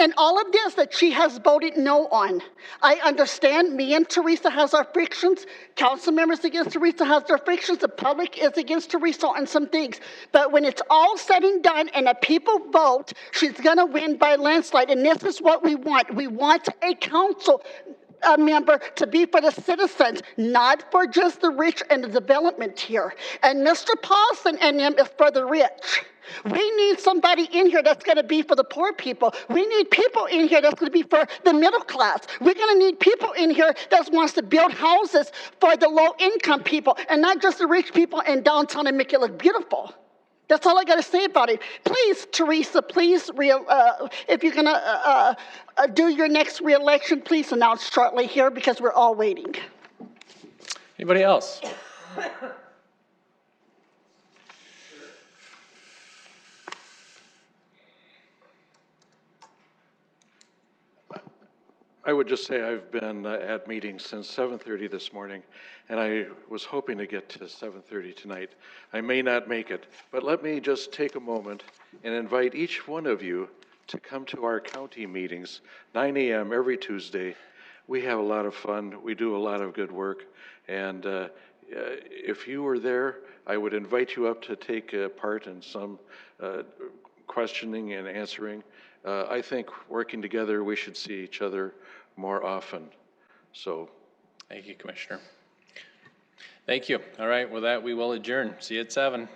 [SPEAKER 22] and all of this that she has voted no on. I understand me and Teresa has our frictions. Council members against Teresa has their frictions. The public is against Teresa on some things. But when it's all said and done and the people vote, she's going to win by a landslide. And this is what we want. We want a council member to be for the citizens, not for just the rich and the development here. And Mr. Paulson and them is for the rich. We need somebody in here that's going to be for the poor people. We need people in here that's going to be for the middle class. We're going to need people in here that wants to build houses for the low-income people and not just the rich people in downtown and make it look beautiful. That's all I got to say about it. Please, Teresa, please, if you're going to do your next reelection, please announce shortly here because we're all waiting.
[SPEAKER 3] Anybody else?
[SPEAKER 19] I would just say I've been at meetings since 7:30 this morning, and I was hoping to get to 7:30 tonight. I may not make it, but let me just take a moment and invite each one of you to come to our county meetings, 9 a.m. every Tuesday. We have a lot of fun. We do a lot of good work, and if you were there, I would invite you up to take part in some questioning and answering. I think working together, we should see each other more often. So,
[SPEAKER 3] thank you, Commissioner. Thank you. All right, with that, we will adjourn. See you at 7.